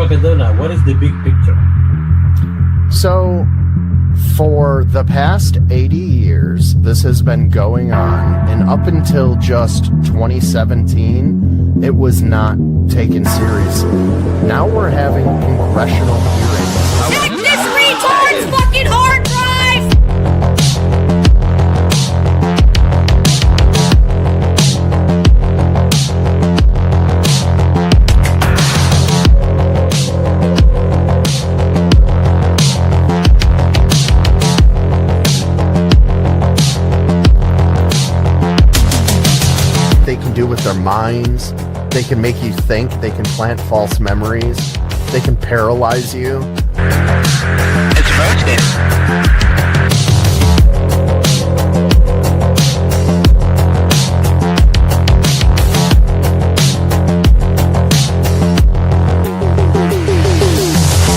Crackadona, what is the big picture? So, for the past 80 years, this has been going on, and up until just 2017, it was not taken seriously. Now we're having congressional hearings. Check this retard's fucking hard drive! They can do with their minds. They can make you think. They can plant false memories. They can paralyze you. It's roasted.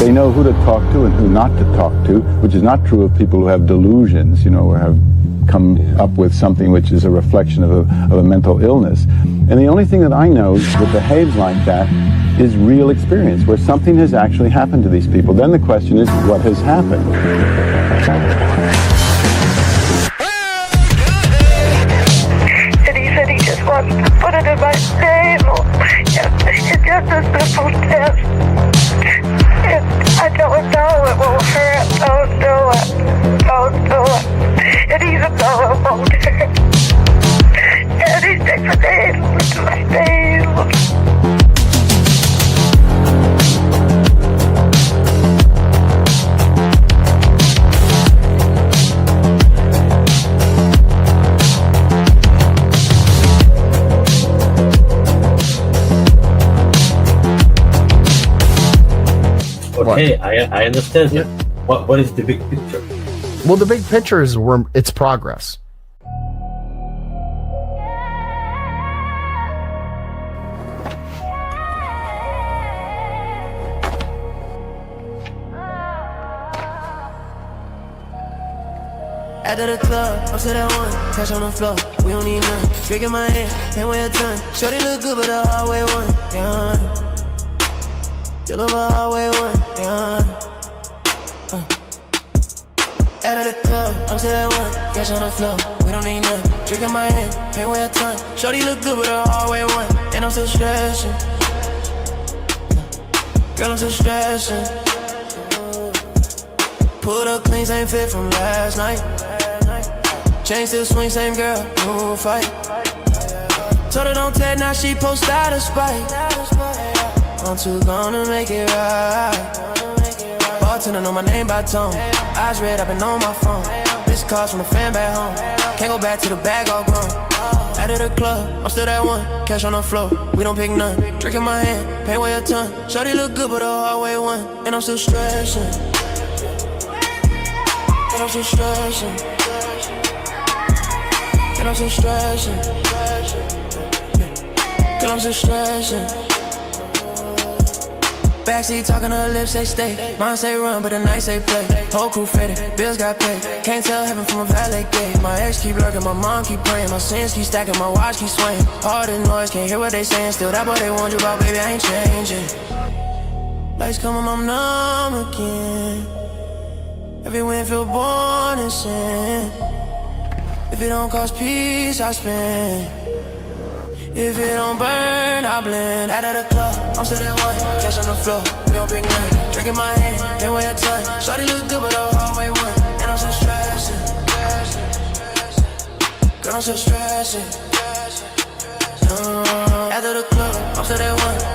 They know who to talk to and who not to talk to, which is not true of people who have delusions, or have come up with something which is a reflection of a mental illness. And the only thing that I know that behaves like that is real experience, where something has actually happened to these people. Then the question is, what has happened? And he said he just wants to put it in my name. It's just a simple test. And I don't know, it will hurt. Don't do it. Don't do it. And even though I won't hurt. And he takes a needle into my nail. Okay, I understand. Yeah. What is the big picture? Well, the big picture is it's progress. Out of the club, up to that one, cash on the floor, we don't need none. Drink in my hand, can't weigh a ton. Shorty look good, but the hallway one, yeah. Still over hallway one, yeah. Out of the club, up to that one, cash on the floor, we don't need none. Drink in my hand, can't weigh a ton. Shorty look good, but the hallway one, and I'm still stressing. Girl, I'm still stressing. Pulled up clean, same fit from last night. Chain still swing, same girl, no fight. Told her don't tell, now she post out of spite. I'm too gonna make it right. Bartender know my name by tone. Eyes red, I've been on my phone. This calls from a fan back home. Can't go back to the bag all grown. Out of the club, I'm still that one. Cash on the floor, we don't pick none. Drink in my hand, pay weigh a ton. Shorty look good, but the hallway one. And I'm still stressing. And I'm still stressing. And I'm still stressing. And I'm still stressing. Backseat talking to her lips, say stay. Mine say run, but the night say play. Whole crew faded, bills got paid. Can't tell heaven from a valet gate. My ex keep lurking, my mom keep praying. My sins keep stacking, my watch keep swaying. All the noise, can't hear what they saying. Still that boy they want you about, baby, I ain't changing. Lights come on, I'm numb again. Every wind feel born in sin. If it don't cost peace, I spend. If it don't burn, I blend. Out of the club, I'm still that one. Cash on the floor, we don't pick none. Drink in my hand, can't weigh a ton. Shorty look good, but the hallway one. And I'm still stressing. Girl, I'm still stressing. After the club, I'm still that one.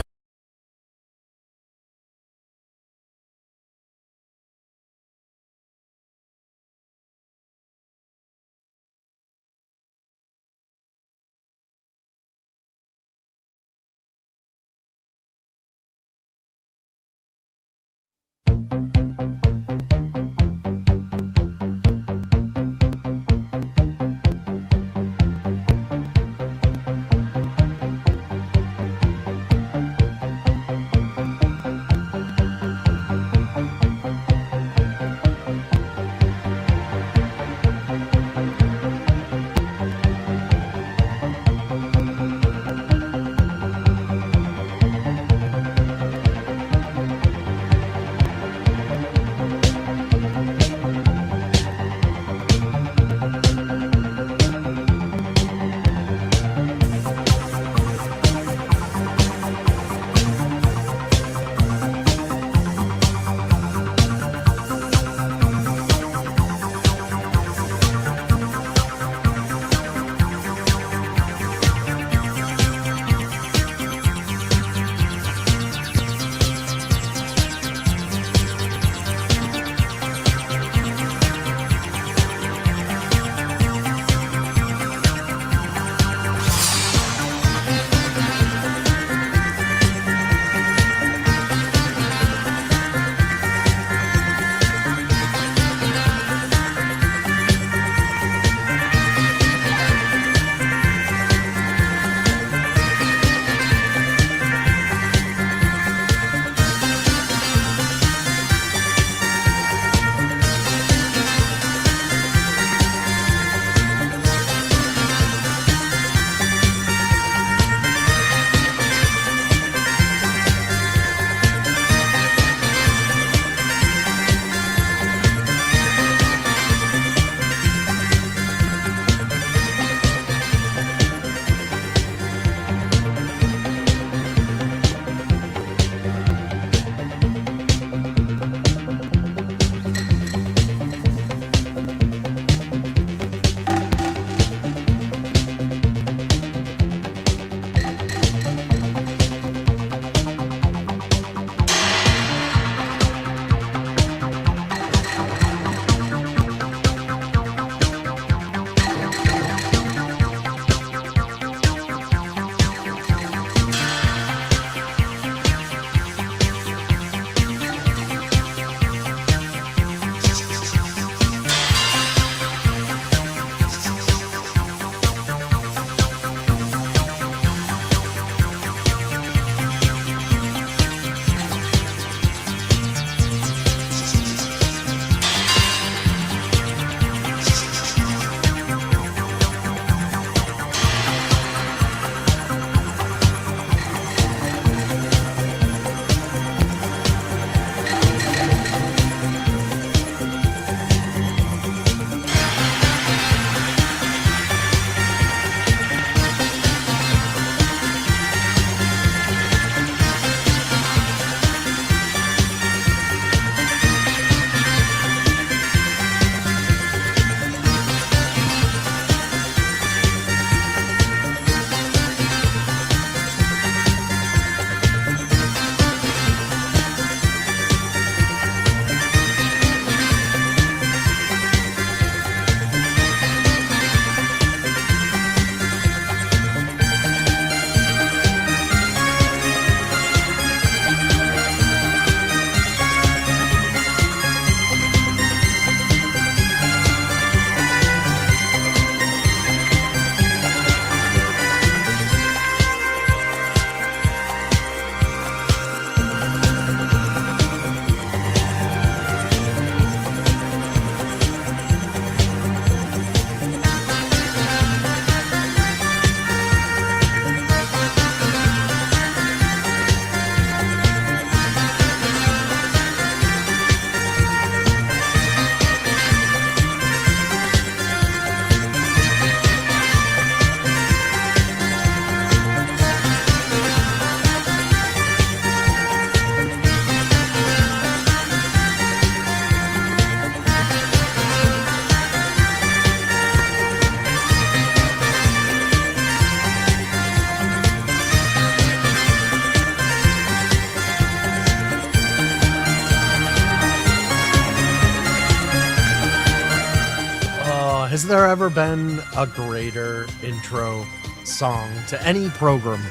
Has there ever been a greater intro song to any program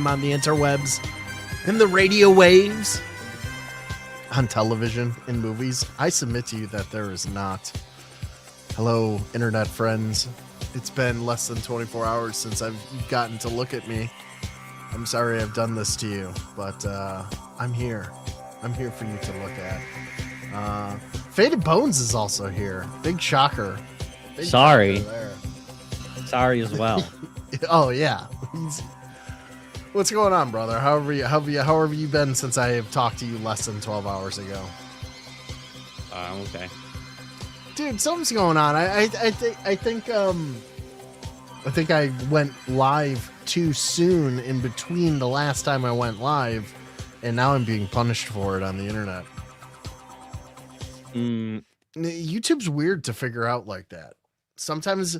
on the interwebs, in the radio waves, on television, in movies? I submit to you that there is not. Hello, internet friends. It's been less than 24 hours since I've gotten to look at me. I'm sorry I've done this to you, but I'm here. I'm here for you to look at. Faded Bones is also here. Big shocker. Sorry as well. Oh yeah. What's going on, brother? How have you been since I have talked to you less than 12 hours ago? Okay. Dude, something's going on. I think I went live too soon in between the last time I went live, and now I'm being punished for it on the internet. YouTube's weird to figure out like that. Sometimes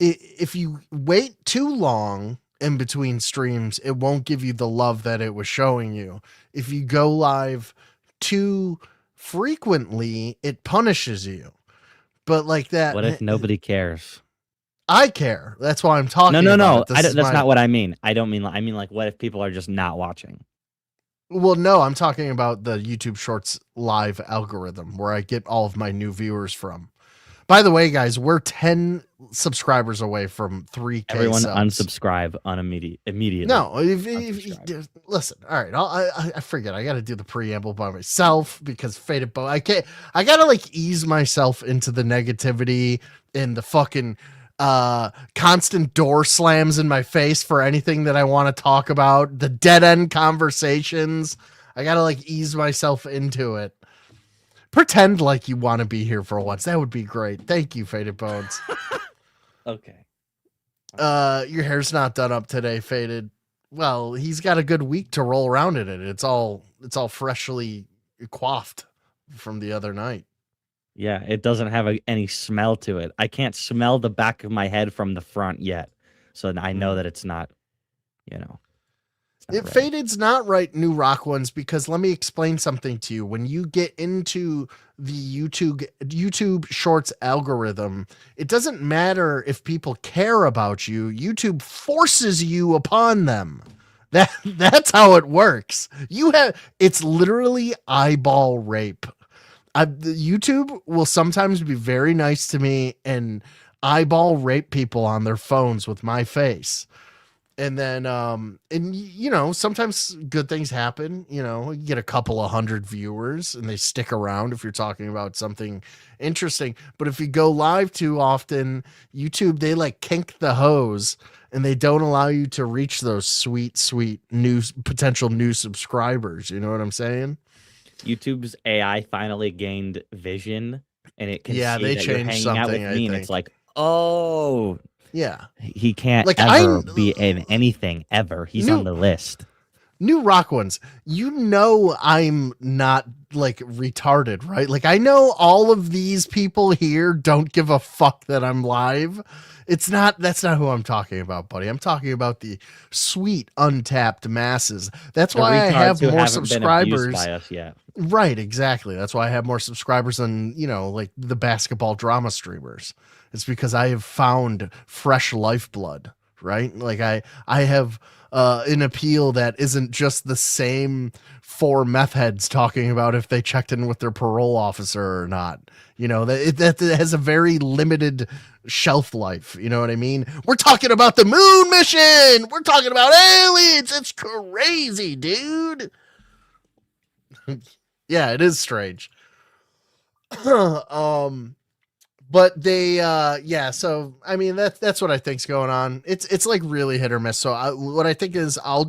if you wait too long in between streams, it won't give you the love that it was showing you. If you go live too frequently, it punishes you. But like that. What if nobody cares? I care. That's why I'm talking. No. That's not what I mean. I don't mean. I mean, like, what if people are just not watching? Well, no, I'm talking about the YouTube Shorts live algorithm where I get all of my new viewers from. By the way, guys, we're 10 subscribers away from 3K. Everyone subs. unsubscribe immediately. No, if listen, all right, I forget. I got to do the preamble by myself because Faded Bow. I got to like ease myself into the negativity and the fucking constant door slams in my face for anything that I want to talk about. The dead end conversations. I got to like ease myself into it. Pretend like you want to be here for once. That would be great. Thank you, Faded Bones. Okay. Your hair's not done up today, Faded. Well, he's got a good week to roll around in it. It's all freshly coiffed from the other night. Yeah, it doesn't have any smell to it. I can't smell the back of my head from the front yet, so I know that it's not. Right. Faded's not right, New Rock Ones, because let me explain something to you. When you get into the YouTube Shorts algorithm, it doesn't matter if people care about you. YouTube forces you upon them. That's how it works. It's literally eyeball rape. YouTube will sometimes be very nice to me and eyeball rape people on their phones with my face. And then, sometimes good things happen. You get a couple of hundred viewers and they stick around if you're talking about something interesting. But if you go live too often, YouTube, they like kink the hose and they don't allow you to reach those sweet potential new subscribers. You know what I'm saying? YouTube's AI finally gained vision and it can see they that you're changed hanging out with me, and it's like, oh. Yeah, he can't ever be in anything ever. He's on the list. New Rock Ones, I'm not like retarded, right? Like I know all of these people here don't give a fuck that I'm live. That's not who I'm talking about, buddy. I'm talking about the sweet untapped masses. That's why I have more subscribers. By us yet. Right, exactly. That's why I have more subscribers than, like the basketball drama streamers. It's because I have found fresh lifeblood, right? Like I have an appeal that isn't just the same 4 meth heads talking about if they checked in with their parole officer or not. That has a very limited shelf life. You know what I mean? We're talking about the moon mission. We're talking about aliens. It's crazy, dude. Yeah, it is strange. But they, so, I mean, that's what I think's going on. It's like really hit or miss. So what I think is I'll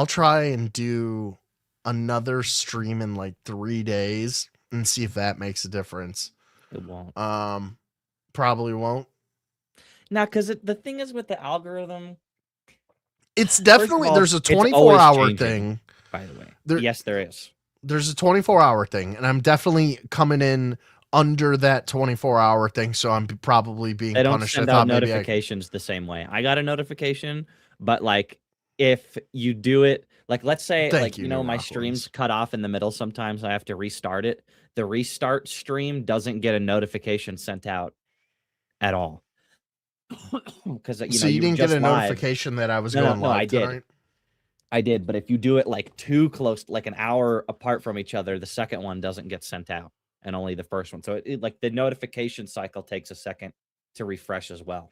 try and do another stream in like 3 days and see if that makes a difference. It won't. Probably won't. Now, because the thing is with the algorithm, it's definitely, there's a 24-hour thing. By the way, yes, there is. There's a 24-hour thing, and I'm definitely coming in under that 24-hour thing, so I'm probably being punished. They don't send out notifications the same way. I got a notification, but like if you do it, like let's say, Thank like you, you know, New my Rock streams Ones. cut off in the middle. Sometimes I have to restart it. The restart stream doesn't get a notification sent out at all. Because you So know you didn't get just a live. notification that I was No, going no, live I did. tonight? I did, but if you do it like too close, like an hour apart from each other, the second one doesn't get sent out, and only the first one. So like the notification cycle takes a second to refresh as well.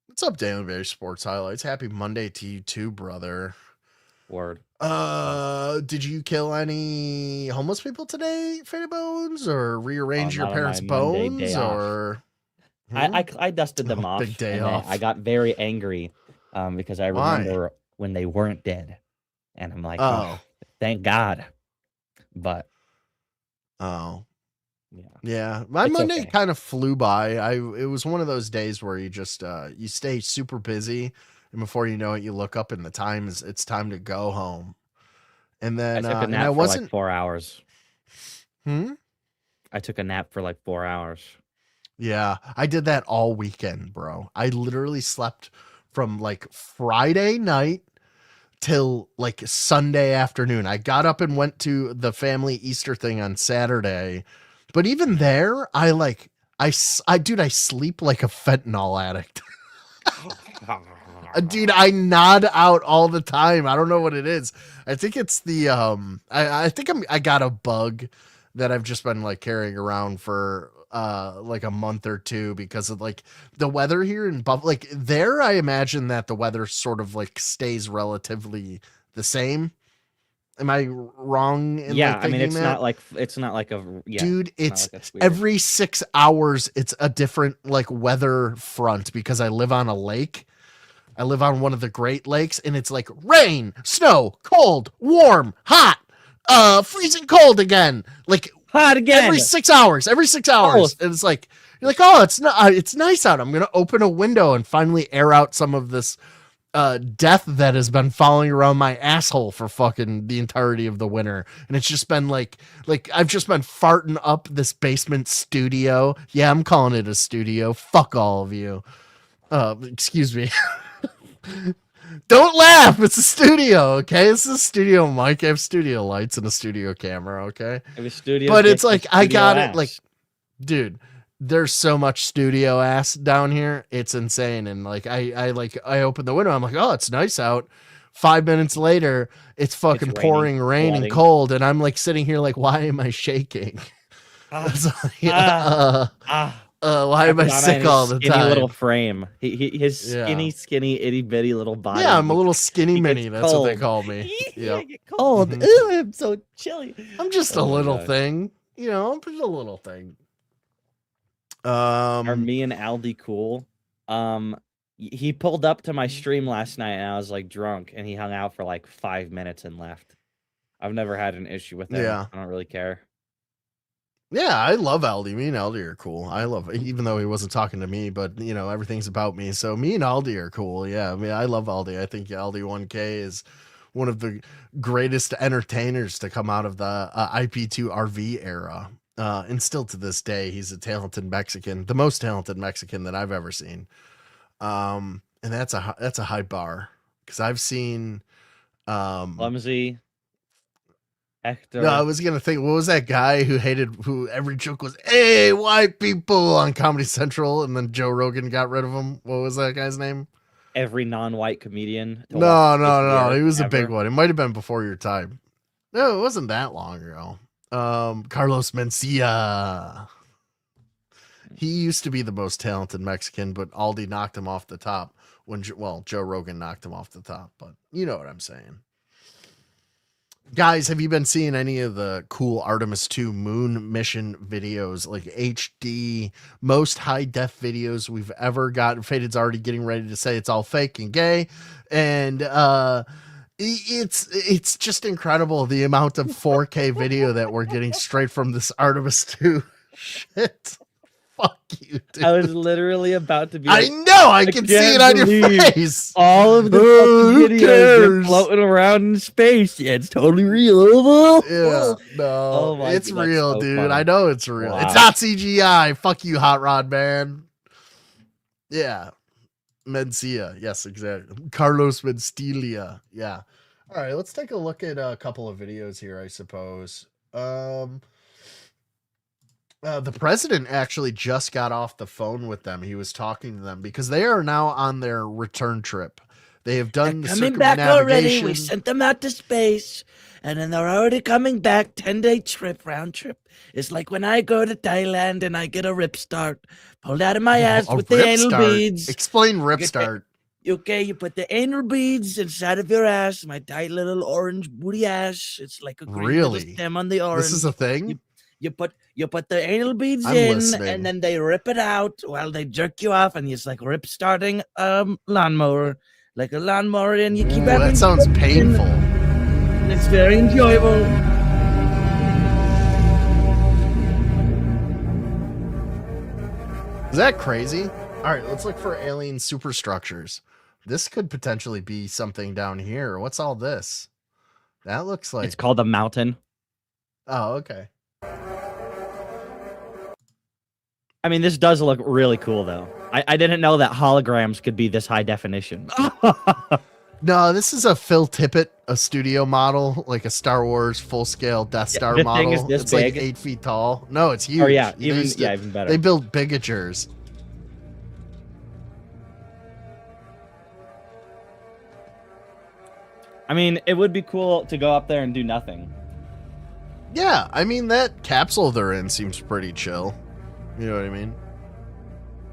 What's up, Daily Very Sports Highlights? Happy Monday to you too, brother. Word. Did you kill any homeless people today, Faded Bones, or rearrange your not on parents' my Monday day bones, off. or I dusted them off. Big day and off. I got very angry because I Why? remember when they weren't dead, and I'm like, Oh. thank God. But yeah, my It's Monday okay. kind of flew by. It was one of those days where you just you stay super busy, and before you know it, you look up and it's time to go home. And I then took a and I nap for wasn't. like 4 hours. Hmm? I took a nap for like 4 hours. Yeah, I did that all weekend, bro. I literally slept from like Friday night till like Sunday afternoon. I got up and went to the family Easter thing on Saturday. But even there, I sleep like a fentanyl addict. Dude, I nod out all the time. I don't know what it is. I think it's the I think I got a bug that I've just been like carrying around for like a month or two because of like the weather here in Buffalo. Like there, I imagine that the weather sort of like stays relatively the same. Am I wrong in Yeah, like I mean thinking it's not like a dude, it's not like a weird- every 6 hours it's a different like weather front because I live on a lake. I live on one of the Great Lakes, and it's like rain, snow, cold, warm, hot, freezing cold again. Like hot again every 6 hours. And it's like you're like, oh, it's nice out. I'm gonna open a window and finally air out some of this death that has been following around my asshole for fucking the entirety of the winter. And it's just been like I've just been farting up this basement studio. Yeah, I'm calling it a studio. Fuck all of you. Excuse me. Don't laugh. It's a studio, okay? It's a studio mic. I have studio lights and a studio camera, okay? It was studio, but it's like I got ass. it. Like, dude, there's so much studio ass down here. It's insane. And like I open the window. I'm like, oh, it's nice out. 5 minutes later, it's fucking pouring rain flooding. and cold, and I'm like sitting here like, why am I shaking? Why am I sick all the time? Little frame. His skinny itty bitty little body. Yeah, I'm a little skinny he mini. gets That's what they cold. call me. Yeah, Get cold. Mhm. Ew, I'm so chilly. I'm just a Oh my little God. thing. You know, I'm just a little thing. Are me and Aldi cool? He pulled up to my stream last night, and I was like drunk, and he hung out for like 5 minutes and left. I've never had an issue with him. Yeah. I don't really care. Yeah, I love Aldi. Me and Aldi are cool. I love, even though he wasn't talking to me, but you know, everything's about me. So me and Aldi are cool. Yeah, I mean, I love Aldi. I think Aldi 1K is one of the greatest entertainers to come out of the IP2 RV era. And still to this day, he's a talented Mexican, the most talented Mexican that I've ever seen. And that's a high bar because I've seen Clumsy. Hector. No, I was gonna think, what was that guy who every joke was, "Hey, white people" on Comedy Central, and then Joe Rogan got rid of him. What was that guy's name? Every non-white comedian. No, he was a big one. It might have been before your time. No, it wasn't that long ago. Carlos Mencia. He used to be the most talented Mexican, but Aldi knocked him off the top when Joe Rogan knocked him off the top. But you know what I'm saying. Guys, have you been seeing any of the cool Artemis 2 moon mission videos, like HD, most high def videos we've ever gotten? Faded's already getting ready to say it's all fake and gay. And it's just incredible the amount of 4K video that we're getting straight from this Artemis 2 shit. Fuck you, dude. I was literally about to be I like, know, I can see it on your face. All of the fucking videos are floating around in space. Yeah, it's totally real. Yeah, no, Oh my it's God, that's real, so dude. funny. I know it's real. Wow. It's not CGI. Fuck you, Hot Rod Man. Yeah. Mencia. Yes, exactly. Carlos Mencia. Yeah. All right, let's take a look at a couple of videos here, I suppose. The president actually just got off the phone with them. He was talking to them because they are now on their return trip. They have done the coming back already. We circumnavigation. sent them out to space, and then they're already coming back. 10-day trip, round trip. It's like when I go to Thailand and I get a rip start pulled out of my ass A with the rip anal start. beads. Explain rip Okay. start. Okay, you put the anal beads inside of your ass, my tight little orange booty ass. It's like a green little Really? stem on the orange. This is a thing? You put the anal beads I'm in, listening. and then they rip it out while they jerk you off, and it's like rip starting lawnmower, like a lawnmower, and you keep Ooh, having that sounds painful. It's very enjoyable. Is that crazy? All right, let's look for alien superstructures. This could potentially be something down here. What's all this? That looks like... It's called a mountain. Oh, okay. I mean, this does look really cool, though. I didn't know that holograms could be this high definition. No, this is a Phil Tippett, a studio model, like a Star Wars full-scale Death Star the model. thing is this it's big. like 8 feet tall. No, it's huge. Oh, yeah, They even used to- even better. They build bigatures. I mean, it would be cool to go up there and do nothing. Yeah, I mean, that capsule they're in seems pretty chill. You know what I mean?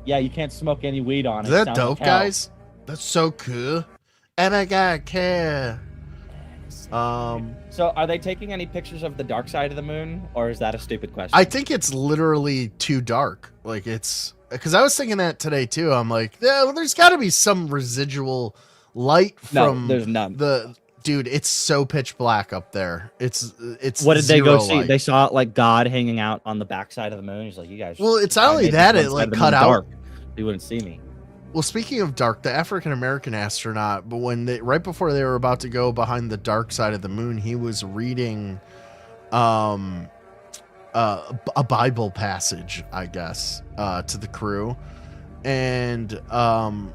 Yeah, you can't smoke any weed on it. Is that Sounds dope, like hell. guys? That's so cool. Oh my god, care. So, are they taking any pictures of the dark side of the moon, or is that a stupid question? I think it's literally too dark. Like, it's... Because I was thinking that today, too. I'm like, yeah, well, there's got to be some residual light from... No, there's none. Dude, it's so pitch black up there. It's What did they go zero see? light. They saw like God hanging out on the backside of the moon. He's like, you guys. Well, it's I not only made that, this it, one like, side of the cut moon out- dark. You wouldn't see me. Well, speaking of dark, the African-American astronaut, but when they, right before they were about to go behind the dark side of the moon, he was reading a Bible passage, I guess, to the crew. And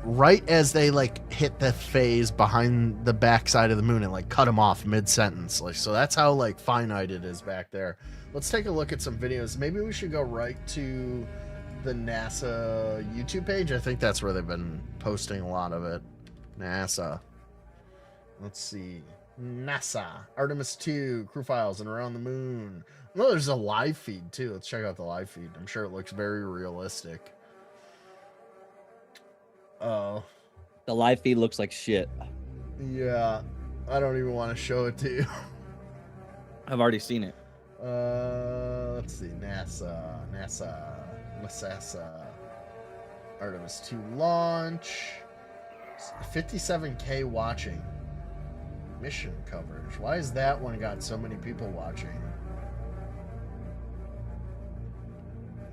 right as they like hit the phase behind the backside of the moon, and like cut him off mid-sentence. Like, so that's how like finite it is back there. Let's take a look at some videos. Maybe we should go right to the NASA YouTube page. I think that's where they've been posting a lot of it. NASA. Let's see. NASA. Artemis 2, crew files, and around the moon. Well, there's a live feed too. Let's check out the live feed. I'm sure it looks very realistic. Oh. The live feed looks like shit. Yeah. I don't even want to show it to you. I've already seen it. Let's see. NASA. Artemis 2 launch. 57K watching. Mission coverage. Why has that one got so many people watching?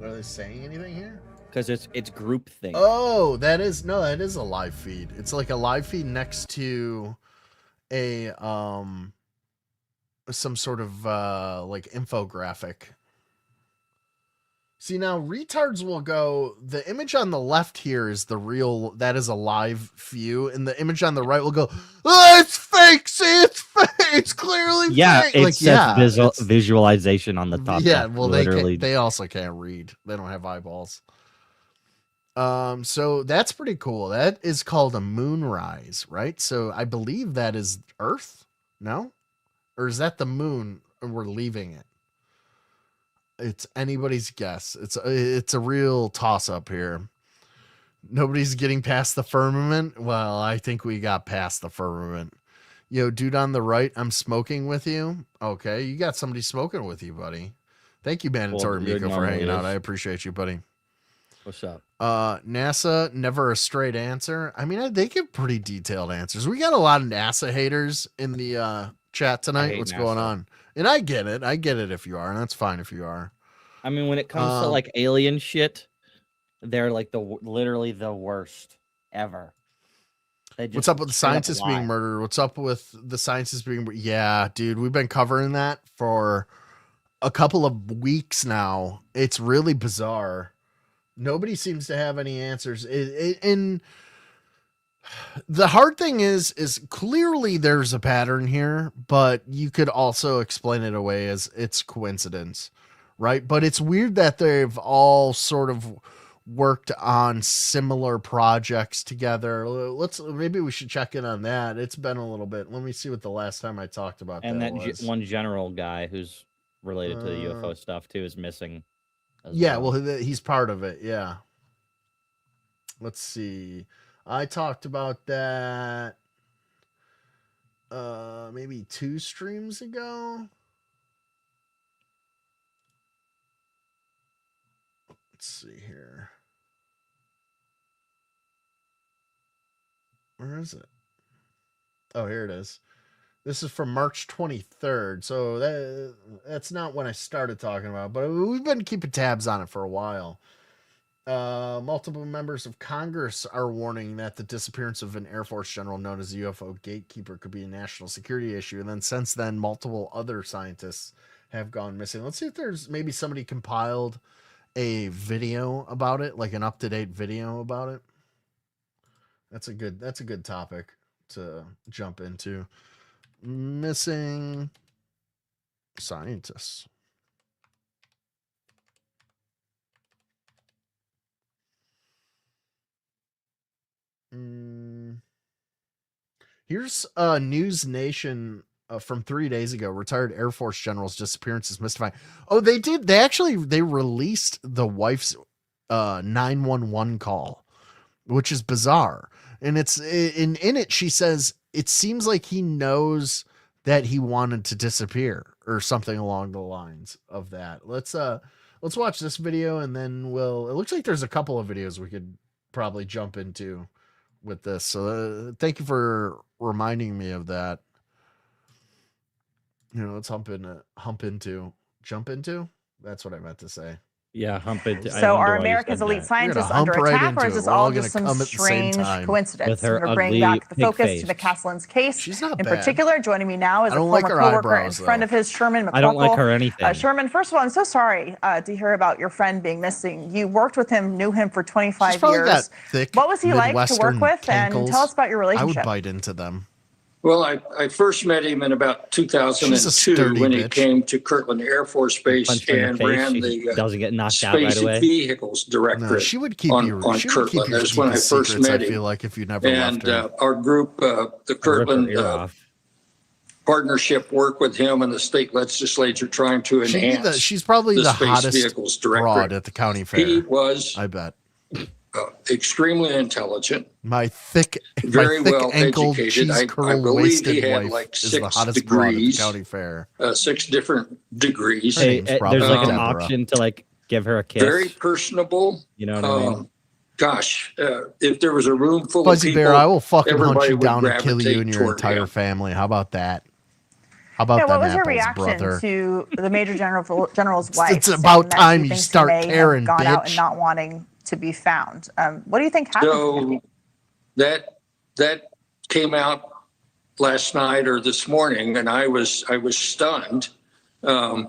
Are they saying anything here? Because it's group thing. Oh, that is a live feed. It's like a live feed next to a some sort of like infographic. See, now retards will go, the image on the left here is the real, that is a live view, and the image on the right will go, oh, it's fake, see, it's fake, it's clearly Yeah, fake. it Like, says it's- visualization on the top. yeah, left, well, literally. they also can't read. They don't have eyeballs. So that's pretty cool. That is called a moonrise, right? So I believe that is Earth, no? Or is that the moon and we're leaving it? It's anybody's guess. It's a real toss up here. Nobody's getting past the firmament. Well, I think we got past the firmament. Yo, dude on the right, I'm smoking with you. Okay, you got somebody smoking with you, buddy. Thank you, Mandatory Well, Miko, for normally hanging out. is. I appreciate you, buddy. What's up? NASA, never a straight answer. I mean, they give pretty detailed answers. We got a lot of NASA haters in the chat tonight. hate What's NASA. going on? And I get it. I get it if you are, and that's fine if you are. I mean, when it comes to like alien shit, they're like literally the worst ever. They just What's up with the straight up scientists being lie. murdered? What's up with the scientists being... Yeah, dude, we've been covering that for a couple of weeks now. It's really bizarre. Nobody seems to have any answers. And The hard thing is clearly there's a pattern here, but you could also explain it away as it's coincidence, right? But it's weird that they've all sort of worked on similar projects together. Maybe we should check in on that. It's been a little bit. Let me see what the last time I talked about And that that was. one general guy who's related to the UFO stuff too is missing. Yeah, well, he's part of it. Yeah. Let's see. I talked about that maybe 2 streams ago. Let's see here. Where is it? Oh, here it is. This is from March 23rd. So that's not when I started talking about it, but we've been keeping tabs on it for a while. Multiple members of Congress are warning that the disappearance of an Air Force general known as the UFO gatekeeper could be a national security issue. And then since then, multiple other scientists have gone missing. Let's see if there's maybe somebody compiled a video about it, like an up-to-date video about it. That's a good topic to jump into. Missing scientists. Here's News Nation from 3 days ago. Retired Air Force general's disappearance is mystifying. Oh, they did. They released the wife's 911 call, which is bizarre. And it's in it. She says it seems like he knows that he wanted to disappear or something along the lines of that. Let's watch this video and then it looks like there's a couple of videos we could probably jump into with this. So thank you for reminding me of that. Let's jump into. That's what I meant to say. Yeah, hump into. So are America's elite scientists under attack, or is this all just some strange coincidence? We're bringing back the focus to the Castleman's case. She's not in bad. particular, joining me now is a former coworker and friend of his, Sherman McCorkle. I don't like her anything. Sherman, first of all, I'm so sorry to hear about your friend being missing. You worked with him, knew him for 25 years. What was he like to work with? And tell us about your relationship. I would bite into them. Well, I first met him in about 2002 when he came to Kirtland Air Force Base and ran the doesn't get knocked out right Space away. Vehicles Directorate. No, she would keep on Kirtland. That's when I first met him. I feel like if you never and left her. Our group, the Kirtland partnership, worked with him and the state legislature trying to enhance. She's probably the Space hottest Vehicles Directorate. broad at the county fair. He was, I bet, extremely intelligent. My thick, very well ankled, educated. I believe he had like 6 degrees. County fair. 6 different degrees. Hey, there's like an option to like give her a kiss. Very personable. You know what I mean? Gosh, if there was a room full Fuzzy of people, Bear, I will fucking hunt everybody you would down and kill you and your gravitate entire toward family. How about that? How about Yeah, that? what was your apples, reaction brother? to the Major General's wife? It's about saying that time she you thinks he start may have caring, gone out and bitch. not wanting to be found. What do you think happened? So that came out last night or this morning, and I was stunned. I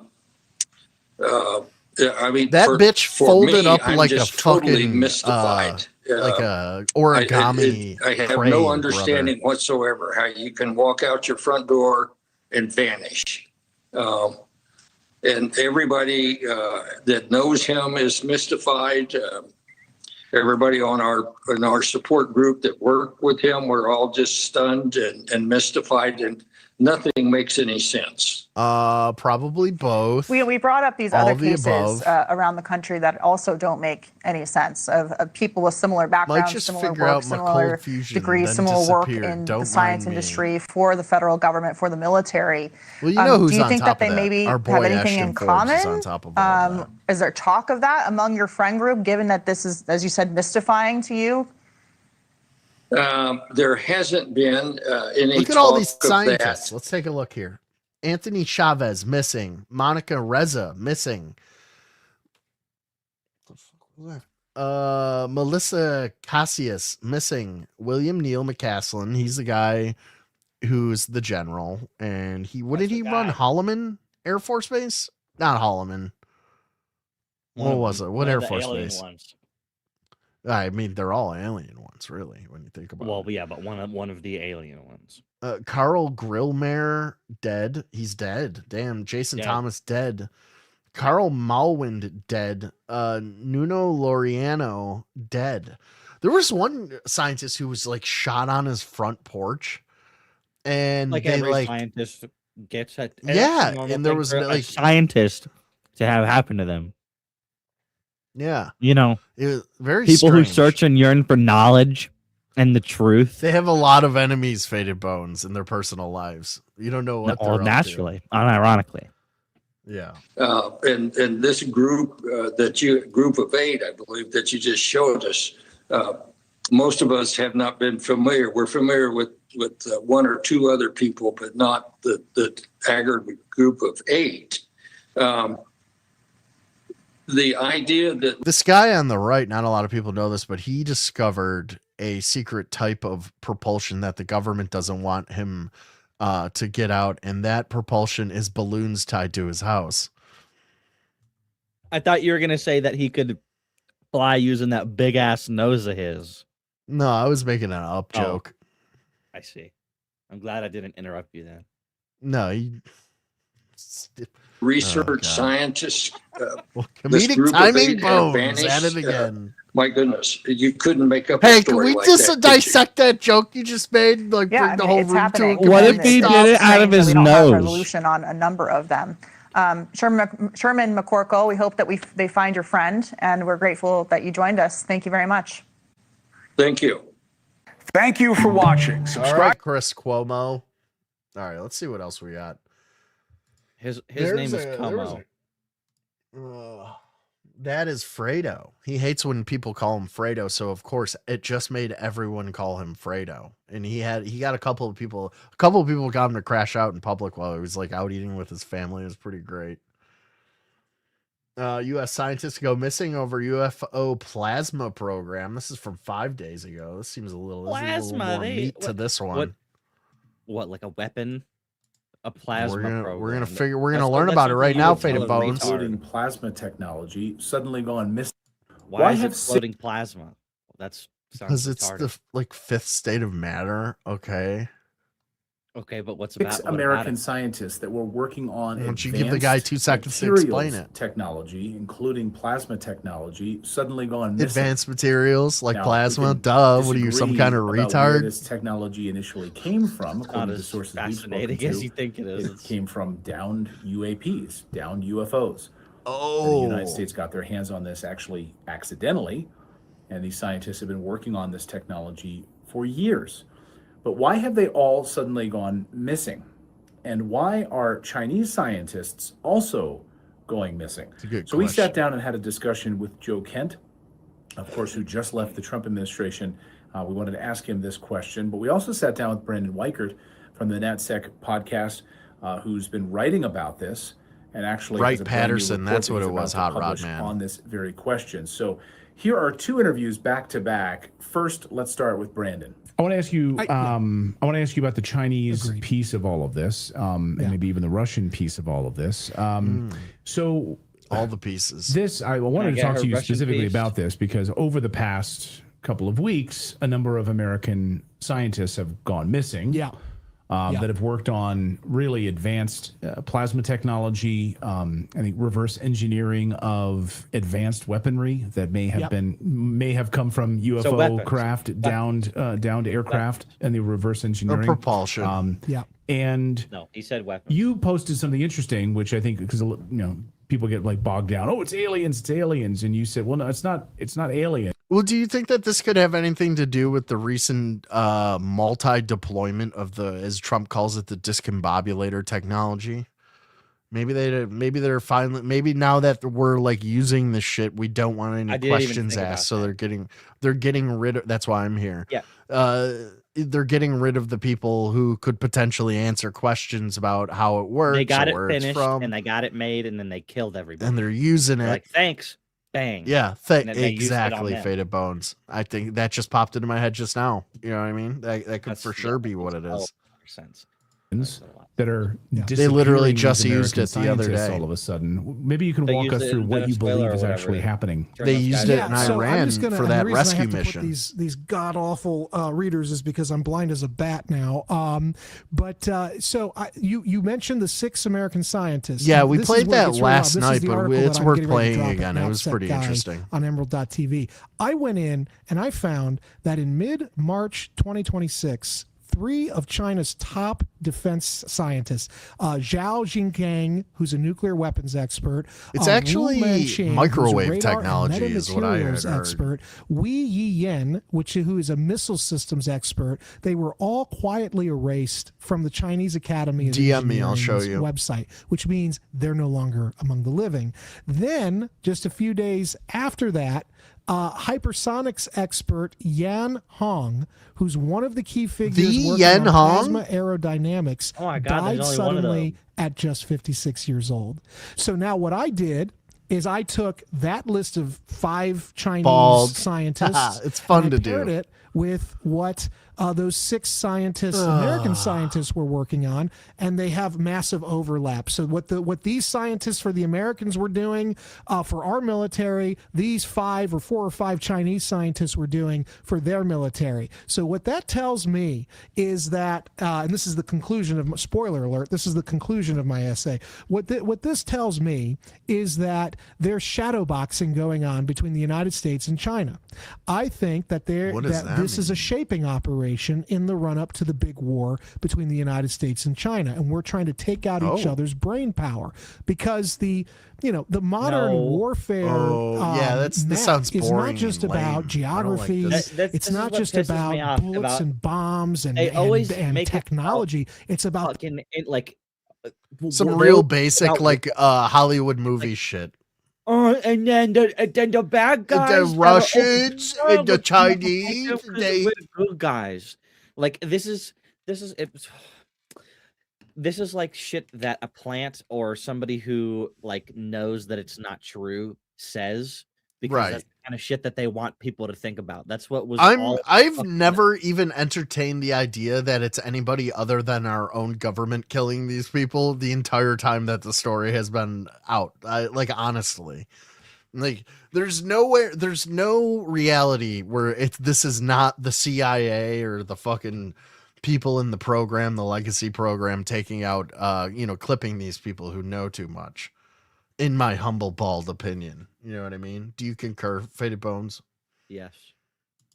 mean, That bitch for folded me, up I'm like a just totally fucking mystified. like a origami. I have crane, no understanding whatsoever how you can walk out your front door and vanish. And everybody that knows him is mystified. Everybody in our support group that worked with him, we're all just stunned and mystified, and nothing makes any sense. Probably both. We brought up these All other of the cases above. around the country that also don't make any sense of people with similar backgrounds, just similar figure work, out my similar cold fusion, degrees, then similar work disappear. in Don't the science mind me. industry, for the federal government, for the military. Well, you know who's do you on think top that of they that? maybe Our have boy anything Ashton in Forbes common? is on top of all of that. Is there talk of that among your friend group, given that this is, as you said, mystifying to you? There hasn't been any Look at all talk these of scientists. that. Let's take a look here. Anthony Chavez missing. Monica Reza missing. Melissa Cassius missing. William Neal McCaslin. He's the guy who's the general. And what did he run? Holloman Air Force Base? Not Holloman. What was it? What Air Force Base? I mean, they're all alien ones, really, when you think about it. Well, yeah, but one of the alien ones. Carl Grillmare, dead. He's dead. Damn, Jason Thomas, dead. Carl Malwind, dead. Nuno Laureano, dead. There was one scientist who was like shot on his front porch, and like they every scientist gets it. And there was a scientist to have happen to them. Yeah, you know, it was very people strange. who search and yearn for knowledge and the truth. They have a lot of enemies, Faded Bones, in their personal lives. You don't know what they're naturally, unironically. Yeah. And this group group of 8, I believe, that you just showed us, most of us have not been familiar. We're familiar with one or two other people, but not the aggregate group of 8. The idea that this guy on the right, not a lot of people know this, but he discovered a secret type of propulsion that the government doesn't want him to get out, and that propulsion is balloons tied to his house. I thought you were gonna say that he could fly using that big ass nose of his. No, I was making an up joke. I see. I'm glad I didn't interrupt you then. No, research scientists. Comedic timing bones at it again. My goodness, you couldn't make up. Hey, can we just dissect that joke you just made? Like, bring the whole room to a What if he did it out of his we don't have nose? resolution on a number of them. Sherman McCorkle, we hope that they find your friend, and we're grateful that you joined us. Thank you very much. Thank you. Thank you for watching. Subscribe, right, Chris Cuomo. All right, let's see what else we got. His name is Como. That is Fredo. He hates when people call him Fredo, so of course it just made everyone call him Fredo. And he got a couple of people got him to crash out in public while he was like out eating with his family. It was pretty great. U.S. scientists go missing over UFO plasma program. This is from 5 days ago. This seems a little more meat to this one. What, like a weapon? A plasma program. We're gonna learn about it right now, Faded Bones. Floating plasma technology suddenly going missing. Why is it floating plasma? That's because it's the fifth state of matter. Okay, but what's 6 American scientists that were working on why don't you give the guy 2 seconds to explain it? Technology, including plasma technology, suddenly gone missing. Advanced materials like plasma. Duh. What are you, some kind of retard? Where this technology initially came from, according to the sources we've spoken to, you think it is. It came from downed UAPs, downed UFOs. Oh. And the United States got their hands on this actually accidentally, and these scientists have been working on this technology for years. But why have they all suddenly gone missing? And why are Chinese scientists also going missing? So we sat down and had a discussion with Joe Kent, of course, who just left the Trump administration. We wanted to ask him this question, but we also sat down with Brandon Weichert from the NatSec podcast, who's been writing about this, and actually Wright Patterson, that's what it was, Hot Rod Man, on this very question. So here are 2 interviews back to back. First, let's start with Brandon. I want to ask you. I want to ask you about the Chinese piece of all of this, and maybe even the Russian piece of all of this. So all the pieces. I wanted to talk to you specifically about this because over the past couple of weeks, a number of American scientists have gone missing. That have worked on really advanced plasma technology. I think reverse engineering of advanced weaponry that may have come from UFO craft downed aircraft and the reverse engineering or propulsion. And no, he said weapons. You posted something interesting, which I think because people get like bogged down. Oh, it's aliens, and you said, well, no, it's not alien. Well, do you think that this could have anything to do with the recent multi-deployment of the, as Trump calls it, the discombobulator technology? Maybe they're finally, maybe now that we're like using this shit, we don't want any questions asked, so they're getting rid of. That's why I'm here. They're getting rid of the people who could potentially answer questions about how it works. They got it finished and they got it made, and then they killed everybody. And they're using it. Like, thanks. Bang. Yeah, exactly, Faded Bones. I think that just popped into my head just now. You know what I mean? That could for sure be what it is. that are They literally disappearing just these used it the other scientists day. all of a sudden. Maybe you can They walk used us it through in what you Venezuela believe or is whatever, actually yeah. happening. They used it in so I'm Iran just gonna, for and the that reason rescue I have to mission. put these god awful readers is because I'm blind as a bat now. You mentioned the 6 American scientists. Yeah, we This is played where it that gets really last wild. This is night, the but article it's that I'm worth getting ready to playing drop at again. It was Knapsack pretty Guy interesting. on Emerald.tv. I went in and I found that in mid-March 2026, 3 of China's top defense scientists, Zhao Jinggang, who's a nuclear weapons expert. It's actually Wu Manqing, microwave who's a radar technology and is what I had metamaterials heard. expert. Wei Yiyan, who is a missile systems expert. They were all quietly erased from the Chinese Academy of DM me, I'll Engineering's show you. website, which means they're no longer among the living. Then, just a few days after that, hypersonics expert Yan Hong, who's one of the key figures working Yan on Hong? plasma aerodynamics, Oh my God, died there's only one of suddenly them. at just 56 years old. So now what I did is I took that list of 5 Chinese Bald. scientists. It's fun and I to do. paired it with what those 6 scientists, American scientists, were working on, and they have massive overlap. So what these scientists for the Americans were doing for our military, these 4 or 5 Chinese scientists were doing for their military. So what that tells me is that, and this is the conclusion of spoiler alert. This is the conclusion of my essay. What this tells me is that there's shadow boxing going on between the United States and China. I think that this is a shaping operation in the run-up to the big war between the United States and China, and we're trying to take out each other's brain power because the modern warfare. This sounds is boring. not just and lame. about geography. It's not just about bullets and bombs and make technology. It's about fucking some real basic Hollywood movie shit. And then the bad guys, the Russians, and the Chinese, we're the good guys. Like this is like shit that a plant or somebody who like knows that it's not true says, because that's the kind of shit that they want people to think about. That's what was. I've never even entertained the idea that it's anybody other than our own government killing these people the entire time that the story has been out. Honestly, there's no reality where this is not the CIA or the fucking people in the program, the legacy program, taking out, clipping these people who know too much. In my humble, bald opinion. You know what I mean? Do you concur, Faded Bones? Yes.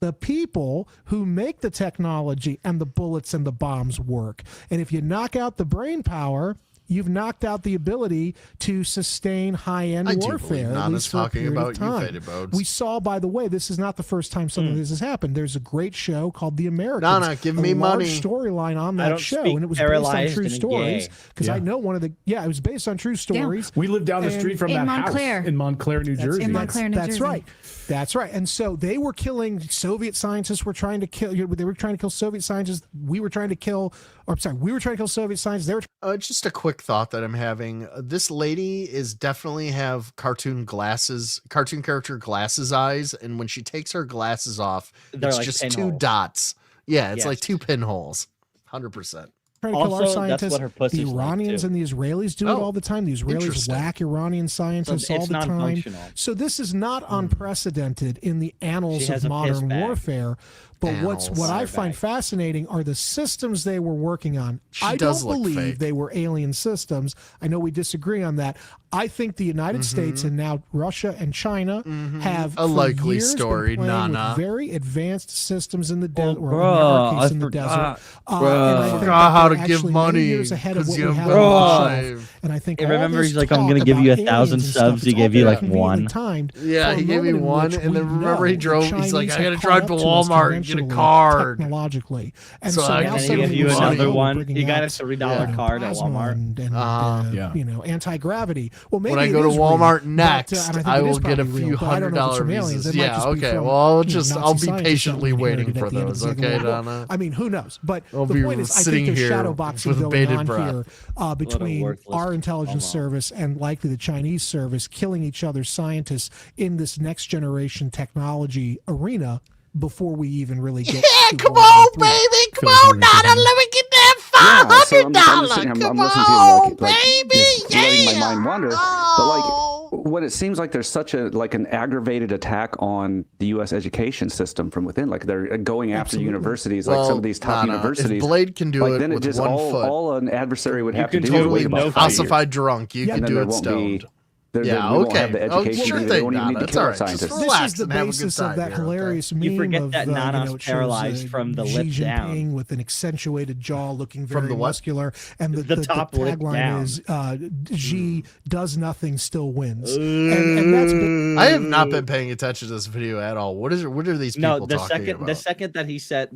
The people who make the technology and the bullets and the bombs work. And if you knock out the brain power, you've knocked out the ability to sustain high-end warfare. Nana's talking about you, Faded Bones. We saw, by the way, this is not the first time something like this has happened. There's a great show called The Americans. Nana, give me money. Storyline on that show, and it was based on true stories. Because I know it was based on true stories. We live down the street from that Montclair. house in Montclair, New Jersey. That's right. That's right. And so they were killing Soviet scientists. They were trying to kill Soviet scientists. We were trying to kill Soviet scientists. They were just a quick thought that I'm having. This lady is definitely have cartoon character glasses eyes, and when she takes her glasses off, it's like just 2 dots. Yeah, it's like 2 pinholes. 100%. Trying to kill our scientists. That's what her pussy's the Iranians like and the Israelis do it all the time. The Israelis whack Iranian scientists all the time. So this is not unprecedented in the annals of modern warfare. But what I find fascinating are the systems they were working on. I don't believe they were alien systems. I know we disagree on that. I think the United States and now Russia and China have a likely story. With very advanced systems in the desert, or in our case in the desert. I forgot how to give money because you have and I think remember he's like, I'm going to give you 1,000 subs. He gave you like 1. Yeah, he gave me 1, and then remember he drove. He's like, I got to drive to Walmart and get a card technologically, and so now he gave you another one. He got a $3 card at Walmart. And anti-gravity. Well, maybe when I go to Walmart next, I will get a few $100 visas. Yeah, okay. Well, I'll be patiently waiting for those. Okay, Donna. I mean, who knows? But the point is, I think there's shadow boxing going on here between our intelligence service and likely the Chinese service killing each other's scientists in this next generation technology arena before we even really get come on, baby. Come on, Nana. Let me get that 500 I'm just sitting here, I'm listening to you, baby, just letting my mind wander. But like, when it seems like there's such an aggravated attack on the U.S. education system from within, like they're going after universities, like some of these top universities. If Blade can do like, it then with it just one all, foot, all an adversary would have you to can do totally is wait about 5 years. ossified drunk. You can And do then it there won't stoned. we won't have the education. sure They thing, won't even need to Nana. kill our It's all right. scientists. Just This relax is the and have a good basis time of that here, hilarious You meme forget of, that Nana's it shows, paralyzed from the Xi lip Jinping down. with an accentuated jaw, looking very From the what? muscular, and the top lip tagline down. is Xi does nothing, still wins, and that's been, I have not been paying attention to this video at all. What are these people talking about? The second that he said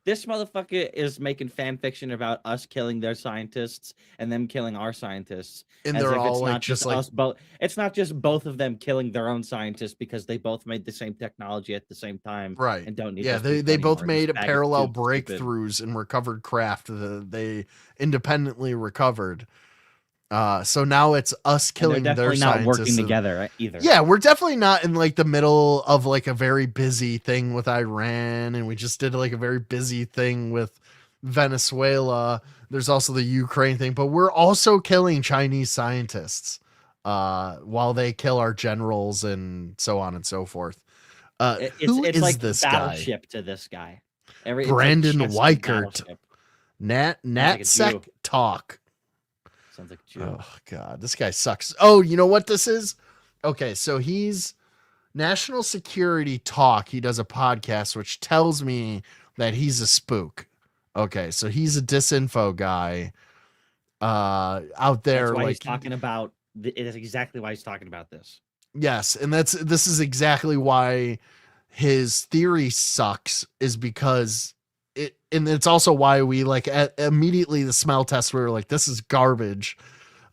this motherfucker is making fan fiction about us killing their scientists and them killing our scientists, And as they're if all, it's like, not just, just like- us both. It's not just both of them killing their own scientists because they both made the same technology at the same time, Right. And don't need. Yeah, those they people both anymore. This made bag of parallel soup, stupid. breakthroughs and recovered craft that they independently recovered. So now it's us And they're killing their definitely not scientists. working together either. Yeah, we're definitely not in like the middle of like a very busy thing with Iran, and we just did like a very busy thing with Venezuela. There's also the Ukraine thing, but we're also killing Chinese scientists while they kill our generals and so on and so forth. Who It's is like this guy? Battleship to this guy. It's like Brandon chess and Weichert. Battleship. Nat like a Sec Jew. Talk. Sounds like a Jew. Oh god, this guy sucks. Oh, you know what this is? Okay, so he's National Security Talk. He does a podcast which tells me that he's a spook. Okay, so he's a disinfo guy out there. That's why like he's talking about. It is exactly why he's talking about this. yes, and this is exactly why his theory sucks, is because it, and it's also why we like immediately the smell test we were like, this is garbage.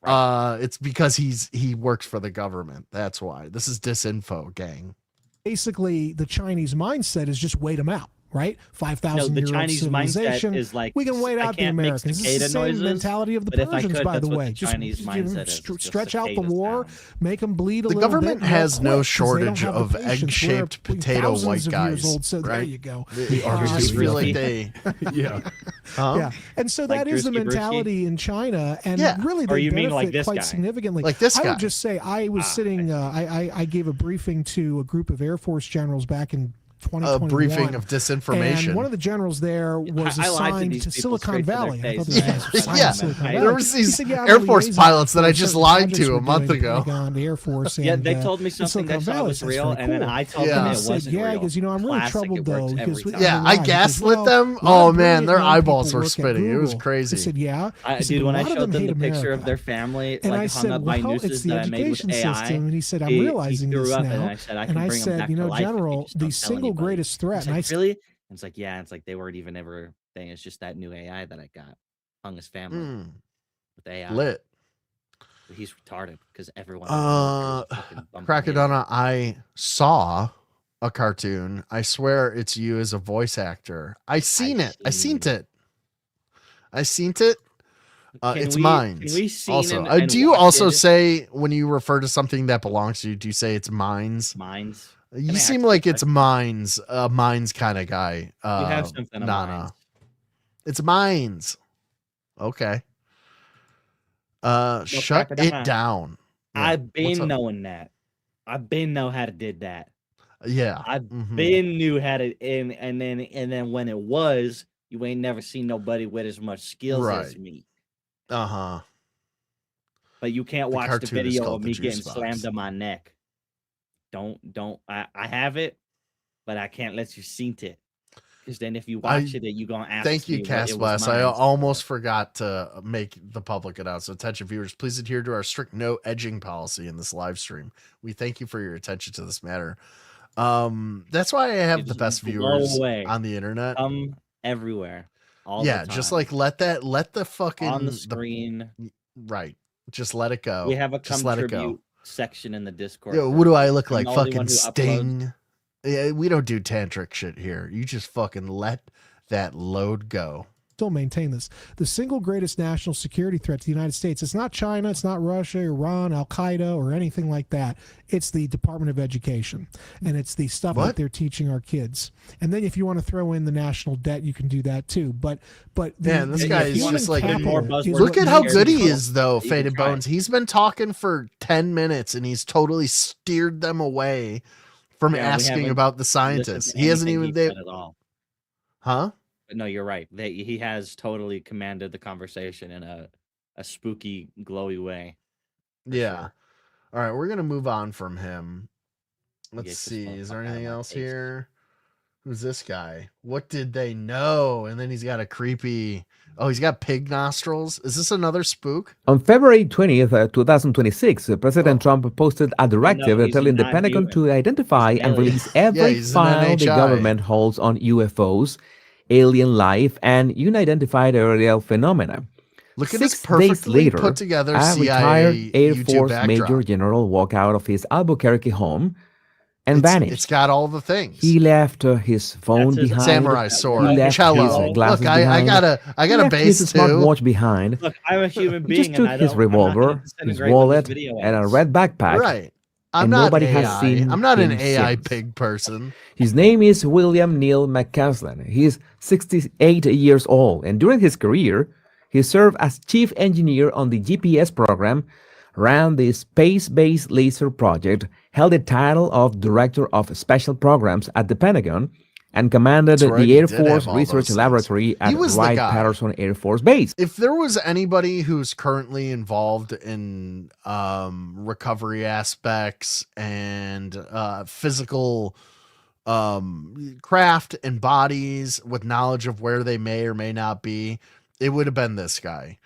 It's because he works for the government. That's why. This is disinfo, gang. basically the Chinese mindset is just wait them out. Right, 5,000 the year old Chinese civilization. mindset is like, we can wait I out the can't make Americans. This is the cicada same noises, mentality of the but if I Persians, could, by that's the what way. the Chinese mindset is, just stretch out the cicada war, sound. make them bleed a The little government bit. has no Quick, 'cause they don't shortage have the of patience. egg-shaped We're potato thousands white of guys. years old, so there right? you go. I just feel like they, yeah. Yeah, and so Like that is the Drewski mentality in China, and Yeah. really Or they you mean benefit like this quite guy? significantly. Like this I guy. would just say I was sitting. I gave a briefing to a group of Air Force generals back in 2021. a briefing of disinformation. And one of the generals there was I lied to assigned these to people Silicon straight to their Valley. I thought face. these guys were assigned Yeah, to Silicon there Valley. there was these He said, Air I'm Force liaison pilots that for I just certain lied projects to a we're month doing, ago. Pentagon, the Air Force, Yeah, and, they told me in something Silicon they saw Valley. was That's real, very and then cool. I told Yeah. them And it he said, wasn't yeah, real. because I'm really Classic, troubled it though. works Because every time. Yeah, I gaslit them. Oh man, their eyeballs were spinning. It was crazy. I said, yeah. He said, Dude, when "A I lot of showed them hate the picture of America." their family, And like I hung said, up by well, it's nooses the that I made with education AI, system. And he said, I'm he realizing threw this up, now. and I said, I can And I bring them said, back you to know, life if you General, just the don't tell single anybody. greatest threat. He's And I like, said, really? And it's like, yeah. It's like they weren't even ever thing. It's just that new AI that I got. Hung his family with AI. Lit. He's retarded because everyone. Crackadona, I saw a cartoon. I swear it's you as a voice actor. I seen it. I seen it. It's mine. Also, do you also say when you refer to something that belongs to you? Do you say it's mine's? Mine's. You seem like it's mine's. Mine's kind of guy. You have something of Nana. mine's. It's mine's. Okay. Shut it down. Yeah. I've been What's up? knowing that. I've been know how to did that. Yeah. I've been knew how to and then when it was, you ain't never seen nobody with as much skills as Right. me. Uh-huh. But you can't The watch the cartoon is video called of The me Juice getting Box. slammed on my neck. I have it, but I can't let you see it. Because then if you watch it, you're gonna ask. Thank you, me what Cast it was Blast. I mine. almost forgot to make the public announce. So attention viewers, please adhere to our strict no edging policy in this live stream. We thank you for your attention to this matter. That's why I have the best viewers away. on the internet. Everywhere. All Yeah, the just time. like let the fucking on the screen. right. Just let it go. We have a just let it go. contribute section in the Discord. Yo, what do I look I'm like? the only Fucking one who uploads. Sting. Yeah, we don't do tantric shit here. You just fucking let that load go. still maintain this. The single greatest national security threat to the United States, it's not China, it's not Russia, Iran, Al-Qaeda, or anything like that. It's the Department of Education. And it's the stuff that they're teaching our kids. And then if you want to throw in the national debt, you can do that too. But man, this guy is just like, look look at how good he is though, Faded Bones. He's been talking for 10 minutes and he's totally steered them away from asking about the scientists. He hasn't even said at all. Huh? No, you're right. He has totally commanded the conversation in a spooky, glowy way. Yeah. Sure. All right, we're gonna move on from him. Let's see. Is there anything else here? Who's this guy? What did they know? And then he's got a creepy. Oh, he's got pig nostrils. Is this another spook? On February 20th, 2026, President Trump posted a directive telling the Pentagon to identify and release every file the government holds on UFOs, alien life, and unidentified aerial phenomena. Look at 6 this perfectly days later, put together a CIA retired Air YouTube Force backdrop. Major General walked out of his Albuquerque home and vanished. It's got all the things. He left his phone behind. Samurai sword, He left cello. his glasses Look, I behind. got a He left bass his too. smartwatch behind. Look, I'm a human He being. just took his revolver, his wallet, and a red backpack. Right. I'm and not nobody AI. has seen I'm not an him AI since. pig person. His name is William Neil McCaslin. He's 68 years old, and during his career, he served as chief engineer on the GPS program, ran the Space-Based Laser Project, held the title of Director of Special Programs at the Pentagon, and commanded That's right, the he Air did have Force all Research those Laboratory things. at He was the guy. Wright-Patterson Air Force Base. If there was anybody who's currently involved in recovery aspects and physical craft and bodies with knowledge of where they may or may not be, it would have been this guy.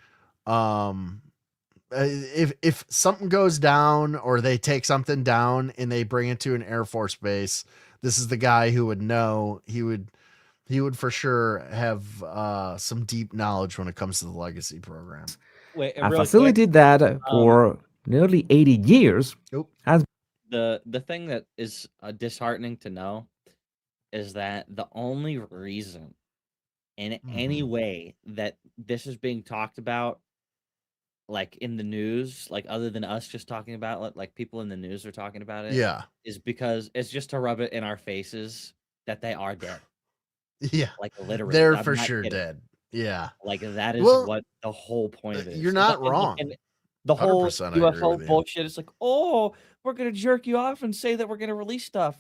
If something goes down or they take something down and they bring it to an Air Force base, this is the guy who would know. He would for sure have some deep knowledge when it comes to the legacy program. Wait, A really facility quick, that for nearly 80 years has the thing that is disheartening to know is that the only reason in any way that this is being talked about, like in the news, like other than us just talking about it, like people in the news are talking about it, is because it's just to rub it in our faces that they are dead. Yeah, like literally, they're I'm for not sure kidding. dead. Yeah, Like that is Well, what the whole point of it is. you're not And- and- wrong. and the whole 100% I agree UFO with you. bullshit. It's like, oh, we're gonna jerk you off and say that we're gonna release stuff.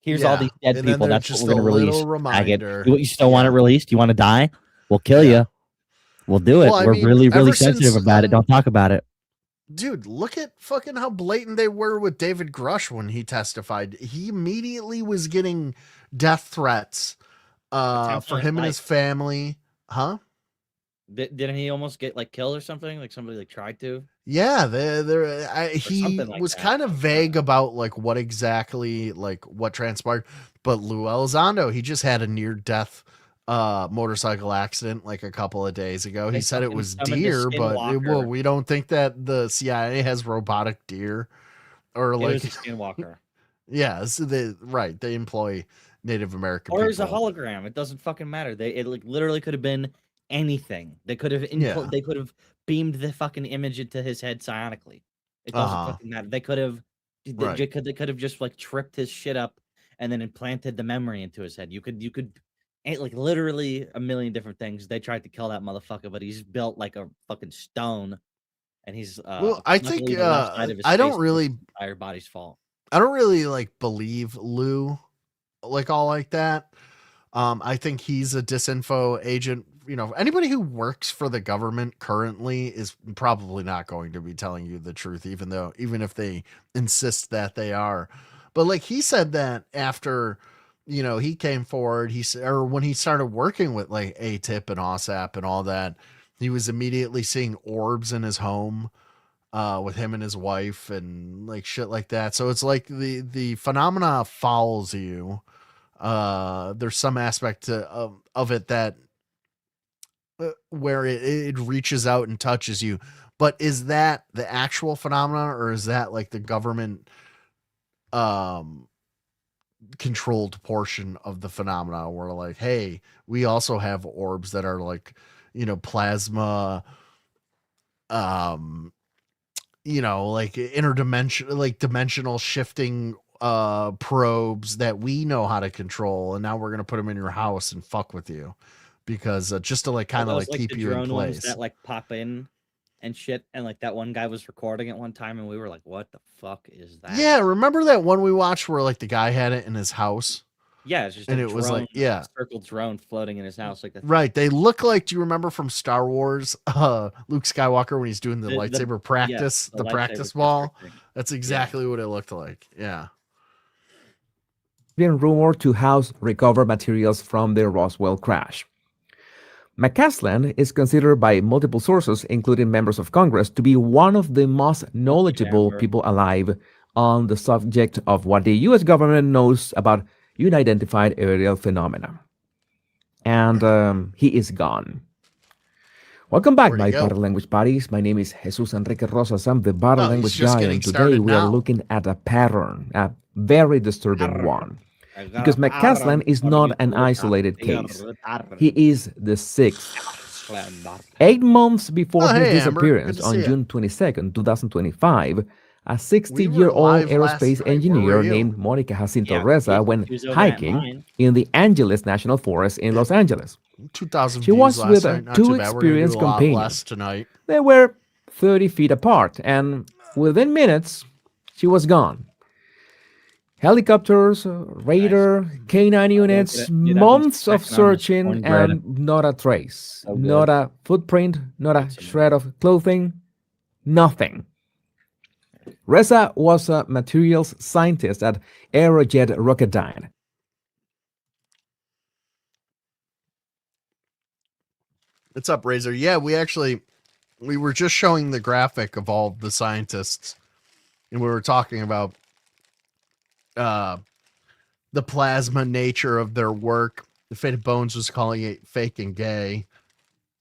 Here's all Yeah, these dead and then people. there's That's just what we're a gonna release. little Faggot. reminder. You still want it released? You want to die? We'll kill you. We'll do it. Well, I We're mean, really, ever really since, sensitive about it. Don't talk about it. Dude, look at fucking how blatant they were with David Grush when he testified. He immediately was getting death threats Attempts for on him and his life. family. Huh? Didn't he almost get like killed or something? Like somebody like tried to? Yeah, he something like was that. kind of vague about like what exactly, like what transpired. But Lou Elizondo, he just had a near death motorcycle accident like a couple of days ago. He They said it fucking was summoned a deer, but skinwalker. we don't think that the CIA has robotic deer or It like was a skinwalker. yeah, so they employ Native American Or it's a people. hologram. It doesn't fucking matter. It like literally could have been anything. They could have Yeah. they could have beamed the fucking image into his head psionically. It doesn't Uh-huh. fucking matter. They could have Right. they could have just like tripped his shit up and then implanted the memory into his head. You could like literally a million different things. They tried to kill that motherfucker, but he's built like a fucking stone, and he's Well, I think luckily the left side of his I don't face was really his entire body's fault. I don't really like believe Lou like all like that. I think he's a disinfo agent. You know, anybody who works for the government currently is probably not going to be telling you the truth, even if they insist that they are. But like he said that after, you know, he came forward, or when he started working with like ATIP and OSAP and all that, he was immediately seeing orbs in his home with him and his wife and like shit like that. So it's like the phenomena follows you. There's some aspect of it that where it reaches out and touches you. But is that the actual phenomena, or is that like the government controlled portion of the phenomena where like, hey, we also have orbs that are like, plasma, like interdimensional, like dimensional shifting probes that we know how to control, and now we're gonna put them in your house and fuck with you because just to like kind of like keep you in place. That like pop in and shit, and like that one guy was recording at one time, and we were like, "What the fuck is that?" Yeah, remember that one we watched where like the guy had it in his house? Yeah, it's just and it was like circle drone floating in his house, like right. They look like. Do you remember from Star Wars, Luke Skywalker when he's doing the lightsaber practice, the practice ball? That's exactly what it looked like. Yeah. Been rumored to house recovered materials from the Roswell crash. McCaslin is considered by multiple sources, including members of Congress, to be one of the most knowledgeable people alive on the subject of what the U.S. government knows about unidentified aerial phenomena. And he is gone. Welcome back, my body language buddies. My name is Jesus Enrique Rosas. I'm the body language guy, and today we are looking at a pattern, a very disturbing one. Because McCaslin is not an isolated case. He is the sixth. 8 months before his disappearance on June 22nd, 2025, a 60-year-old aerospace engineer named Monica Jacinto Reza went hiking in the Angeles National Forest in Los Angeles. 2,000 She was with two experienced companions. They were 30 feet apart, and within minutes, she was gone. Helicopters, radar, K9 units, months of searching, and not a trace, not a footprint, not a shred of clothing, nothing. Reza was a materials scientist at Aerojet Rocketdyne. What's up, Razor? Yeah, we were just showing the graphic of all the scientists, and we were talking about the plasma nature of their work. The Faded Bones was calling it fake and gay.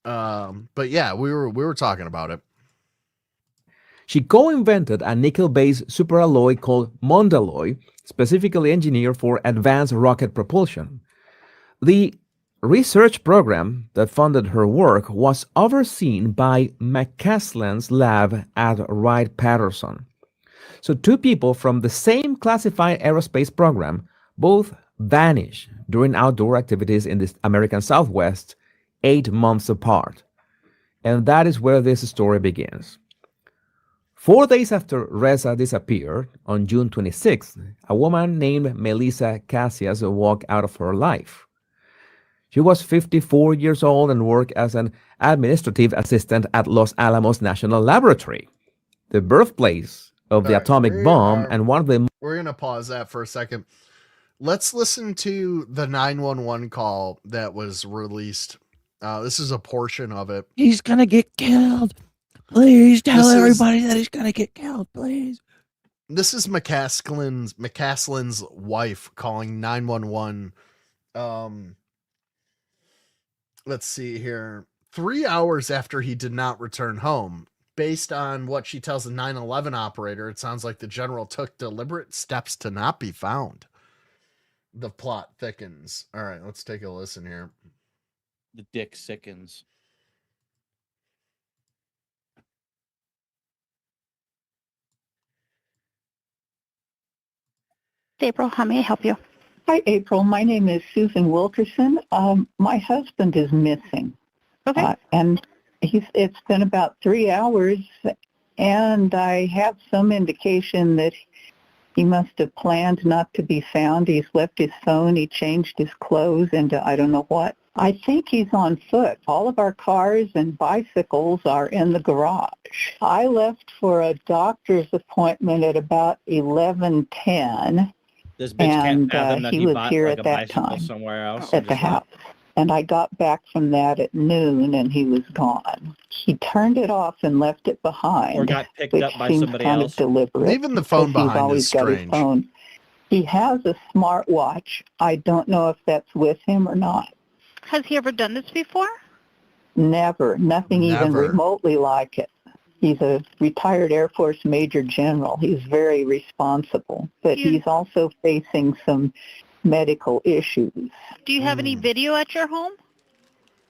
But yeah, we were talking about it. She co-invented a nickel-based superalloy called Mondalloy, specifically engineered for advanced rocket propulsion. The research program that funded her work was overseen by McCaslin's lab at Wright-Patterson. So two people from the same classified aerospace program both vanished during outdoor activities in the American Southwest 8 months apart. And that is where this story begins. 4 days after Reza disappeared, on June 26th, a woman named Melissa Cassias walked out of her life. She was 54 years old and worked as an administrative assistant at Los Alamos National Laboratory, the birthplace of the atomic bomb and one of the... We're going to pause that for a second. Let's listen to the 911 call that was released. This is a portion of it. He's going to get killed. Please tell everybody that he's going to get killed, please. This is McCaslin's wife calling 911. Let's see here. 3 hours after he did not return home. Based on what she tells the 911 operator, it sounds like the general took deliberate steps to not be found. The plot thickens. All right, let's take a listen here. The dick sickens. April, how may I help you? Hi, April. My name is Susan Wilkerson. My husband is missing. Okay. And it's been about 3 hours, and I have some indication that he must have planned not to be found. He's left his phone. He changed his clothes into I don't know what. I think he's on foot. All of our cars and bicycles are in the garage. I left for a doctor's appointment at about 11:10. This bitch can't fathom that he was bought here like at a that bicycle time somewhere else at the house. And I got back from that at noon, and he was gone. He turned it off and left it behind. Or got picked which up by seems somebody kind else. Of deliberate. Even the phone because behind he's always is got his strange. phone. He has a smartwatch. I don't know if that's with him or not. Has he ever done this before? Never. Nothing even Never. remotely like it. He's a retired Air Force Major General. He's very responsible, but he's also facing some medical issues. Do you have any video at your home?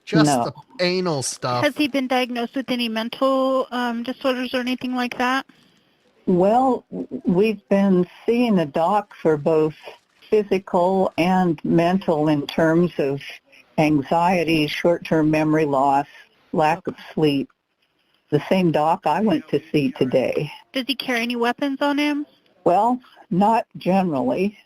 Just No. the anal stuff. Has he been diagnosed with any mental disorders or anything like that? Well, we've been seeing a doc for both physical and mental in terms of anxiety, short-term memory loss, lack of sleep. The same doc I went to see today. Does he carry any weapons on him? Well, not generally.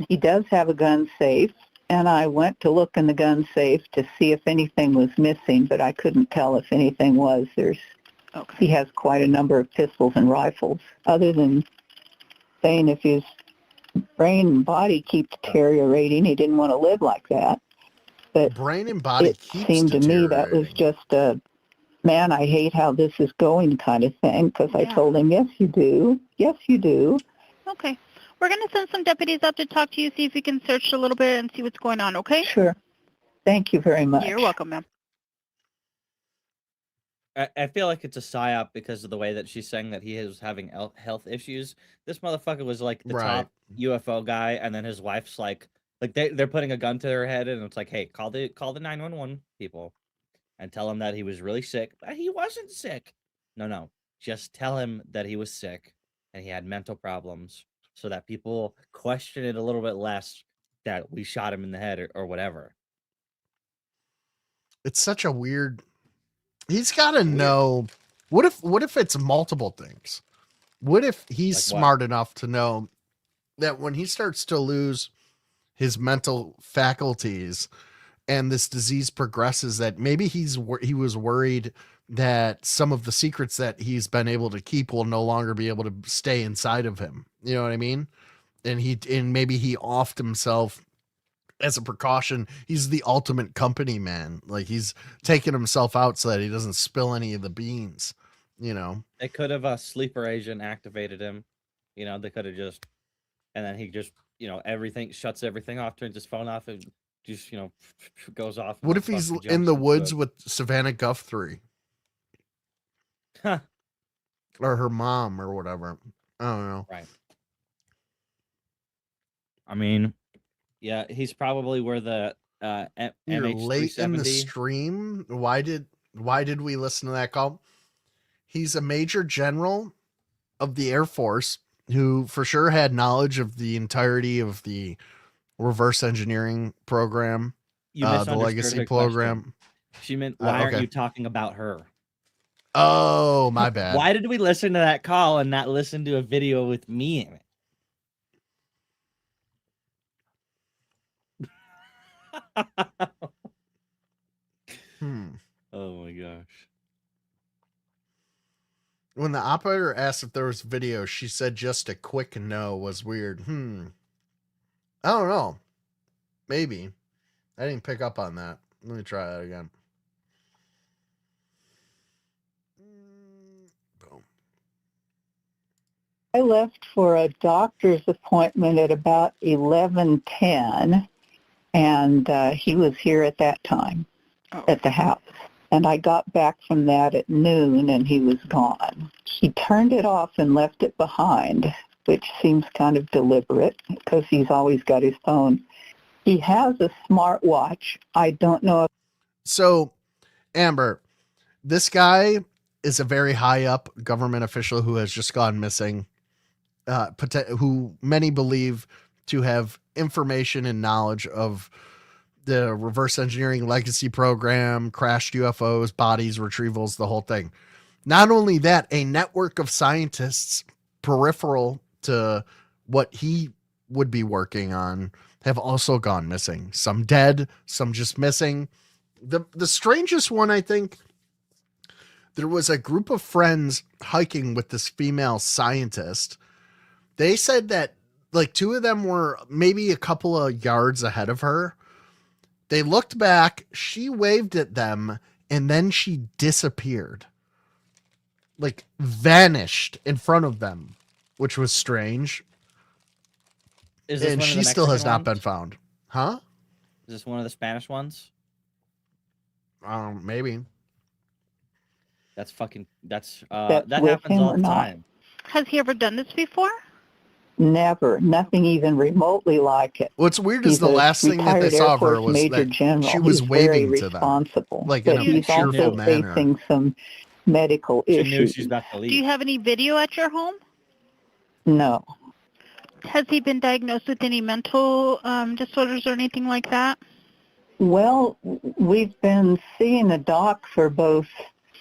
He does have a gun safe, and I went to look in the gun safe to see if anything was missing, but I couldn't tell if anything was. He has quite a number of pistols and rifles. Other than saying if his brain and body keep deteriorating, he didn't want to live like that. But brain and body it seemed to me that was just a, man, I hate how this is going kind of thing, because I told him, yes, you do. Yes, you do. Okay. We're going to send some deputies up to talk to you, see if we can search a little bit and see what's going on, okay? Sure. Thank you very much. You're welcome, ma'am. I feel like it's a psyop because of the way that she's saying that he is having health issues. This motherfucker was like the top UFO guy, and then his wife's like they're putting a gun to her head, and it's like, hey, call the 911 people and tell him that he was really sick. But he wasn't sick. No. Just tell him that he was sick and he had mental problems so that people question it a little bit less that we shot him in the head or whatever. It's such a weird... He's got to know... What if it's multiple things? What if he's smart enough to know that when he starts to lose his mental faculties and this disease progresses, that maybe he was worried that some of the secrets that he's been able to keep will no longer be able to stay inside of him. You know what I mean? And maybe he offed himself as a precaution. He's the ultimate company man. Like, he's taking himself out so that he doesn't spill any of the beans, you know? They could have a sleeper agent activated him. You know, they could have just, and then he just, you know, shuts everything off, turns his phone off, and just, you know, goes off. What if he's in the woods with Savannah Guthrie? Huh. Or her mom or whatever. I don't know. Right. I mean, yeah, he's probably where the You're late in the stream. Why did we listen to that call? He's a major general of the Air Force who for sure had knowledge of the entirety of the reverse engineering program, the legacy program. She meant, why aren't you talking about her? Oh, my bad. Why did we listen to that call and not listen to a video with me in it? Oh my gosh. When the operator asked if there was video, she said just a quick no was weird. I don't know. Maybe. I didn't pick up on that. Let me try that again. Boom. I left for a doctor's appointment at about 11:10, and he was here at that time at the house. And I got back from that at noon, and he was gone. He turned it off and left it behind, which seems kind of deliberate because he's always got his phone. He has a smartwatch. I don't know if... So, Amber, this guy is a very high up government official who has just gone missing, who many believe to have information and knowledge of the reverse engineering legacy program, crashed UFOs, bodies, retrievals, the whole thing. Not only that, a network of scientists peripheral to what he would be working on have also gone missing. Some dead, some just missing. The strangest one, I think, there was a group of friends hiking with this female scientist. They said that like two of them were maybe a couple of yards ahead of her. They looked back, she waved at them, and then she disappeared. Like, vanished in front of them, which was strange. And she still has not been found. Huh? Is this one of the Spanish ones? Maybe. That's fucking. That with happens him all or the not. time. Has he ever done this before? Never. Nothing even remotely like it. What's weird is He's the a last thing that they retired saw Air of her Force was Major that General. she was He's very waving to them, responsible, like but in a he's also cheerful manner. facing some medical She knew issues. she's about to Do leave. you have any video at your home? No. Has he been diagnosed with any mental disorders or anything like that? Well, we've been seeing a doc for both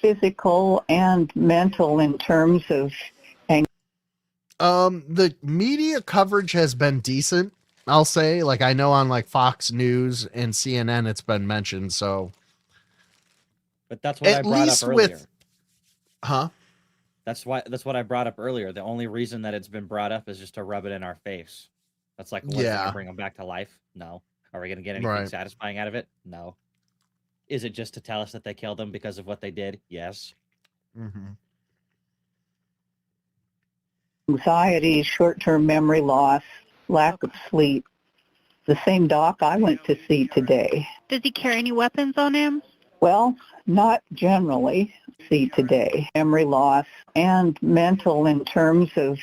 physical and mental in terms of The media coverage has been decent, I'll say. Like, I know on like Fox News and CNN it's been mentioned, so. But that's what I brought up earlier. Huh? That's what I brought up earlier. The only reason that it's been brought up is just to rub it in our face. That's like, what's it gonna bring them back to life? No. Are we gonna get anything satisfying out of it? No. Is it just to tell us that they killed him because of what they did? Yes. Mm-hmm. anxiety, short-term memory loss, lack of sleep. The same doc I went to see today. Does he carry any weapons on him? Well, not generally. See today. Memory loss and mental in terms of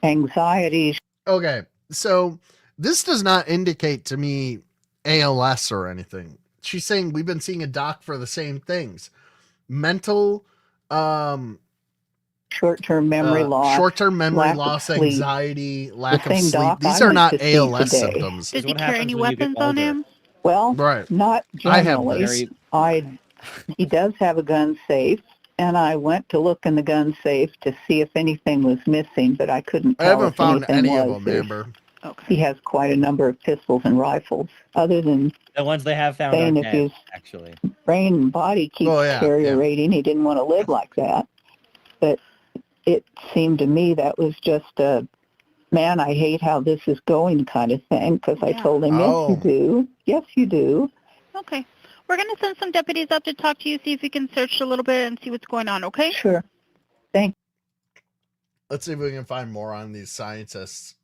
anxiety. Okay, so this does not indicate to me ALS or anything. She's saying we've been seeing a doc for the same things. Mental, short-term memory loss, anxiety, lack of sleep. These are not ALS symptoms. Does he carry any weapons on him? Well, not generally. I have this. He does have a gun safe, and I went to look in the gun safe to see if anything was missing, but I couldn't tell. I haven't if found anything any was. of them, Amber. Okay. He has quite a number of pistols and rifles. Other than the ones they have found saying are if dead, his actually. brain and body keeps deteriorating, he didn't want to live like that. But it seemed to me that was just a, man, I hate how this is going kind of thing, because I told him, yes, you do. Yes, you do. Okay. We're going to send some deputies up to talk to you, see if we can search a little bit and see what's going on, okay? Sure. Thanks. Let's see if we can find more on these scientists.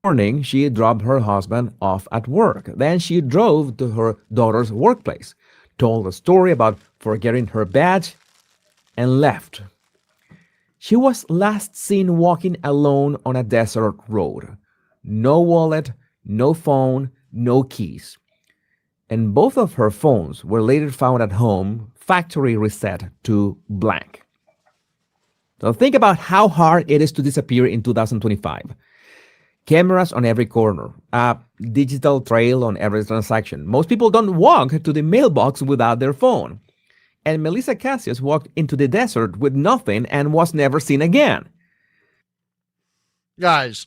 Morning, she dropped her husband off at work. Then she drove to her daughter's workplace, told a story about forgetting her badge, and left. She was last seen walking alone on a desert road. No wallet, no phone, no keys. And both of her phones were later found at home, factory reset to blank. So think about how hard it is to disappear in 2025. Cameras on every corner, a digital trail on every transaction. Most people don't walk to the mailbox without their phone. And Melissa Cassius walked into the desert with nothing and was never seen again. Guys,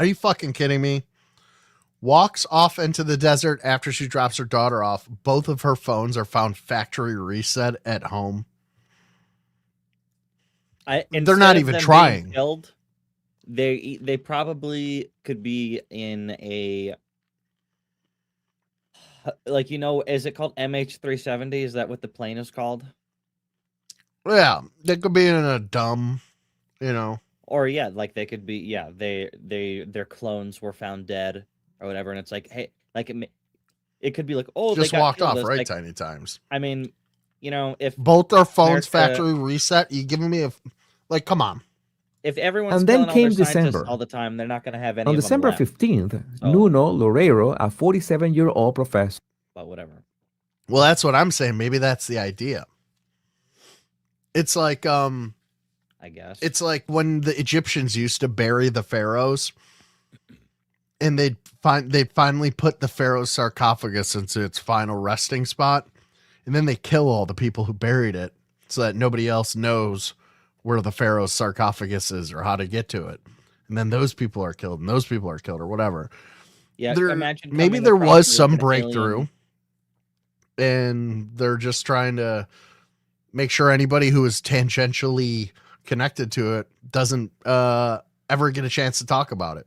are you fucking kidding me? Walks off into the desert after she drops her daughter off. Both of her phones are found factory reset at home. They're not even trying. Killed, they probably could be in a, like, is it called MH370? Is that what the plane is called? Yeah, they could be in a dumb, Or like they could be, their clones were found dead or whatever, and it's like, hey, like it could be like, oh, just they got walked off killed. right like, tiny times. I mean, if both their phones factory reset, you giving me come on. If everyone's and then killing came all their December. scientists all the time, they're not going to have any On of December them left. 15th, Nuno Loureiro, a 47-year-old professor. But whatever. Well, that's what I'm saying. Maybe that's the idea. It's like, I guess. It's like when the Egyptians used to bury the pharaohs, and they'd finally put the pharaoh's sarcophagus into its final resting spot, and then they kill all the people who buried it so that nobody else knows where the pharaoh's sarcophagus is or how to get to it. And then those people are killed and those people are killed or whatever. Yeah, imagine maybe there was some breakthrough and they're just trying to make sure anybody who is tangentially connected to it doesn't ever get a chance to talk about it.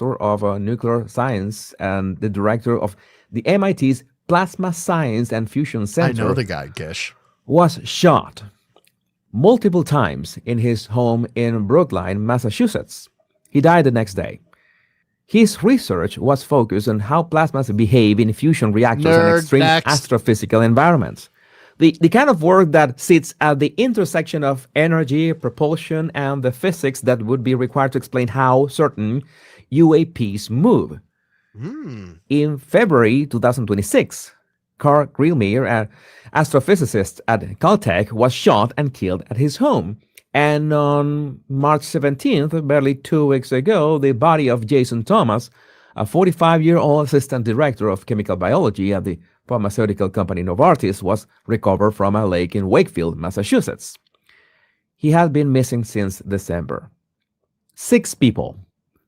Of nuclear science and the director of the MIT's Plasma Science and Fusion Center. I know the guy, Gish. was shot multiple times in his home in Brookline, Massachusetts. He died the next day. His research was focused on how plasmas behave in fusion reactors and extreme astrophysical environments. The kind of work that sits at the intersection of energy, propulsion, and the physics that would be required to explain how certain UAPs move. In February 2026, Carl Grillmeier, an astrophysicist at Caltech, was shot and killed at his home. And on March 17th, barely 2 weeks ago, the body of Jason Thomas, a 45-year-old assistant director of chemical biology at the pharmaceutical company Novartis, was recovered from a lake in Wakefield, Massachusetts. He had been missing since December. 6 people,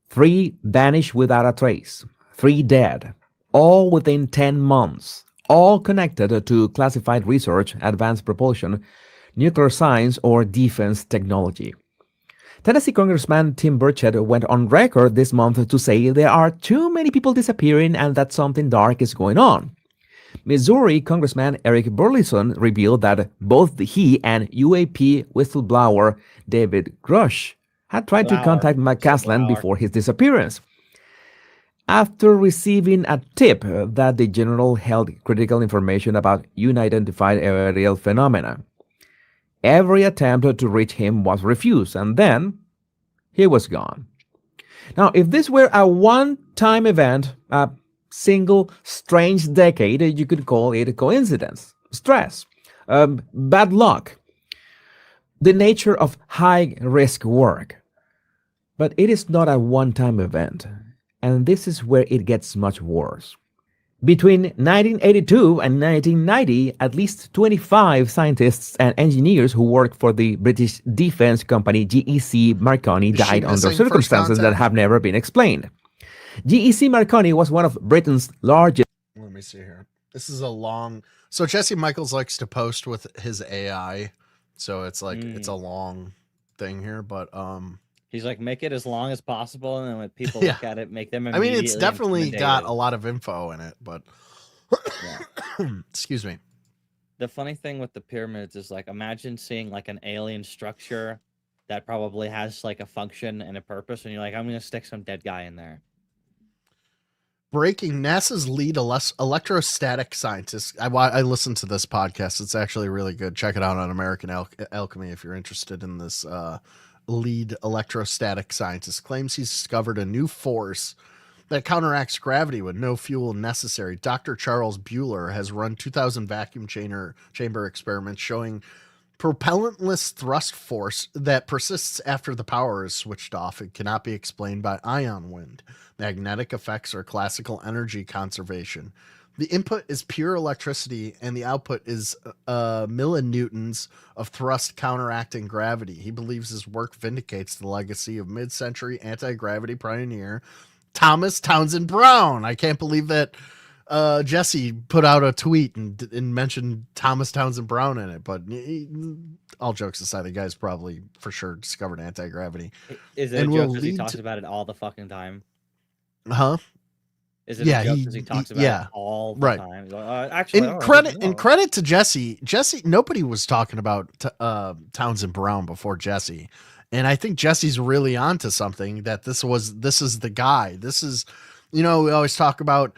3 vanished without a trace, 3 dead, all within 10 months, all connected to classified research, advanced propulsion, nuclear science, or defense technology. Tennessee Congressman Tim Burchett went on record this month to say there are too many people disappearing and that something dark is going on. Missouri Congressman Eric Burleson revealed that both he and UAP whistleblower David Grush had tried to contact McCaslin before his disappearance. After receiving a tip that the general held critical information about unidentified aerial phenomena, every attempt to reach him was refused, and then he was gone. Now, if this were a one-time event, a single strange decade, you could call it a coincidence, stress, bad luck, the nature of high-risk work. But it is not a one-time event, and this is where it gets much worse. Between 1982 and 1990, at least 25 scientists and engineers who worked for the British defense company GEC Marconi died under circumstances that have never been explained. GEC Marconi was one of Britain's largest... Let me see here. This is a long... So Jesse Michaels likes to post with his AI, so it's like it's a long thing here, but... He's like, make it as long as possible, and then when people look at it, make them I mean, it's definitely got a lot of info in it, but... Excuse me. The funny thing with the pyramids is, like, imagine seeing, like, an alien structure that probably has, like, a function and a purpose, and you're like, I'm going to stick some dead guy in there. Breaking, NASA's lead electrostatic scientist. I listened to this podcast. It's actually really good. Check it out on American Alchemy if you're interested in this. Lead electrostatic scientist claims he's discovered a new force that counteracts gravity with no fuel necessary. Dr. Charles Bueller has run 2,000 vacuum chamber experiments showing propellantless thrust force that persists after the power is switched off. It cannot be explained by ion wind, magnetic effects, or classical energy conservation. The input is pure electricity, and the output is millinewtons of thrust counteracting gravity. He believes his work vindicates the legacy of mid-century anti-gravity pioneer Thomas Townsend Brown. I can't believe that Jesse put out a tweet and mentioned Thomas Townsend Brown in it, but all jokes aside, the guy's probably for sure discovered anti-gravity. Is it a joke because he talks about it all the fucking time? Huh? Is it a joke because he talks about it all the time? Like, actually, in credit to Jesse, nobody was talking about Townsend Brown before Jesse. And I think Jesse's really onto something, that this is the guy. This is, we always talk about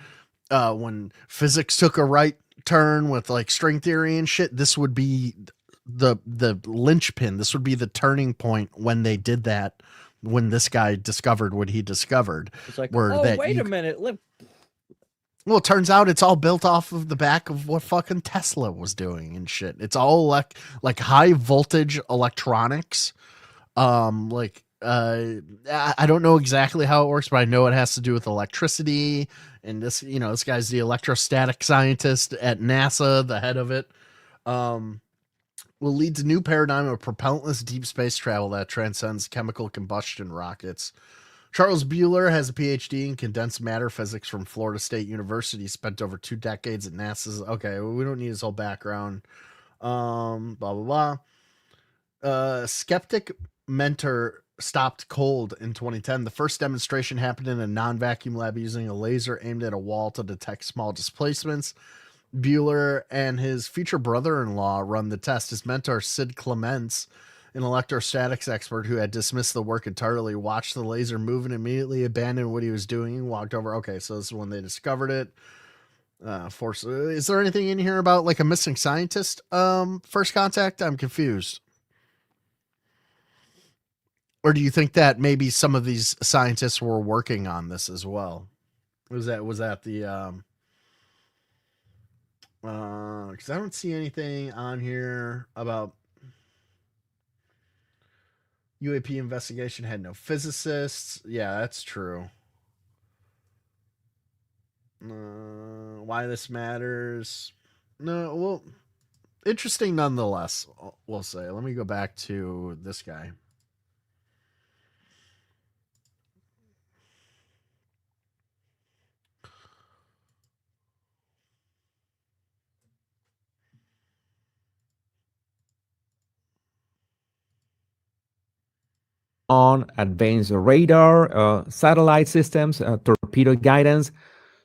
when physics took a right turn with like string theory and shit. This would be the linchpin. This would be the turning point when they did that, when this guy discovered what he discovered. It's like, wait a minute. Well, it turns out it's all built off of the back of what fucking Tesla was doing and shit. It's all like high voltage electronics. I don't know exactly how it works, but I know it has to do with electricity. And this guy's the electrostatic scientist at NASA, the head of it. Will lead to new paradigm of propellantless deep space travel that transcends chemical combustion rockets. Charles Bueller has a PhD in condensed matter physics from Florida State University. Spent over 2 decades at NASA's. Okay, we don't need his whole background. Blah, blah, blah. Skeptic mentor stopped cold in 2010. The first demonstration happened in a non-vacuum lab using a laser aimed at a wall to detect small displacements. Bueller and his future brother-in-law run the test. His mentor, Sid Clements, an electrostatics expert who had dismissed the work entirely, watched the laser move and immediately abandoned what he was doing and walked over. Okay, so this is when they discovered it. Is there anything in here about like a missing scientist? First Contact? I'm confused. Or do you think that maybe some of these scientists were working on this as well? Was that the because I don't see anything on here about UAP investigation had no physicists. Yeah, that's true. Why this matters? No, well, interesting nonetheless, we'll say. Let me go back to this guy. On advanced radar, satellite systems, torpedo guidance,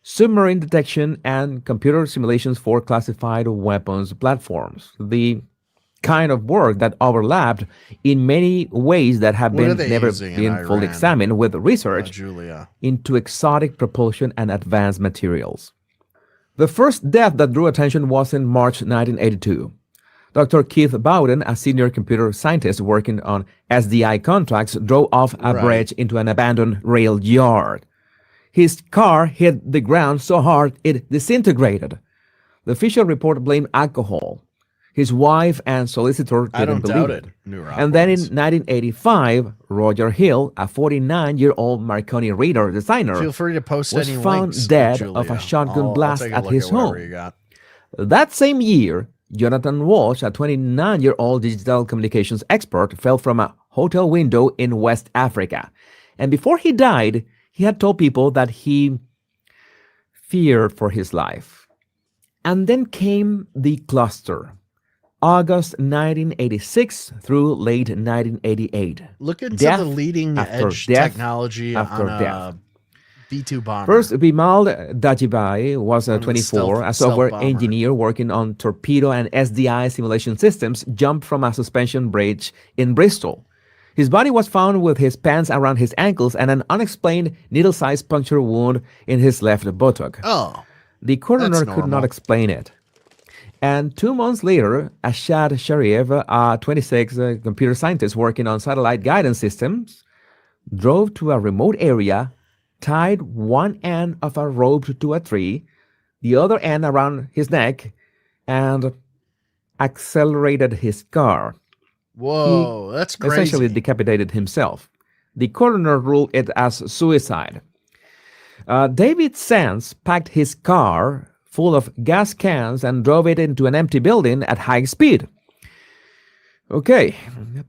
submarine detection, and computer simulations for classified weapons platforms. The kind of work that overlapped in many ways that have never been fully examined with research into exotic propulsion and advanced materials. The first death that drew attention was in March 1982. Dr. Keith Bowden, a senior computer scientist working on SDI contracts, drove off a bridge into an abandoned rail yard. His car hit the ground so hard it disintegrated. The official report blamed alcohol. His wife and solicitor didn't believe it. And then in 1985, Roger Hill, a 49-year-old Marconi radar designer, Feel free to post was any found links, dead Julia. of a shotgun blast take a at look his whatever home. you got. That same year, Jonathan Walsh, a 29-year-old digital communications expert, fell from a hotel window in West Africa. And before he died, he had told people that he feared for his life. And then came the cluster, August 1986 through late 1988. Look into Death the leading after edge death technology after on death. B-2 bomber. First, Bimal Dajibai was 24, stealth a software bomber. engineer working on torpedo and SDI simulation systems, jumped from a suspension bridge in Bristol. His body was found with his pants around his ankles and an unexplained needle-sized puncture wound in his left buttock. Oh, the coroner that's could not normal. explain it. And 2 months later, Ashad Sharif, a 26 computer scientist working on satellite guidance systems, drove to a remote area, tied one end of a rope to a tree, the other end around his neck, and accelerated his car. Whoa, that's crazy. Essentially decapitated himself. The coroner ruled it as suicide. David Sands packed his car full of gas cans and drove it into an empty building at high speed. Okay,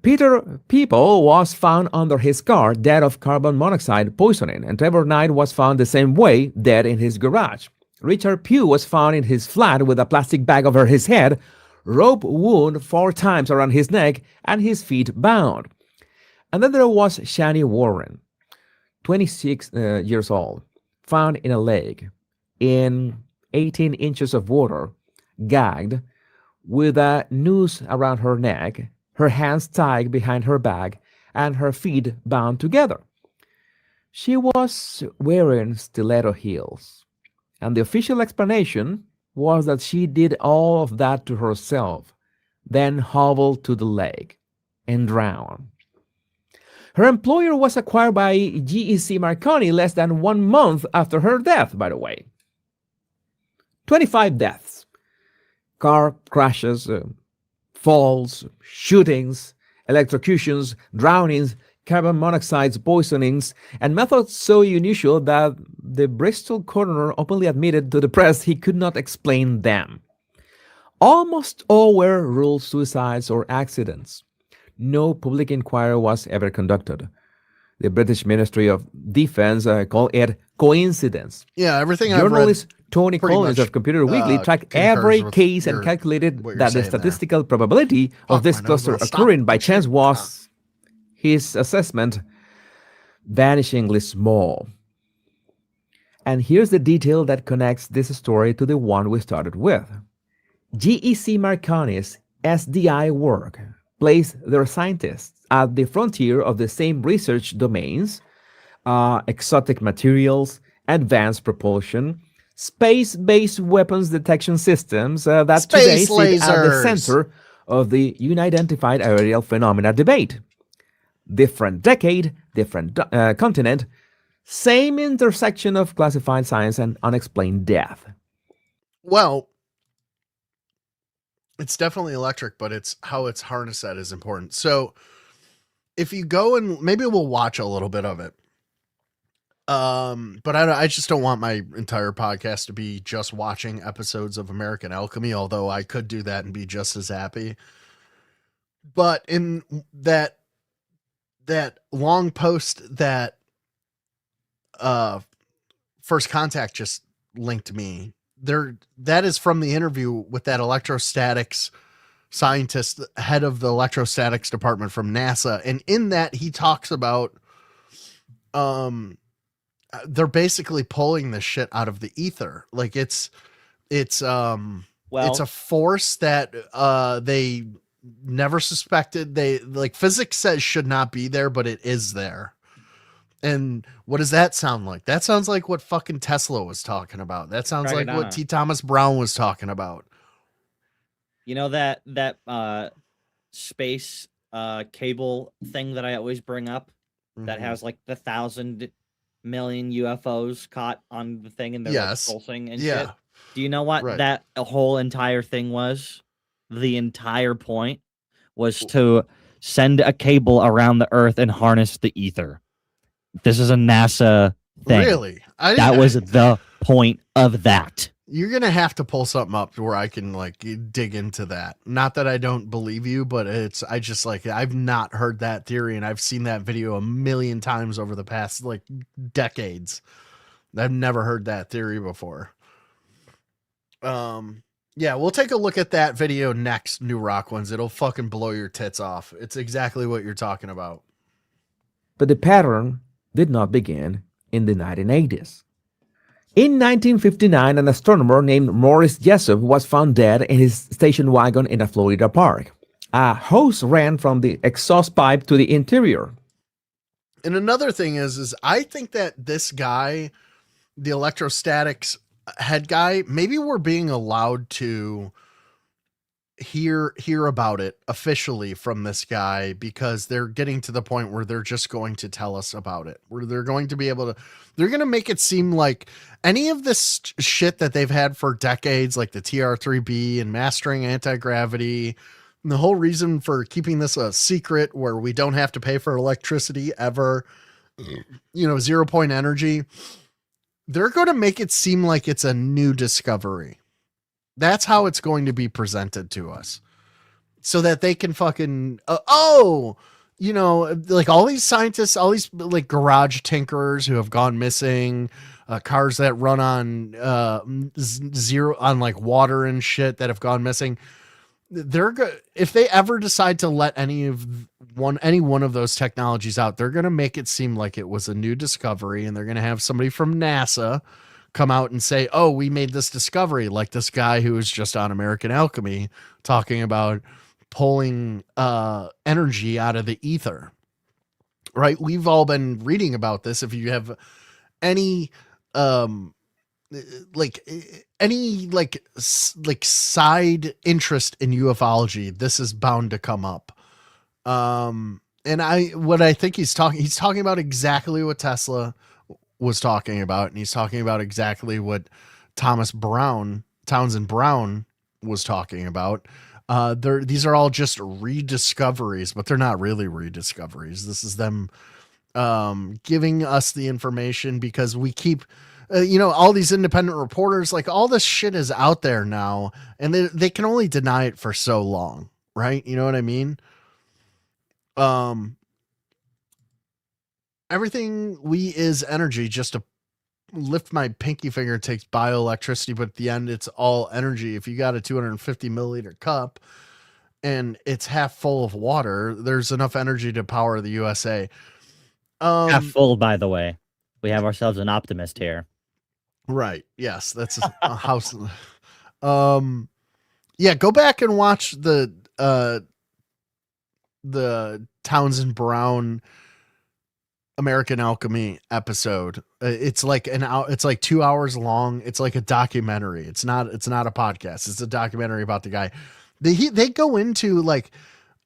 Peter People was found under his car, dead of carbon monoxide poisoning, and Trevor Knight was found the same way, dead in his garage. Richard Pugh was found in his flat with a plastic bag over his head, rope wound 4 times around his neck, and his feet bound. And then there was Shani Warren, 26 years old, found in a lake in 18 inches of water, gagged, with a noose around her neck, her hands tied behind her back, and her feet bound together. She was wearing stiletto heels, and the official explanation was that she did all of that to herself, then hobbled to the lake and drowned. Her employer was acquired by GEC Marconi less than 1 month after her death, by the way. 25 deaths. Car crashes, falls, shootings, electrocutions, drownings, carbon monoxide poisonings, and methods so unusual that the Bristol coroner openly admitted to the press he could not explain them. Almost all were ruled suicides or accidents. No public inquiry was ever conducted. The British Ministry of Defense called it coincidence. Yeah, everything Journalist I've read Tony pretty Collins much, of Computer Weekly tracked every case and calculated what you're that the saying there. statistical probability of this cluster occurring by chance was, his assessment, vanishingly small. And here's the detail that connects this story to the one we started with. GEC Marconi's SDI work placed their scientists at the frontier of the same research domains, exotic materials, advanced propulsion, space-based weapons detection systems that today sit at the center of the unidentified aerial phenomena debate. Different decade, different continent, same intersection of classified science and unexplained death. Well, it's definitely electric, but it's how it's harnessed that is important. So if you go and maybe we'll watch a little bit of it. But I just don't want my entire podcast to be just watching episodes of American Alchemy, although I could do that and be just as happy. But in that long post that First Contact just linked me, that is from the interview with that electrostatics scientist, head of the electrostatics department from NASA. And in that he talks about they're basically pulling this shit out of the ether. Like it's a force that they never suspected. They like physics says should not be there, but it is there. And what does that sound like? That sounds like what fucking Tesla was talking about. That sounds like what T. Thomas Brown was talking about. You know that space cable thing that I always bring up that has like the 1,000 million UFOs caught on the thing and they're like pulsing and shit. Do you know what that whole entire thing was? The entire point was to send a cable around the Earth and harness the ether. This is a NASA thing. Really? That was the point of that. You're going to have to pull something up to where I can like dig into that. Not that I don't believe you, but I've not heard that theory and I've seen that video a million times over the past like decades. I've never heard that theory before. Yeah, we'll take a look at that video next, New Rock Ones. It'll fucking blow your tits off. It's exactly what you're talking about. But the pattern did not begin in the 1980s. In 1959, an astronomer named Morris Jessup was found dead in his station wagon in a Florida park. A hose ran from the exhaust pipe to the interior. And another thing is I think that this guy, the electrostatics head guy, maybe we're being allowed to hear about it officially from this guy because they're getting to the point where they're just going to tell us about it, where they're going to be able to, they're going to make it seem like any of this shit that they've had for decades, like the TR3B and mastering anti-gravity, and the whole reason for keeping this a secret where we don't have to pay for electricity ever, 0 point energy. They're going to make it seem like it's a new discovery. That's how it's going to be presented to us so that they can fucking, like all these scientists, all these like garage tinkerers who have gone missing, cars that run on zero on like water and shit that have gone missing. They're good. If they ever decide to let any one of those technologies out, they're going to make it seem like it was a new discovery, and they're going to have somebody from NASA come out and say, oh, we made this discovery, like this guy who was just on American Alchemy talking about pulling energy out of the ether, right? We've all been reading about this. If you have any side interest in ufology, this is bound to come up. And what I think he's talking about exactly what Tesla was talking about, and he's talking about exactly what Townsend Brown was talking about. These are all just rediscoveries, but they're not really rediscoveries. This is them giving us the information because we keep, all these independent reporters, like all this shit is out there now, and they can only deny it for so long, right? You know what I mean? Everything we is energy. Just to lift my pinky finger takes bioelectricity, but at the end it's all energy. If you got a 250 milliliter cup and it's half full of water, there's enough energy to power the USA. Half full, by the way. We have ourselves an optimist here. Right. Yes, that's a house. Yeah, go back and watch the Townsend Brown American Alchemy episode. It's like it's like 2 hours long. It's like a documentary. It's not a podcast. It's a documentary about the guy. They go into like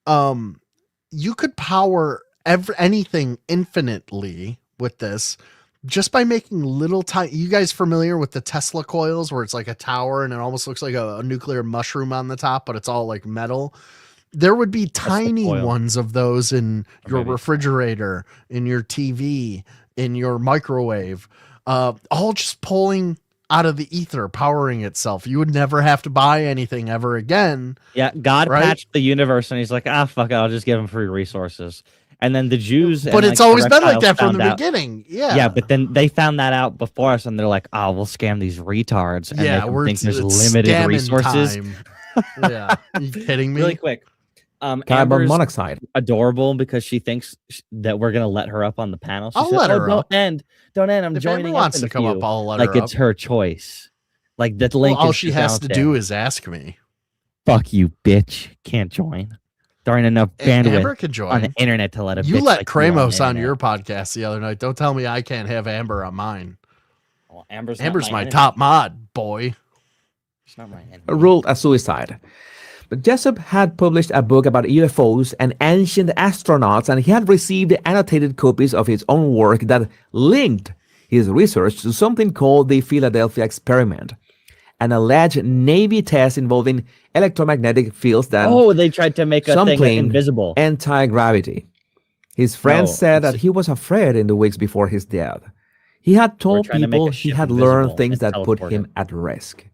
you could power anything infinitely with this just by making little tiny. You guys familiar with the Tesla coils where it's like a tower and it almost looks like a nuclear mushroom on the top, but it's all like metal? There would be tiny ones of those in your refrigerator, in your TV, in your microwave, all just pulling out of the ether, powering itself. You would never have to buy anything ever again. Yeah, God patched the universe, and he's like, fuck it, I'll just give him free resources. And then the Jews, but it's always been like that from the beginning. Yeah, but then they found that out before us, and they're like, we'll scam these retards. And we're think there's limited resources. Yeah, are you kidding me? Really quick. Carbon Amber's monoxide. Adorable because she thinks that we're gonna let her up on the panel. She I'll said, let her up. Don't end. I'm If joining. Amber wants to come up, I'll let her like it's up. her choice. Like the link. All is she just has out to there. do is ask me. Fuck you, bitch. Can't join. There ain't enough bandwidth Amber can join on the internet to let a You bitch let like Kramos you on the your internet. podcast the other night. Don't tell me I can't have Amber on mine. Well, Amber's my enemy. top mod, boy. It's not my enemy. Ruled a suicide. But Jessup had published a book about UFOs and ancient astronauts, and he had received annotated copies of his own work that linked his research to something called the Philadelphia Experiment, an alleged Navy test involving electromagnetic fields that they tried to make a some thing claimed invisible. anti-gravity. His friends said that he was afraid in the weeks before his death. He had told trying to make people a he ship had learned invisible things and that put teleport him him. at risk.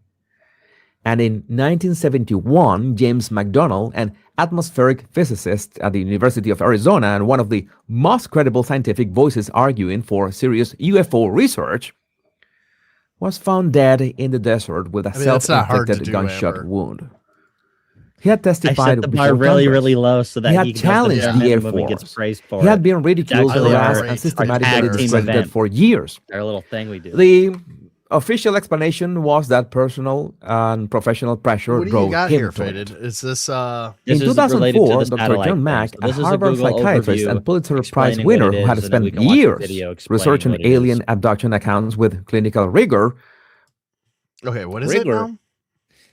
And in 1971, James McDonnell, an atmospheric physicist at the University of Arizona and one of the most credible scientific voices arguing for serious UFO research, was found dead in the desert with a that's not hard to self-inflicted do, gunshot Amber. wound. He had I testified set the before bar really, Congress. really low so that he had he does challenged the the Air movie Force. gets praised for He had it. been ridiculed, Actually, harassed, our and systematically tag team discredited event. for years. Our little thing we do. The official explanation was that personal and professional pressure What do drove you got him here, to it. Faded? Is this In This is related to 2004, the Dr. satellite John thing. Mack, So a this is a Harvard Google psychiatrist overview and Pulitzer Prize explaining winner what it who had is, and then we spent can watch a years video explaining researching what it is. alien abduction accounts with clinical rigor. Okay, what is it now?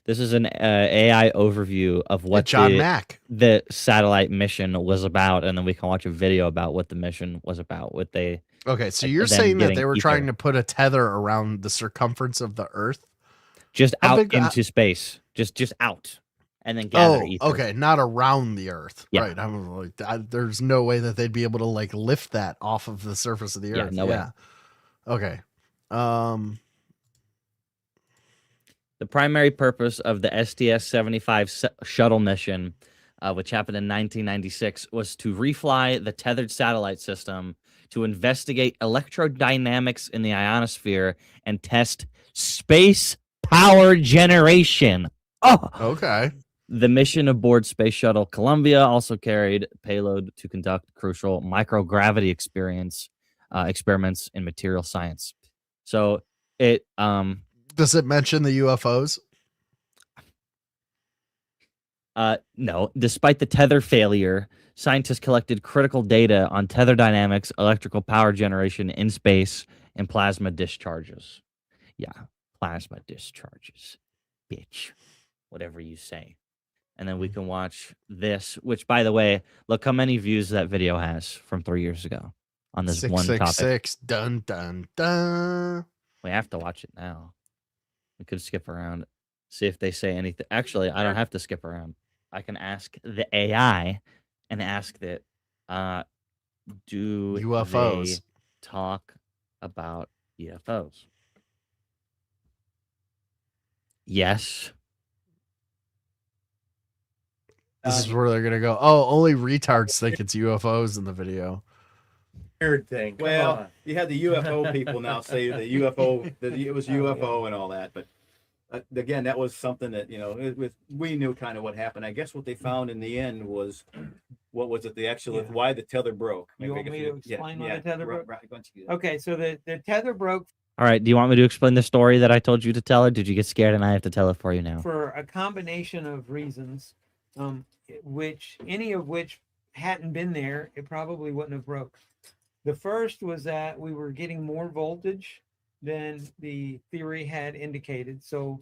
This is an AI overview of what John Mack. the satellite mission was about, and then we can watch a video about what the mission was about. What they Okay, so you're them saying that getting they were ether. trying to put a tether around the circumference of the Earth? just How out big- into space, just out, and then gather ether. okay, not around the Earth. Yeah. Right. I'm like, there's no way that they'd be able to like lift that off of the surface of the Yeah, Earth. no way. Okay. The primary purpose of the STS-75 shuttle mission, which happened in 1996, was to refly the tethered satellite system to investigate electrodynamics in the ionosphere and test space power generation. Okay. The mission aboard Space Shuttle Columbia also carried payload to conduct crucial microgravity experiments in material science. So it Does it mention the UFOs? No. Despite the tether failure, scientists collected critical data on tether dynamics, electrical power generation in space, and plasma discharges. Yeah, plasma discharges. Bitch. Whatever you say. And then we can watch this, which, by the way, look how many views that video has from 3 years ago on this one topic. 666. Dun, dun, dun. We have to watch it now. We could skip around, see if they say anything. Actually, I don't have to skip around. I can ask the AI and ask that, do UFOs they talk about UFOs? Yes. This is where they're going to go. Oh, only retards think it's UFOs in the video. Weird thing. Well, you had the UFO people now say the UFO, that it was UFO and all that, but again, that was something that, you know, we knew kind of what happened. I guess what they found in the end was, what was it? The actual why the tether broke. You want me to explain why the tether broke? Right, Okay, so the tether broke All right. Do you want me to explain the story that I told you to tell, or did you get scared and I have to tell it for you now? For a combination of reasons, any of which hadn't been there, it probably wouldn't have broke. The first was that we were getting more voltage than the theory had indicated. So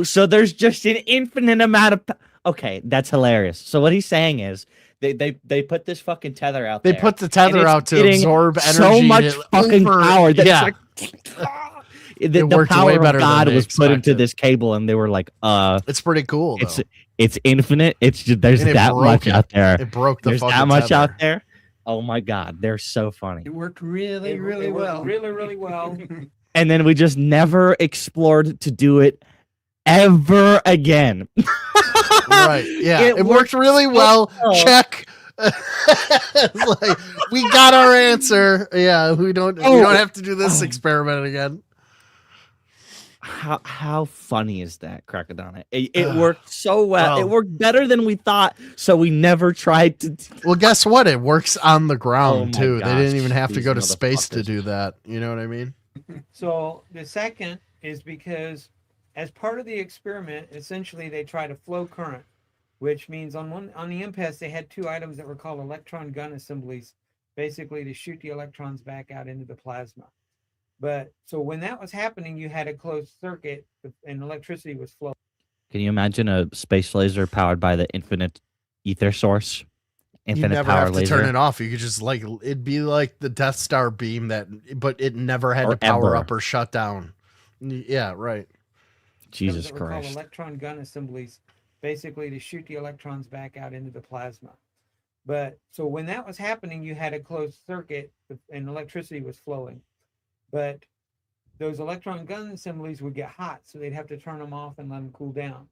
so there's just an infinite amount of. Okay, that's hilarious. So what he's saying is they put this fucking tether out there. They put the tether out to absorb energy. So much fucking power that the power way better of God than was put into this cable, and they were like, it's pretty cool. It's infinite. It's just there's that much out there. It broke the there's fucking that much tether. out there. Oh my God, they're so funny. It worked really well. Really well. And then we just never explored to do it ever again. Right. Yeah. It worked really well. Check. It's like, we got our answer. Yeah. We don't have to do this experiment again. How funny is that, Crackadona? It worked so well. It worked better than we thought, so we never tried to. Well, guess what? It works on the ground too. Gosh, they didn't even have to these go to space to motherfuckers. do that. You know what I mean? So the second is because as part of the experiment, essentially they tried a flow current, which means on the MPES they had two items that were called electron gun assemblies, basically to shoot the electrons back out into the plasma. But so when that was happening, you had a closed circuit and electricity was flowing. Can you imagine a space laser powered by the infinite ether source? Infinite you never power have to laser? turn it off. You could just it'd be like the Death Star beam but it never had to power up or shut down. Yeah, right. Jesus that were called Christ. electron gun assemblies, basically to shoot the electrons back out into the plasma. But so when that was happening, you had a closed circuit and electricity was flowing. But those electron gun assemblies would get hot, so they'd have to turn them off and let them cool down.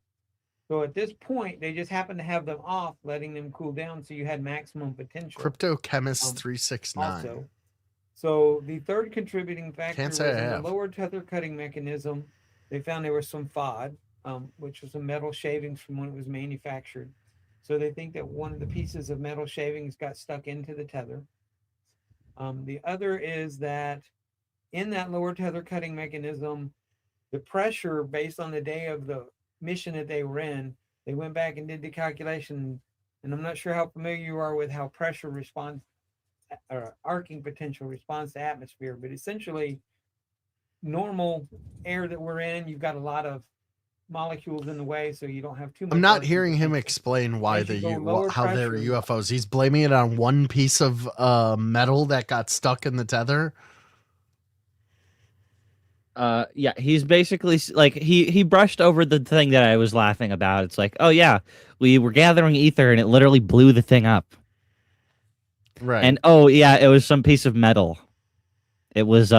So at this point, they just happened to have them off, letting them cool down, so you had maximum potential. Cryptochemist 369. Also, so the third contributing factor Can't was say I in the have. lower tether cutting mechanism. They found there was some FOD, which was some metal shavings from when it was manufactured. So they think that one of the pieces of metal shavings got stuck into the tether. The other is that in that lower tether cutting mechanism, the pressure based on the day of the mission that they were in, they went back and did the calculation. And I'm not sure how familiar you are with how pressure responds, or arcing potential responds to atmosphere, but essentially normal air that we're in, you've got a lot of molecules in the way, so you don't have too much. I'm not arcing hearing him potential. explain why As you go lower how they're pressure- UFOs. He's blaming it on one piece of metal that got stuck in the tether. Yeah, he's basically like he brushed over the thing that I was laughing about. It's like, oh yeah, we were gathering ether and it literally blew the thing up. Right. And oh yeah, it was some piece of metal. It was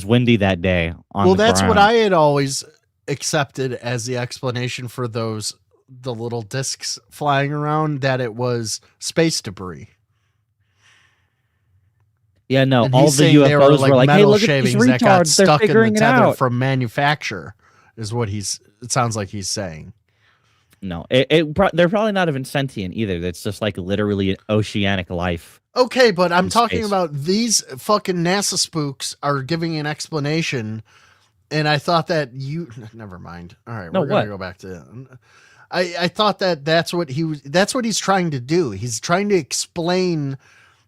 windy that day on Well, the that's what ground. I had always accepted as the explanation for the little discs flying around, that it was space debris. Yeah, no, And all he's the saying they UFOs were like, hey, metal look at these shavings that got retards, they're stuck in the figuring it tether out. from manufacture, is what it sounds like he's saying. No, they're probably not even sentient either. That's just like literally oceanic life. Okay, but I'm in talking space. about these fucking NASA spooks are giving an explanation, and I thought that never mind. All right, No, we're gonna what? go back to. I thought that's what he's trying to do. He's trying to explain,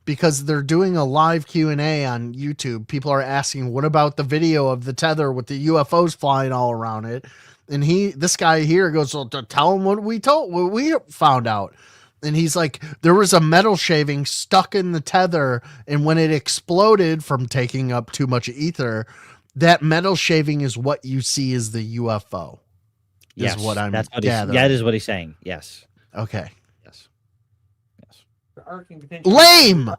because they're doing a live Q&A on YouTube. People are asking, what about the video of the tether with the UFOs flying all around it? And this guy here goes, well, tell him what we found out. And he's like, there was a metal shaving stuck in the tether, and when it exploded from taking up too much ether, that metal shaving is what you see as the UFO. Yes, is what I'm that's what gathering. that is what he's saying. Yes. Okay. Yes. The arcing potential. Lame.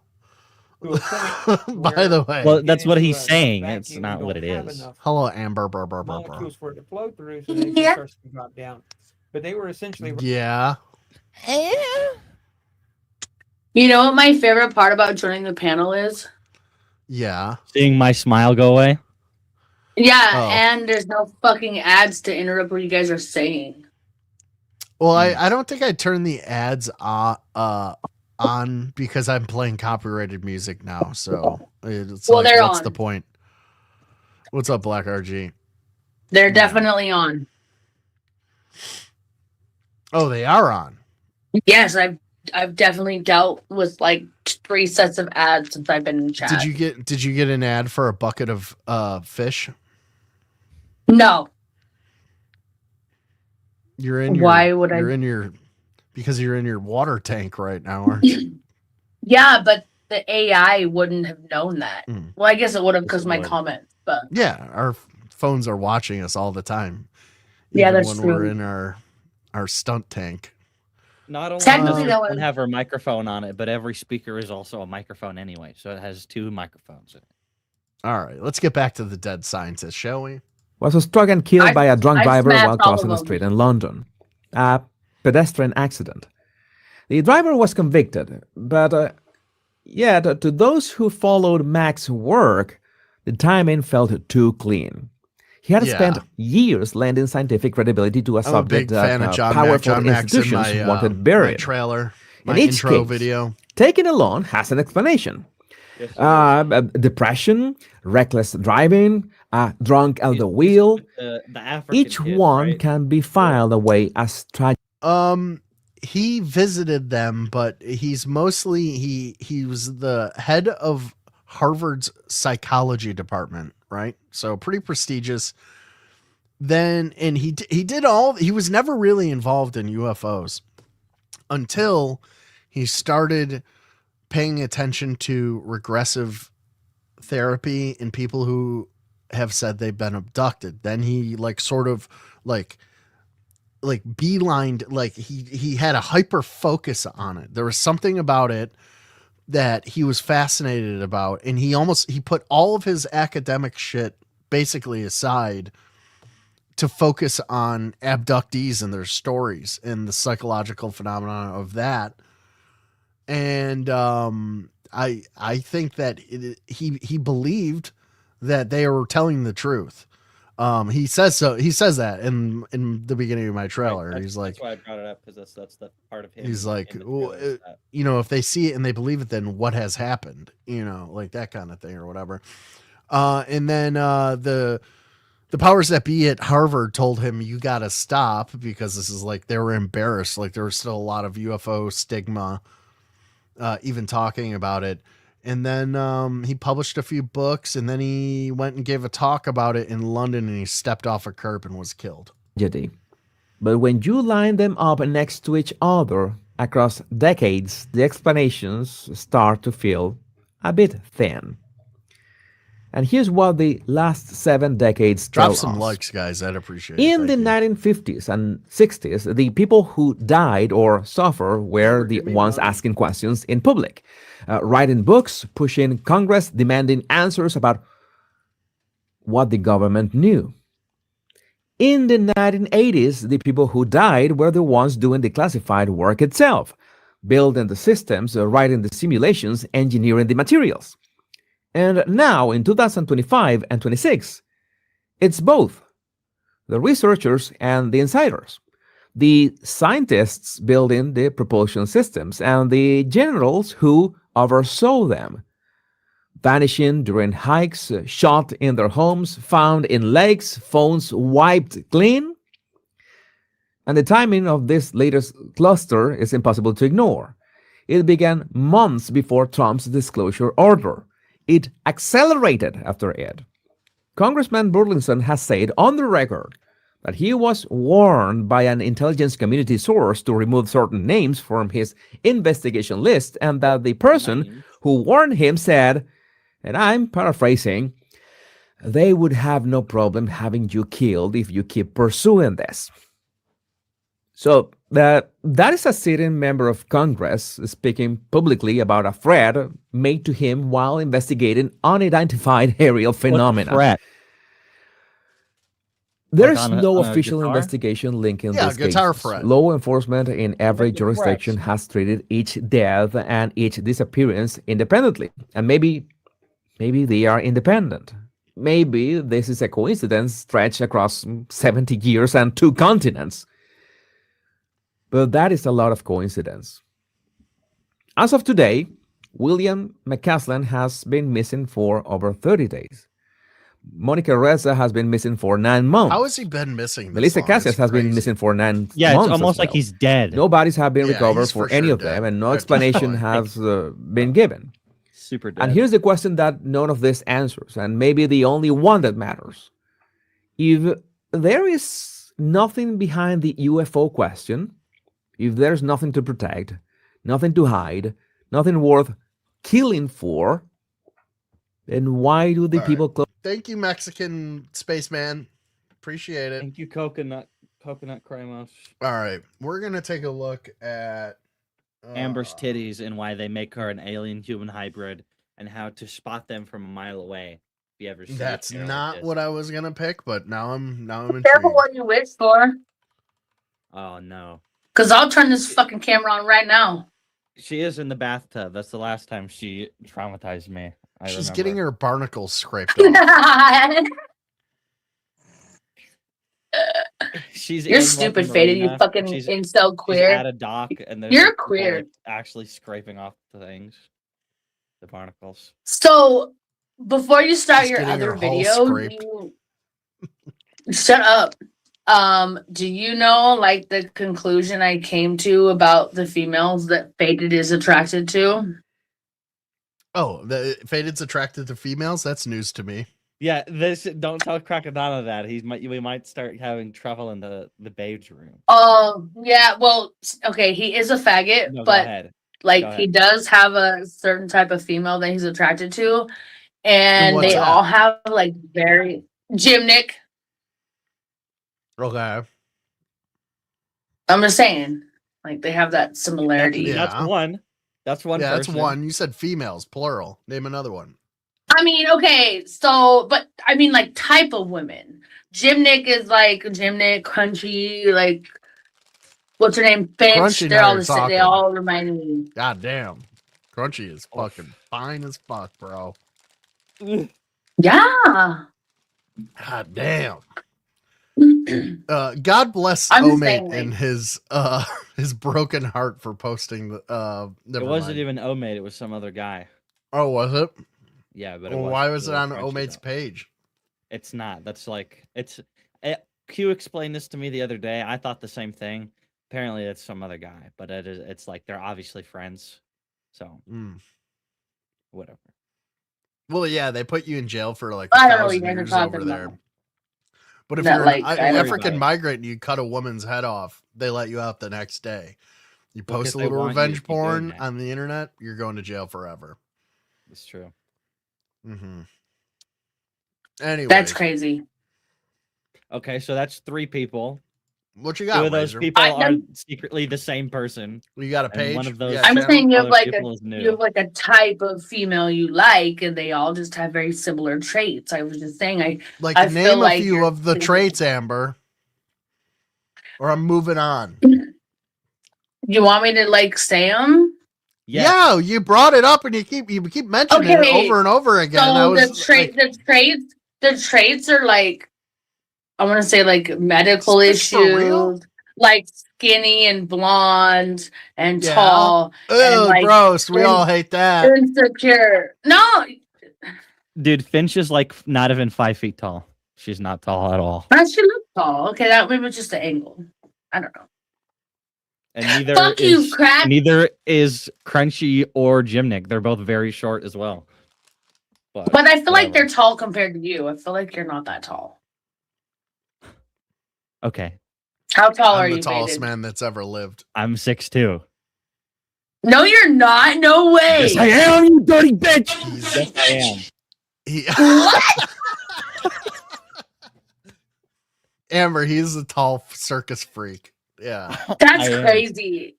To a point By where the way. Well, that's what he's into a saying. vacuum, It's you not what don't it have is. enough Hello, Amber. molecules for it to flow through, so they can start to drop down. But they were essentially Yeah. You know what my favorite part about joining the panel is? Yeah. Seeing my smile go away. Yeah, Oh. and there's no fucking ads to interrupt what you guys are saying. Well, I don't think I turned the ads on because I'm playing copyrighted music now. So Well, they're what's on. the point? What's up, Black RG? They're definitely on. Oh, they are on. Yes, I've definitely dealt with like 3 sets of ads since I've been in chat. Did you get an ad for a bucket of fish? No. You're in your Why would I? You're in your because you're in your water tank right now, aren't you? Yeah, but the AI wouldn't have known that. Well, I guess it would have because my comments, but Yeah, our phones are watching us all the time. Yeah, even that's when true. we're in our stunt tank. Not only Technically, does that it would- have a microphone on it, but every speaker is also a microphone anyway, so it has 2 microphones in it. All right, let's get back to the dead scientist, shall we? Was struck and killed by a drunk I've driver smashed while all crossing of the them. street in London. A pedestrian accident. The driver was convicted, but yet to those who followed Mac's work, the timing felt too clean. He had spent years lending scientific credibility to a I'm a subject big fan of that John Mack. powerful John Mack's in institutions my, wanted my buried. trailer, my In each intro case, video. taking alone has an explanation. Depression, reckless driving, drunk at the wheel. The African Each kid, one right? can be filed away as tragic. He visited them, but he's mostly he was the head of Harvard's psychology department, right? So pretty prestigious. Then and he was never really involved in UFOs until he started paying attention to regressive therapy in people who have said they've been abducted. Then he beelined, like he had a hyper focus on it. There was something about it that he was fascinated about, and he put all of his academic shit basically aside to focus on abductees and their stories and the psychological phenomenon of that. And I think that he believed that they were telling the truth. He says so. He says that in the beginning of my trailer. Right, He's like, that's why I brought it up, because that's the part of him. he's like, in the well, trailer is that. if they see it and they believe it, then what has happened? Like that kind of thing or whatever. And then the powers that be at Harvard told him, you got to stop, because this is like, they were embarrassed. Like there was still a lot of UFO stigma, even talking about it. And then he published a few books, and then he went and gave a talk about it in London, and he stepped off a curb and was killed. But when you line them up next to each other across decades, the explanations start to feel a bit thin. And here's what the last 7 decades tell Drop us. some likes, guys. I'd appreciate it. In the 1950s and 60s, the people who died or suffered were the ones asking questions in public, writing books, pushing Congress, demanding answers about what the government knew. In the 1980s, the people who died were the ones doing the classified work itself, building the systems, writing the simulations, engineering the materials. And now, in 2025 and 26, it's both the researchers and the insiders, the scientists building the propulsion systems, and the generals who oversaw them, vanishing during hikes, shot in their homes, found in lakes, phones wiped clean. And the timing of this latest cluster is impossible to ignore. It began months before Trump's disclosure order. It accelerated after it. Congressman Burlinson has said on the record that he was warned by an intelligence community source to remove certain names from his investigation list, and that the person who warned him said, and I'm paraphrasing, they would have no problem having you killed if you keep pursuing this. So that is a sitting member of Congress speaking publicly about a threat made to him while investigating unidentified aerial phenomena. Threat? There's Like on no a official guitar? investigation linking Yeah, this guitar case. threat. Law enforcement in every Like the jurisdiction threats. has treated each death and each disappearance independently. And maybe they are independent. Maybe this is a coincidence stretched across 70 years and 2 continents. But that is a lot of coincidence. As of today, William McCaslin has been missing for over 30 days. Monica Reza has been missing for 9 months. How has he been missing? Melissa Cassias has been missing for 9 months. Yeah, it's almost like he's dead. No bodies have been Yeah, recovered he's for for any sure of them, dead and no at this explanation point. has been given. Super dead. And here's the question that none of this answers, and maybe the only one that matters. If there is nothing behind the UFO question, if there's nothing to protect, nothing to hide, nothing worth killing for, then why do the people close? Thank you, Mexican spaceman. Appreciate it. Thank you, Coconut Cremos. All right, we're gonna take a look at Amber's titties and why they make her an alien human hybrid and how to spot them from a mile away. If you ever see That's a pair like not this. what I was gonna pick, but now I'm Careful intrigued. what you wish for, Oh no. because I'll turn this fucking camera on right now. She is in the bathtub. That's the last time she traumatized me. She's getting her barnacles scraped off. She's You're in stupid, Marina. Faded. You fucking She's incel She's queer. at a dock and there's You're like, people, queer. like, actually scraping off the things, the barnacles. So before you start She's your getting other her hull video, scraped. you shut up. Do you know like the conclusion I came to about the females that Faded is attracted to? Oh, the Faded's attracted to females? That's news to me. Yeah, don't tell Crackadona that. We might start having trouble in the beige room. Yeah, well, okay, he is a faggot, No, go but ahead. like Go he ahead. does have a certain type of female that he's attracted to, and what's they that? all have like very gymnic. Okay. I'm just saying, like they have that similarity. That's one. That's one. Yeah, that's person. one. You said females, plural. Name another one. I mean, okay, so, but I mean, like type of women. Gymnic is like gymnic, crunchy, like what's her name? Finch. Crunchy, They're now all you're the same. They talking. all remind me. God damn. Crunchy is fucking fine as fuck, bro. Yeah. God damn. God bless I'm just Omate saying, and his his broken heart for posting the It never wasn't mind. even Omate. It was some other guy. Oh, was it? Yeah, but Well, why was it on Omate's page? It's not. That's like Q explained this to me the other day. I thought the same thing. Apparently, it's some other guy, but it's like they're obviously friends. So whatever. Well, yeah, they put you in jail for like I don't know what 1,000 you're years talking over there. about. But if Not you're like an that. African migrant and you cut a woman's head off, they let you out the next day. You Well, post 'cause a they little want you to revenge keep doing porn that. on the internet, you're going to jail forever. It's true. Mm-hmm. Anyway, That's crazy. Okay, so that's 3 people. What you 2 got, of those Laser? people are secretly the same person. You got a and page? one of those Yeah, I'm channel? saying you have other like people is new. you have like a type of female you like, and they all just have very similar traits. I was just saying, I Like, feel name a like few you're of the thinking- traits, Amber. Or I'm moving on. You want me to like say them? Yeah, you brought it up and you keep mentioning it over and over again. I So was the traits are like, I want to say like medical Is this for real? issues, like skinny and blonde and Yeah. tall. and Ugh, like gross. We all hate that. insecure. No, Dude, Finch is like not even 5 feet tall. She's not tall at all. she look tall. Okay, that maybe it's just the angle. I don't know. And neither Fuck you, is Crack. neither is Crunchy or Gymnic. They're both very short as well. But I feel like whatever. they're tall compared to you. I feel like you're not that tall. Okay. How tall are I'm the you, tallest Faded? man that's ever lived. I'm 6'2". No, you're not. No way. Yes, I am, you dirty bitch. Yes, I am. What? Amber, he's a tall circus freak. Yeah. That's I am. crazy.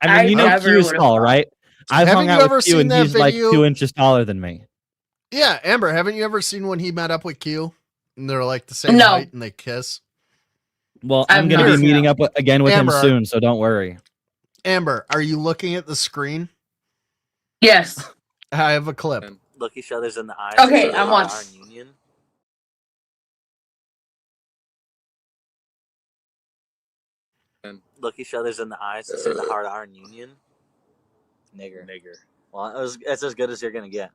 I mean, you know never Q's would've tall, thought. right? I've Haven't hung you out ever with Q seen and that he's like video? 2 inches taller than me. Yeah, Amber, haven't you ever seen when he met up with Q? And they're like the same No. height and they kiss? Well, I've I'm going to not be seen meeting that. up again with Amber, him soon, so don't worry. Amber, are you looking at the screen? Yes. I have a clip. Look each other's in the eyes. Okay, to I'm our watching. union. Look each other's in the eyes to say the hard iron union. Nigger. Well, it's as good as you're gonna get.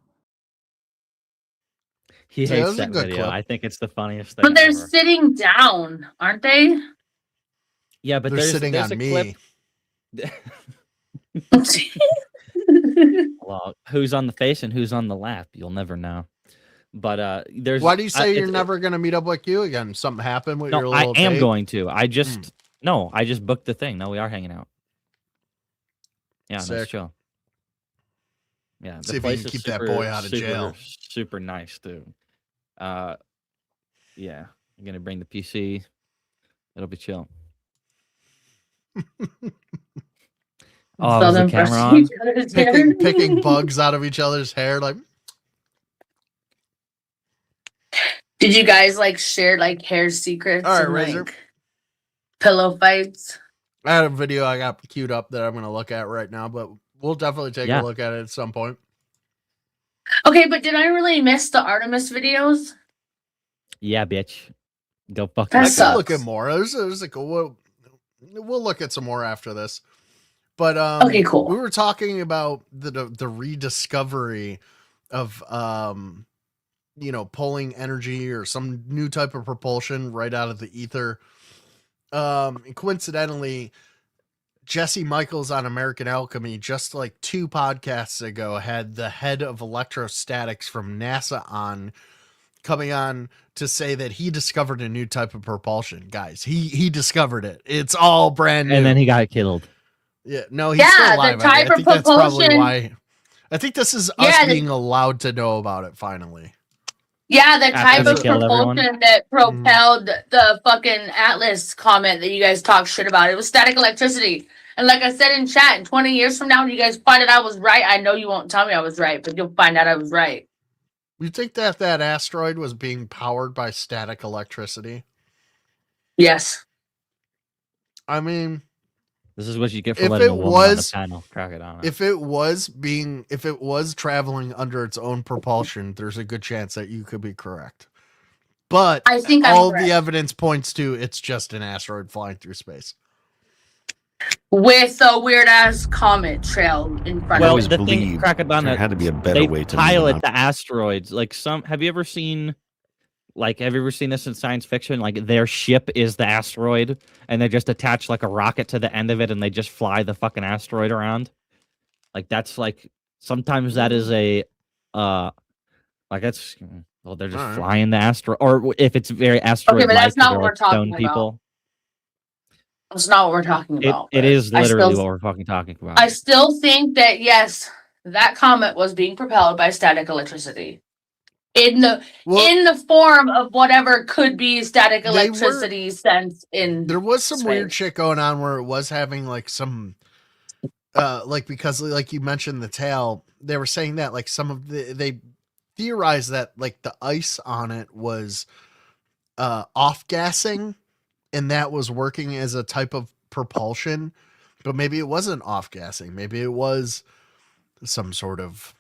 He Yeah, hates was a that good video. clip. I think it's the funniest thing But they're ever. sitting down, aren't they? Yeah, but They're sitting there's on a me. clip. Well, who's on the face and who's on the lap? You'll never know. But there's. Why do you say you're never going to meet up with you again? Something happened with your No, little I am date? going to. I just no. I just booked the thing. No, we are hanging out. Yeah, Sick. that's chill. Yeah, See if you can keep that boy out of jail. Super nice too. Yeah, I'm gonna bring the PC. It'll be chill. Oh, is the camera on? Picking bugs out of each other's hair, like. Did you guys like share like hair secrets All right, and Razor. like pillow fights? I had a video I got queued up that I'm going to look at right now, but we'll definitely take a look at it at some point. Okay, but did I really miss the Artemis videos? Yeah, bitch. Go fuck That yourself. I can look at more. There's like we'll look at some more after this. But okay, cool. We were talking about the rediscovery of pulling energy or some new type of propulsion right out of the ether. And coincidentally, Jesse Michaels on American Alchemy just like 2 podcasts ago had the head of electrostatics from NASA on, coming on to say that he discovered a new type of propulsion. Guys, he discovered it. It's all brand new. And then he got killed. Yeah, no, he's still alive. The type I think of that's probably propulsion. why. I think this is us being allowed to know about it finally. Yeah, the type After of they killed everyone? propulsion that propelled the fucking Atlas comet that you guys talk shit about. It was static electricity. And like I said in chat, in 20 years from now, when you guys find out I was right, I know you won't tell me I was right, but you'll find out I was right. You think that asteroid was being powered by static electricity? Yes. I mean, this is what you get for if letting it a woman was on the panel. Crackadona. if it was traveling under its own propulsion, there's a good chance that you could be correct. But I think I'm all correct. the evidence points to it's just an asteroid flying through space. With a weird ass comet trail in front Well, of it. the thing, Crackadona, there had to be a better they way to pilot the asteroids. Like have you ever seen this in science fiction? Like their ship is the asteroid, and they just attach like a rocket to the end of it, and they just fly the fucking asteroid around. Like that's like sometimes that is a like that's they're just flying the asteroid, or if it's very asteroid. Okay, but that's not what like we're talking stone people. That's not what we're talking about. It is I literally still- what we're fucking talking about. I still think that yes, that comet was being propelled by static electricity. In the form of whatever could be static electricity sense in There was some space. weird shit going on where it was having like some because like you mentioned the tail, they were saying that like some of they theorized that like the ice on it was off gassing, and that was working as a type of propulsion, but maybe it wasn't off gassing. Maybe it was some sort of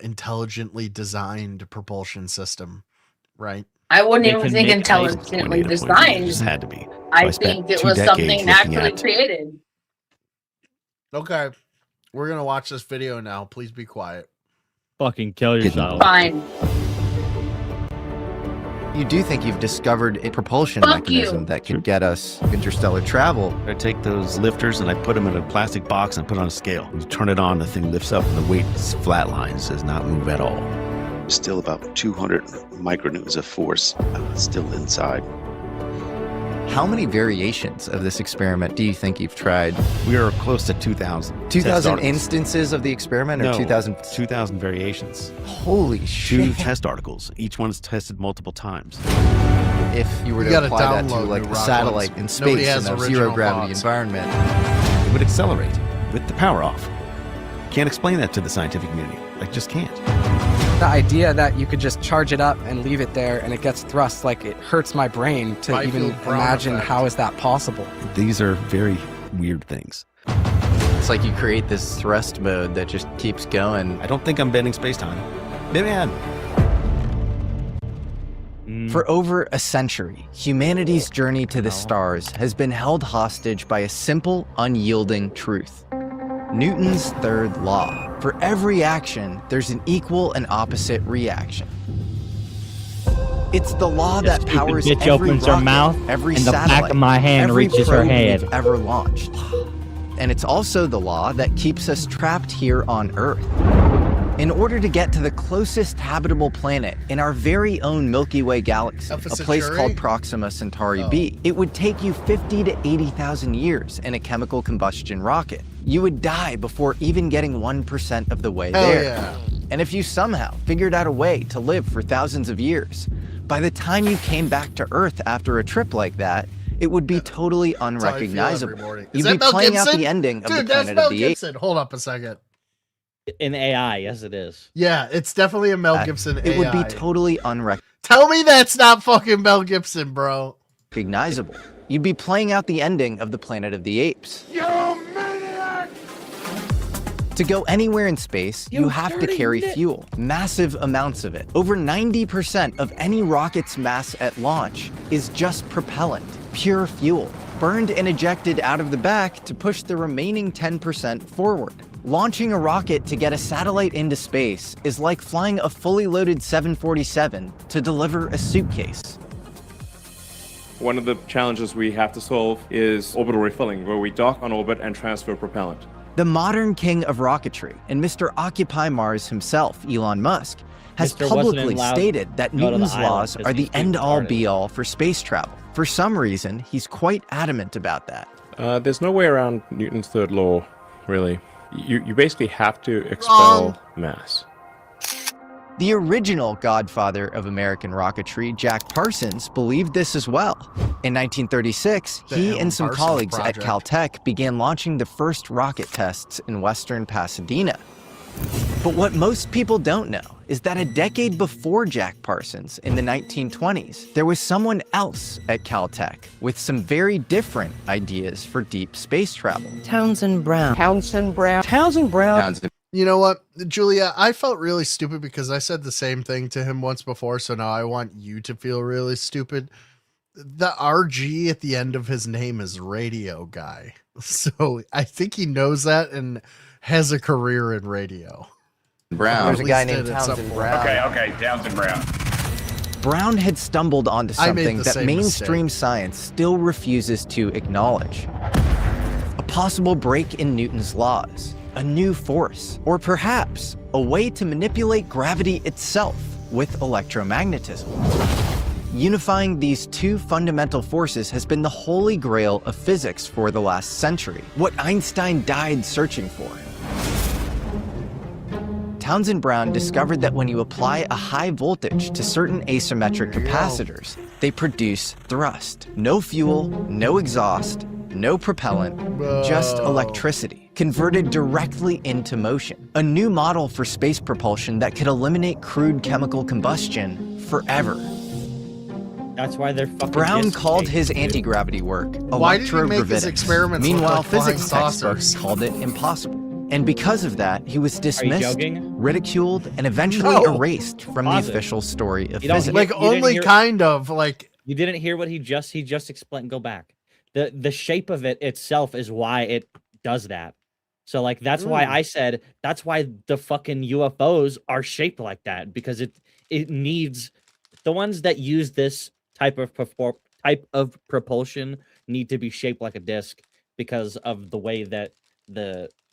intelligently designed propulsion system, right? I wouldn't They even can think make intelligently It designed. just had to be. I So spent think it 2 was decades something looking naturally at- created. Okay, we're gonna watch this video now. Please be quiet. Fucking kill yourself. Fine. You do think you've discovered a propulsion Fuck mechanism you. that could get us interstellar travel. I take those lifters and I put them in a plastic box and I put it on a scale. You turn it on, the thing lifts up, and the weight flatlines, does not move at all. Still about 200 micronewtons of force still inside. How many variations of this experiment do you think you've tried? We are close to 2,000. 2,000 instances of the experiment, or No, 2,000? 2,000 variations. Holy 2 shit. test articles. Each one's tested multiple times. If you were You to gotta apply that to download like new a rock satellite ones. in Nobody space has in a original zero gravity thoughts. environment, It would accelerate with the power off. Can't explain that to the scientific community. I just can't. The idea that you could just charge it up and leave it there and it gets thrust, like it hurts my brain to Byfield even Brown imagine effect. how is that possible. These are very weird things. it's like you create this thrust mode that just keeps going. I don't think I'm bending space-time. Maybe I am. For over a century, humanity's journey to the stars has been held hostage by a simple, unyielding truth. Newton's third law. For every action, there's an equal and opposite reaction. It's the law that Stupid powers bitch every opens her rocket, mouth, every and the back satellite, of my hand every reaches her probe head. we've ever launched. And it's also the law that keeps us trapped here on Earth. In order to get to the closest habitable planet in our very own Milky Way galaxy, a place called Proxima Centauri B, it would take you 50 to 80,000 years in a chemical combustion rocket. You would die before even getting 1% of the way there. Yeah. And if you somehow figured out a way to live for thousands of years, by the time you came back to Earth after a trip like that, it would be totally unrecognizable. You'd be playing out the ending of the Planet of the Apes. Hold up a second. In AI, yes, it is. Yeah, it's definitely a Mel Gibson AI. It would be totally unrecognizable. Tell me that's not fucking Mel Gibson, bro. You'd be playing out the ending of the Planet of the Apes. You maniac! To go anywhere in space, you have to carry fuel, massive amounts of it. Over 90% of any rocket's mass at launch is just propellant, pure fuel, burned and ejected out of the back to push the remaining 10% forward. Launching a rocket to get a satellite into space is like flying a fully loaded 747 to deliver a suitcase. One of the challenges we have to solve is orbital refilling, where we dock on orbit and transfer propellant. The modern king of rocketry, and Mr. Occupy Mars himself, Elon Musk, has publicly stated that Newton's laws are the end-all be-all for space travel. For some reason, he's quite adamant about that. There's no way around Newton's third law, really. You basically have to expel mass. The original godfather of American rocketry, Jack Parsons, believed this as well. In 1936, he and some colleagues at Caltech began launching the first rocket tests in western Pasadena. But what most people don't know is that a decade before Jack Parsons, in the 1920s, there was someone else at Caltech with some very different ideas for deep space travel. Townsend Brown. You know what, Julia? I felt really stupid because I said the same thing to him once before, so now I want you to feel really stupid. The RG at the end of his name is Radio Guy. So I think he knows that and has a career in radio. Brown. There's a guy named Townsend Brown. Okay, Townsend Brown. Brown had stumbled onto I made something the that same mainstream mistake. science still refuses to acknowledge. A possible break in Newton's laws, a new force, or perhaps a way to manipulate gravity itself with electromagnetism. Unifying these two fundamental forces has been the holy grail of physics for the last century, what Einstein died searching for. Townsend Brown discovered that when you apply a high voltage to certain asymmetric capacitors, they produce thrust. No fuel, no exhaust, no propellant, just electricity, converted directly into motion. A new model for space propulsion that could eliminate crude chemical combustion forever. That's why they're fucking Brown called disc his dude. anti-gravity work Why did he make his electrogravitics. experiments look Meanwhile, like flying physics textbooks saucers? called it impossible. And because of that, he was dismissed, joking? ridiculed, and eventually No. erased from the Positive. official story of You don't physics. hear- Like you didn't only hear- kind of like You didn't hear what he just explained. Go back. The shape of it itself is why it does that. So like that's why I said that's why the fucking UFOs are shaped like that, because it needs the ones that use this type of propulsion need to be shaped like a disc because of the way that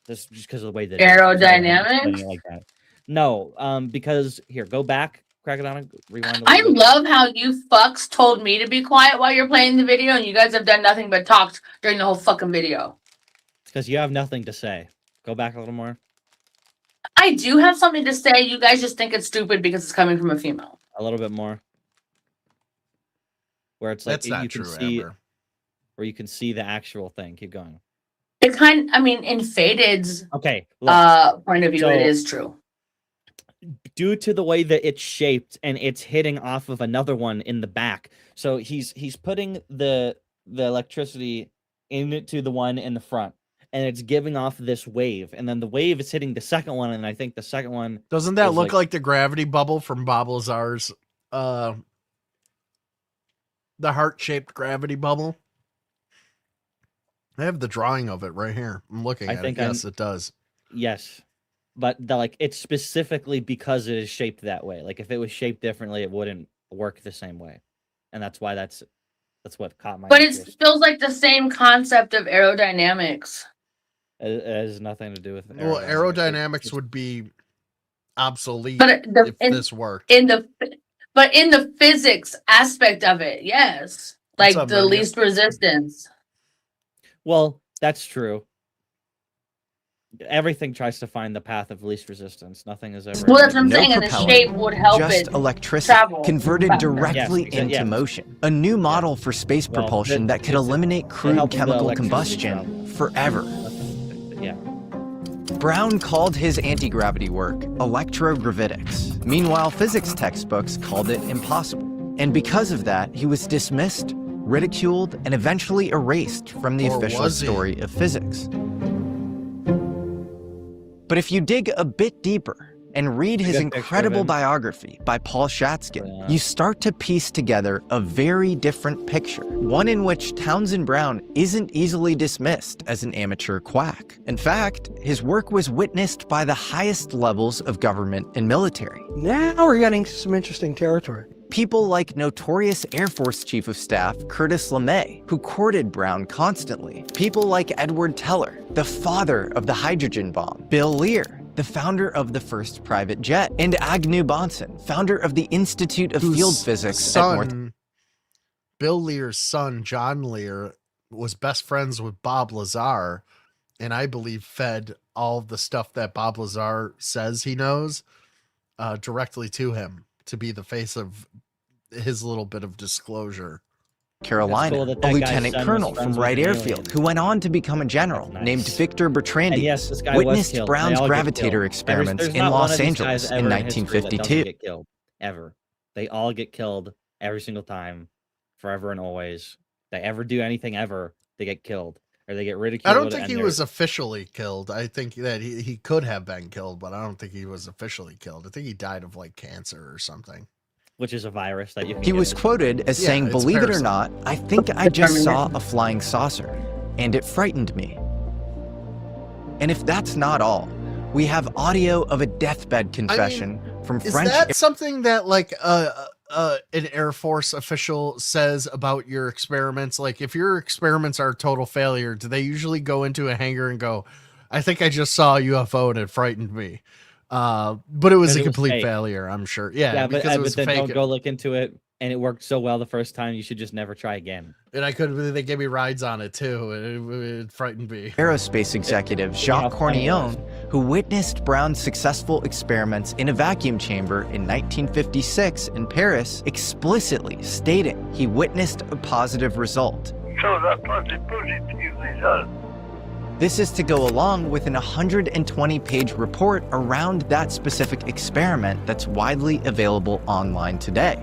just because of the way that Aerodynamics? like that. No, because here, go back, Crackadona, rewind. I love how you fucks told me to be quiet while you're playing the video, and you guys have done nothing but talked during the whole fucking video. Because you have nothing to say. Go back a little more. I do have something to say. You guys just think it's stupid because it's coming from a female. A little bit more. Where it's like That's not you can true, see, Amber. where you can see the actual thing. Keep going. It in Faded's Okay. Look, point of view, so- it is true. due to the way that it's shaped and it's hitting off of another one in the back. So he's putting the electricity into the one in the front, and it's giving off this wave, and then the wave is hitting the second one, and I think the second one Doesn't that is look like the gravity bubble from Bob Lazar's the heart-shaped gravity bubble? I have the drawing of it right here. I'm looking at it. Yes, it does. Yes. But it's specifically because it is shaped that way. Like if it was shaped differently, it wouldn't work the same way, and that's why that's what caught my But interest. it feels like the same concept of aerodynamics. It has nothing to do with Well, aerodynamics would be obsolete But if this worked. in the physics aspect of it, yes, like up, the Megan? least resistance. Well, that's true. Everything tries to find the path of least resistance. Nothing is ever. Well, that's what I'm No saying, and the propeller, shape would help just it electricity travel converted faster. directly Yes, into yes. motion. A new model for space Well, propulsion that could eliminate crude helps the chemical electricity combustion forever. Yeah. Brown called his anti-gravity work electrogravitics. Meanwhile, physics textbooks called it impossible. And because of that, he was dismissed, ridiculed, and eventually erased from the Or official was he? story of physics. But if you dig a bit deeper and read his good picture of incredible him. biography by Paul Shatskin, Yeah. you start to piece together a very different picture, one in which Townsend Brown isn't easily dismissed as an amateur quack. In fact, his work was witnessed by the highest levels of government and military. Now we're getting to some interesting territory. People like notorious Air Force Chief of Staff Curtis LeMay, who courted Brown constantly. People like Edward Teller, the father of the hydrogen bomb. Bill Lear, the founder of the first private jet. And Agnew Bonson, founder of the Institute of Whose Field Physics at North. Bill Lear's son, John Lear, was best friends with Bob Lazar, and I believe fed all the stuff that Bob Lazar says he knows directly to him to be the face of his little bit of disclosure. Carolina, cool that a that guy's lieutenant son was colonel from friends with Wright an Airfield, alien. who went on to become a general named Victor Bertrandis, And yes, this guy was witnessed killed. Brown's They all get gravitator killed. experiments There's in not one Los of these Angeles guys in ever history that doesn't 1952. get killed, ever. They all get killed every single time, forever and always. They ever do anything ever, they get killed or they get ridiculed. I don't think and he they're- was officially killed. I think that he could have been killed, but I don't think he was officially killed. I think he died of like cancer or something. which is a virus that you can He get was into. quoted as Yeah, saying, it's "Believe it or parasite. not, I think I just saw a flying saucer, and it frightened me." And if that's not all, we have audio of a deathbed confession from Is French. that something that like an Air Force official says about your experiments? Like, if your experiments are a total failure, do they usually go into a hangar and go, "I think I just saw a UFO and it frightened me," but it was a complete fake. failure? I'm sure. Yeah, Yeah, because it was but then fake. don't go look into it. And it worked so well the first time, you should just never try again. And they gave me rides on it too, and it frightened me. Aerospace executive Jacques Cornillon, who witnessed Brown's successful experiments in a vacuum chamber in 1956 in Paris, explicitly stating he witnessed a positive result. This is to go along with an 120-page report around that specific experiment that's widely available online today.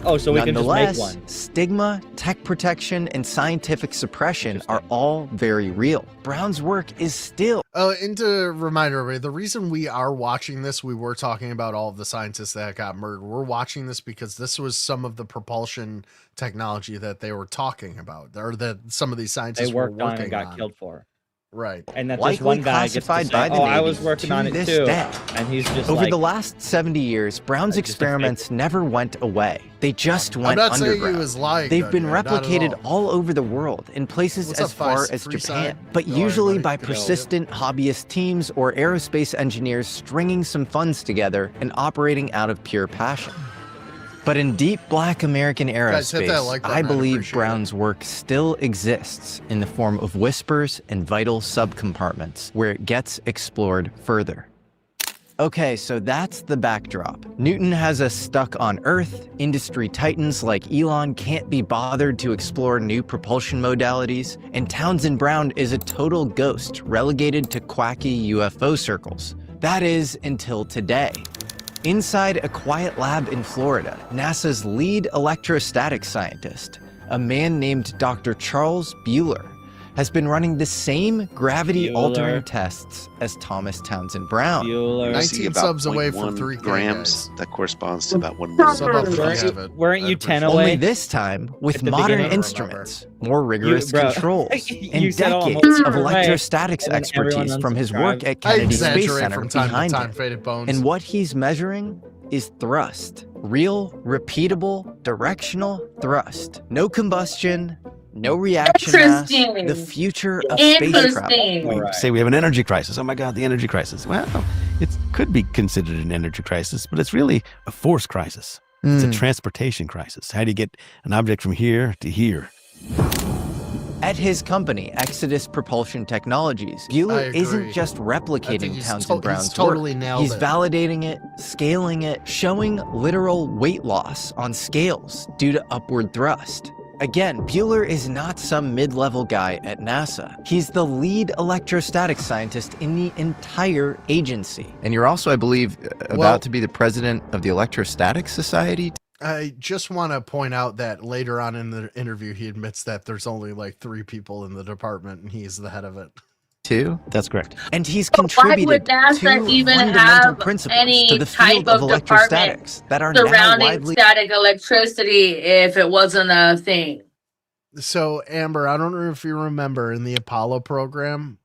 Oh, so we can just make Nonetheless, one. stigma, tech protection, and scientific suppression are all very real. Brown's work is still... And to remind everybody, the reason we are watching this, we were talking about all of the scientists that got murdered. We're watching this because this was some of the propulsion technology that they were talking about, or that some of these scientists They were worked on working and got on. killed for. Right. And that this likely one guy gets to classified say, by the "Oh, I Navy was working to on it this too," day. and he's just Over like, the last 70 years, Brown's experiments never went away. They just I'm went not saying underground. he was lying, They've though, been dude, not at replicated all. all over the world in places What's as up, far Vice? as Free Japan, sign? but Go, usually everybody. by persistent hobbyist teams or aerospace engineers stringing some funds together and operating out of pure passion. But in deep black American Guys, hit that aerospace, like button, I I'd believe appreciate it. Brown's work still exists in the form of whispers and vital subcompartments where it gets explored further. Okay, so that's the backdrop. Newton has us stuck on Earth. Industry titans like Elon can't be bothered to explore new propulsion modalities. And Townsend Brown is a total ghost relegated to quacky UFO circles. That is until today. Inside a quiet lab in Florida, NASA's lead electrostatic scientist, a man named Dr. Charles Bueller, has been running the same gravity-altering Bueller. tests as Thomas Townsend Brown. Bueller. You see 19 about subs away from 0.1 3K, grams. That corresponds to about 1 Sub up if you million. have it. Weren't you I'd 10 appreciate it. away? Only this time with At the modern beginning? instruments, more rigorous bro, controls, you and said decades almost of right, electrostatics and then everyone expertise from his work unsubscribed. at I Kennedy Space exaggerate Center from time to behind time, him. Faded Bones. And what he's measuring is thrust. Real, repeatable, directional thrust. No combustion, no reaction mass. The future of space travel. We say we have an energy crisis. Oh my God, the energy crisis. Well, it could be considered an energy crisis, but it's really a force crisis. It's a transportation crisis. How do you get an object from here to here? At his company, Exodus Propulsion Technologies, Bueller isn't just replicating Townsend Brown's totally work. nailed He's it. validating it, scaling it, showing literal weight loss on scales due to upward thrust. Again, Bueller is not some mid-level guy at NASA. He's the lead electrostatic scientist in the entire agency. And you're also, I believe, about to be the president of the Electrostatic Society. I just want to point out that later on in the interview, he admits that there's only like 3 people in the department and he's the head of it. Too? That's correct. And he's Why contributed would NASA two even fundamental have principles any to the type field of of electrostatics department that are now surrounding widely static electricity if it wasn't a thing? So Amber, I don't know if you remember in the Apollo program,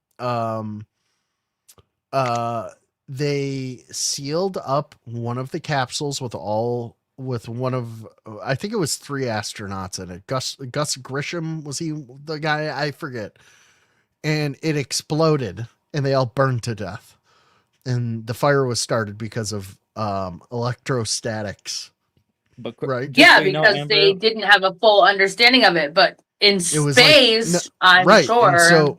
they sealed up one of the capsules with one of, I think it was 3 astronauts in it. Gus Grisham, was he the guy? I forget. And it exploded and they all burned to death. And the fire was started because of electrostatics. But right? Yeah, because they didn't have a full understanding of it. But in It was like- space, no, I'm right. sure. And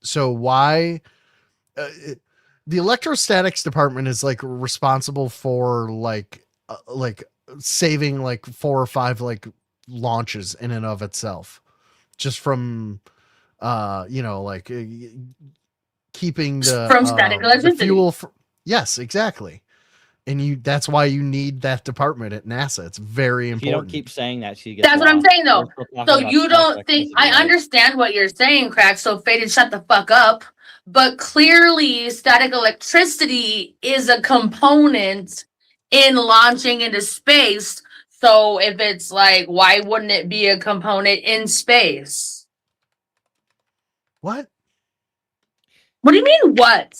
so why the electrostatics department is like responsible for like saving like 4 or 5 like launches in and of itself, just from keeping the From static the electricity. fuel. Yes, exactly. And that's why you need that department at NASA. It's very If you don't important. keep saying that, she gets That's what I'm lost. saying, though. We're still talking So about you static don't think electricity, I right? understand what you're saying, Crack? So Faded, shut the fuck up. But clearly, static electricity is a component in launching into space. So if it's like, why wouldn't it be a component in space? What? What do you mean, what?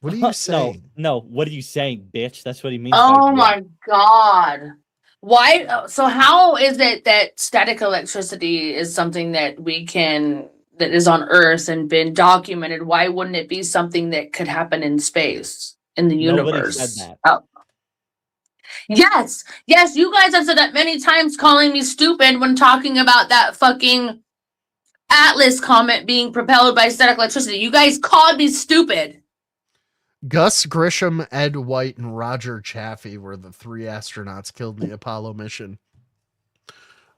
What are you saying? No, what are you saying, bitch? That's what he means. Oh by my god. Why? So how is it that static electricity is something that that is on Earth and been documented? Why wouldn't it be something that could happen in space, in the Nobody universe? said that. Oh. Yes, you guys have said that many times, calling me stupid when talking about that fucking Atlas comet being propelled by static electricity. You guys called me stupid. Gus Grisham, Ed White, and Roger Chaffee were the 3 astronauts killed in the Apollo mission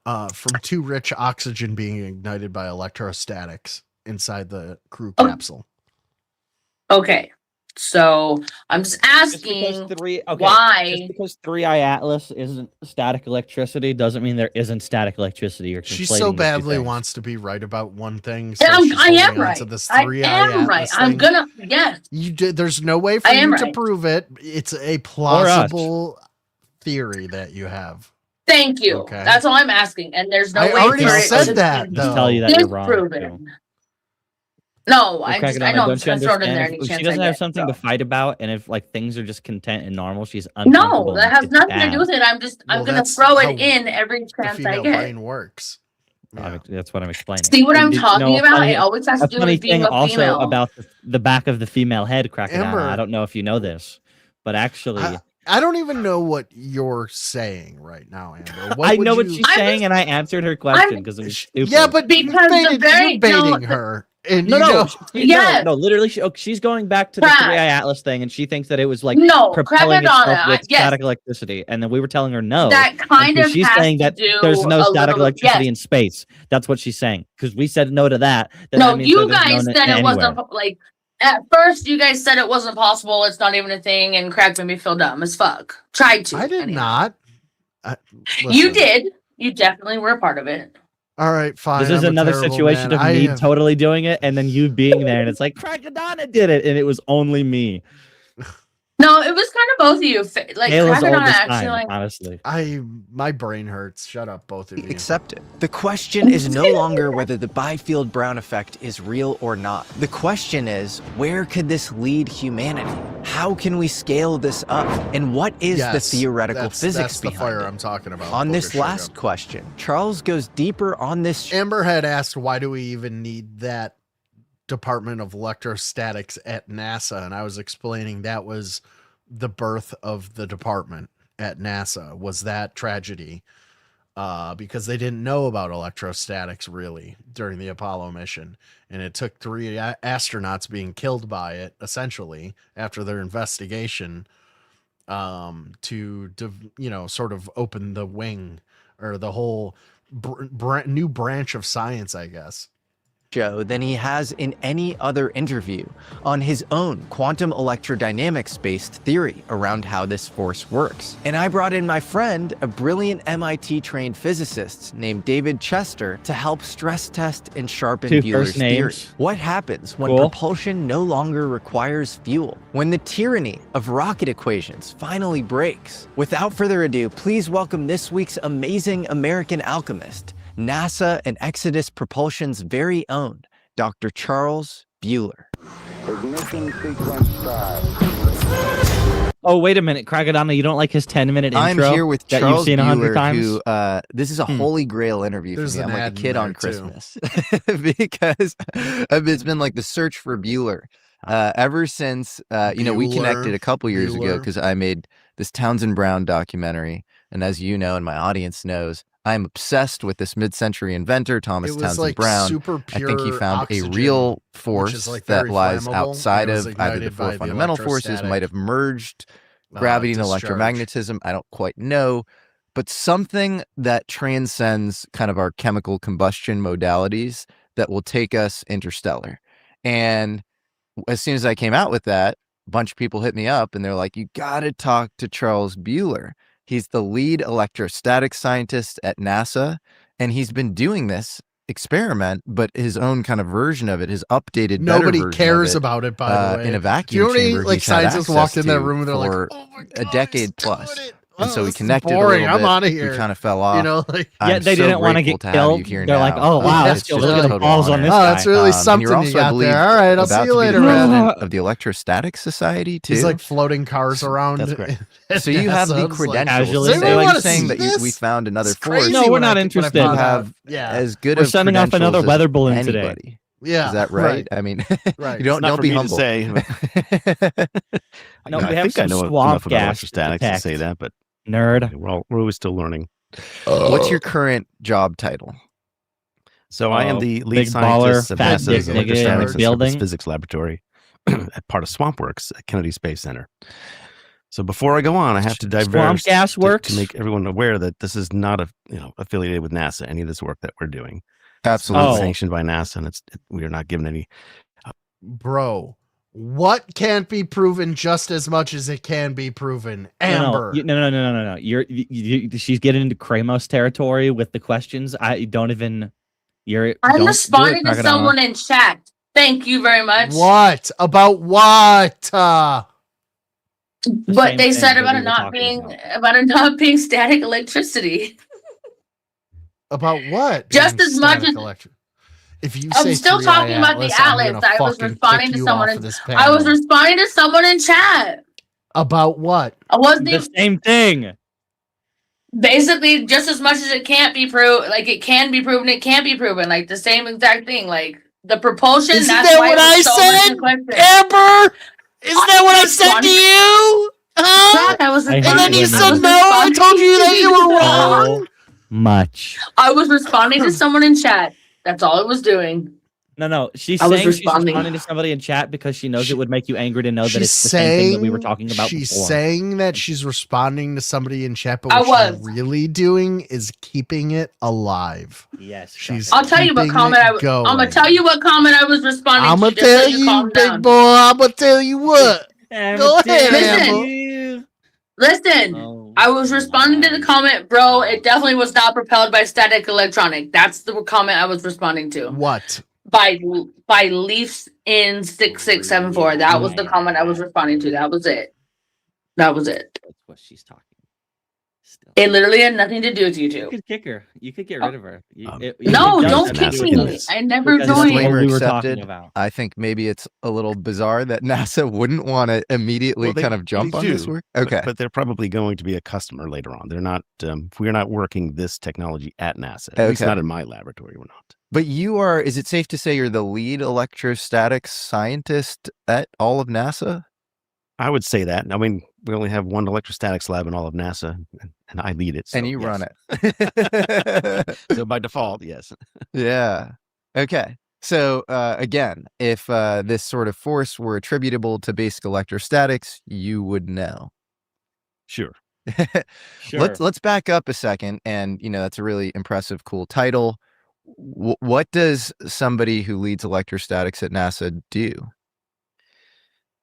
from too rich oxygen being ignited by electrostatics inside the crew capsule. Okay, so I'm just asking why. Just because 3i Atlas isn't static electricity doesn't mean there isn't static electricity. You're She conflating so the two badly things. wants to be right about one thing. So Yeah, she's I am holding on right. to this I 3i am right. Atlas I'm thing. gonna, yes. You did. There's no way for I am you to right. prove it. It's a plausible theory that you have. Thank you. Okay. That's all I'm asking. And there's no I way already for it said to that, be though. Tell you that you're wrong, disproven. No, Well, I know Crackadona, I'm don't you just gonna throw it in understand? there If any she chance I doesn't have get. something to fight about, and if like things are just content and normal, she's No, uncomfortable. that and has gets nothing to mad. do with it. I'm Well, gonna that's throw how it in every The chance I female get. brain works. That's what I'm explaining. See what I'm And talking a about? funny- It always has a to do funny with being thing a also female. about the back of the female head, Crackadona. Amber. I don't know if you know this, but actually, I don't even know what you're saying right now, Amber. What I would know what you- she's saying, and I answered her question because it was stupid. Yeah, but because you're baiting her. And No, you no, know- Yes. no. Literally, she's going back to the Crack. 3i Atlas thing, and she thinks that it was like No, propelling Crackadona, itself with yes. static electricity, and then we were telling her no. That kind and so of she's has saying to that do there's no a static little- electricity yes. in space. That's what she's saying because we said no to that. Then No, that means you that there's guys no said it anywhere. wasn't like at first. You guys said it wasn't possible. It's not even a thing, and Crack made me feel dumb as fuck. Tried to. I did not. You Listen. did. You definitely were a part of it. All right, fine. This is I'm a another terrible situation man. of I me have- totally doing it, and then you being there, and it's like Crackadona did it, and it was only me. No, it was kind both of you? Like, Kayla's Crackadona old as actually, time, like, honestly. My brain hurts. Shut up, both of you. Accept it. The question is no longer whether the Byfield Brown effect is real or not. The question is, where could this lead humanity? How can we scale this up? And what is the theoretical physics that's the behind fire it? I'm talking about. On this Booger last Sugar. question, Charles goes deeper on this. Amber had asked, why do we even need that Department of Electrostatics at NASA? And I was explaining that was the birth of the department at NASA, was that tragedy, because they didn't know about electrostatics really during the Apollo mission. And it took 3 astronauts being killed by it, essentially, after their investigation, to sort of open the wing, or the whole new branch of science, I guess. Joe than he has in any other interview on his own quantum electrodynamics-based theory around how this force works. And I brought in my friend, a brilliant MIT-trained physicist named David Chester, to help stress test and sharpen Bueller's theory. What happens when propulsion no longer requires fuel? When the tyranny of rocket equations finally breaks? Without further ado, please welcome this week's amazing American alchemist, NASA and Exodus Propulsion's very own, Dr. Charles Bueller. Ignition sequence start. Oh, wait a minute, Crackadona, you don't like his 10-minute intro I'm here with that Charles you've seen 100 Bueller, times? who, this is a holy grail interview There's for me. an I'm like a ad in kid on there, too. Christmas because it's been like the search for Bueller ever since, we Bueller, connected a couple years ago Bueller. because I made this Townsend Brown documentary. And as you know, and my audience knows, I'm obsessed with this mid-century inventor, Thomas It was Townsend like Brown. super I think he pure found oxygen, a real which is, force like, that very lies flammable, outside and it was of either the ignited four by the fundamental forces, electrostatic, might have merged gravity and discharge. electromagnetism. I don't quite know, but something that transcends kind of our chemical combustion modalities that will take us interstellar. And as soon as I came out with that, a bunch of people hit me up and they're like, you got to talk to Charles Bueller. He's the lead electrostatic scientist at NASA, and he's been doing this experiment, but his own kind of version of it, his updated, Nobody better version cares of it, about it, by the way. in a Do vacuum you know how many, chamber. like, he's had scientists walked access in that to room and they're like, for "Oh my a decade plus. And so we this is connected boring. a little I'm bit. outta here." We kind of fell off. You know, like- Yeah, I'm they so didn't wanna grateful get to have killed. you here They're now. like, "Oh, wow, It's let's just look a at the total balls on honor. this Oh, that's really And something you're you also, I got believe, there. All right, I'll about see you to be later, the man. president of the Electrostatic Society too. He's like floating cars around. That's great. at So you have NASA. the I was like, credentials. Casually. So Does anyone are you wanna saying see that this? we found another It's force? crazy No, we're when I- not when I interested. You found have out. Yeah. as good We're of sending off another credentials as weather balloon today. anybody. Yeah, Is that right? I mean, Right. you don't It's not for be me to humble. say. No, I we have think I some know swamp enough about gas electrostatics to detect. say that, but Nerd. we're always still learning. What's your current job title? So I am Oh, the lead big scientist baller, of fat NASA's dick nigga in a Electrostatics and building. Surface Physics Laboratory, at part of SwampWorks at Kennedy Space Center. So before I go on, I have to Swamp diverge gas works? to make everyone aware that this is not affiliated with NASA. Any of this work that we're doing, Absolutely. it's not sanctioned by NASA, and we are not given any. Bro, what can't be proven just as much as it can be proven? Amber. No. She's getting into Kramos territory with the questions. I'm don't do responding it, to Crackadona. someone in chat. Thank you very much. What? About what? What same they thing said that about we it were not talking being about it not being static electricity. About what? Just Being as much static as electric. If you I'm say still 3i talking about the I'm Atlas. gonna I was fucking responding kick to you someone off in of this I was panel. responding to someone in chat. About what? I wasn't The even, same thing. basically just as much as it can't be proved, like it can be proven, it can't be proven, like the same exact thing. Like the propulsion. Isn't that's that why what it was I so much said, in question. Amber? Isn't that what I said to you? Huh? I was I hate And then you women. said no. I told you that you were wrong. So much. I was responding to someone in chat. That's all it was doing. No. She's I was saying she's responding. responding to somebody in chat because she knows it would make you angry to know that She's it's the same thing that we were talking about she's before. saying that she's responding to somebody in chat, but I what she's was. really doing is keeping it alive. Yes. She's I'll tell you what keeping comment it I'm gonna going. tell you what comment I was responding I'm to. gonna Just so tell you you, calm big down. boy. I'm gonna tell you what. Go ahead, Amber. Listen, I was responding to the comment, bro. It definitely was not propelled by static electronic. That's the comment I was responding to. What? By Leafs in 6674. That was the comment I was responding to. That was it. That was it. That's what she's talking. It literally had nothing to do with you two. You could kick her. You could get rid of her. No, don't kick me. I never Disclaimer joined. accepted. I think maybe it's a little bizarre that NASA wouldn't want to immediately kind of jump on this work. Okay. But they're probably going to be a customer later on. They're not, we're not working this technology at NASA. At least not in my laboratory, we're not. But you are, is it safe to say you're the lead electrostatics scientist at all of NASA? I would say that. I mean, we only have one electrostatics lab in all of NASA, and I lead it. So, and you run it. So by default, yes. Yeah. Okay. So again, if this sort of force were attributable to basic electrostatics, you would know. Sure. Let's back up a second, and that's a really impressive, cool title. What does somebody who leads electrostatics at NASA do?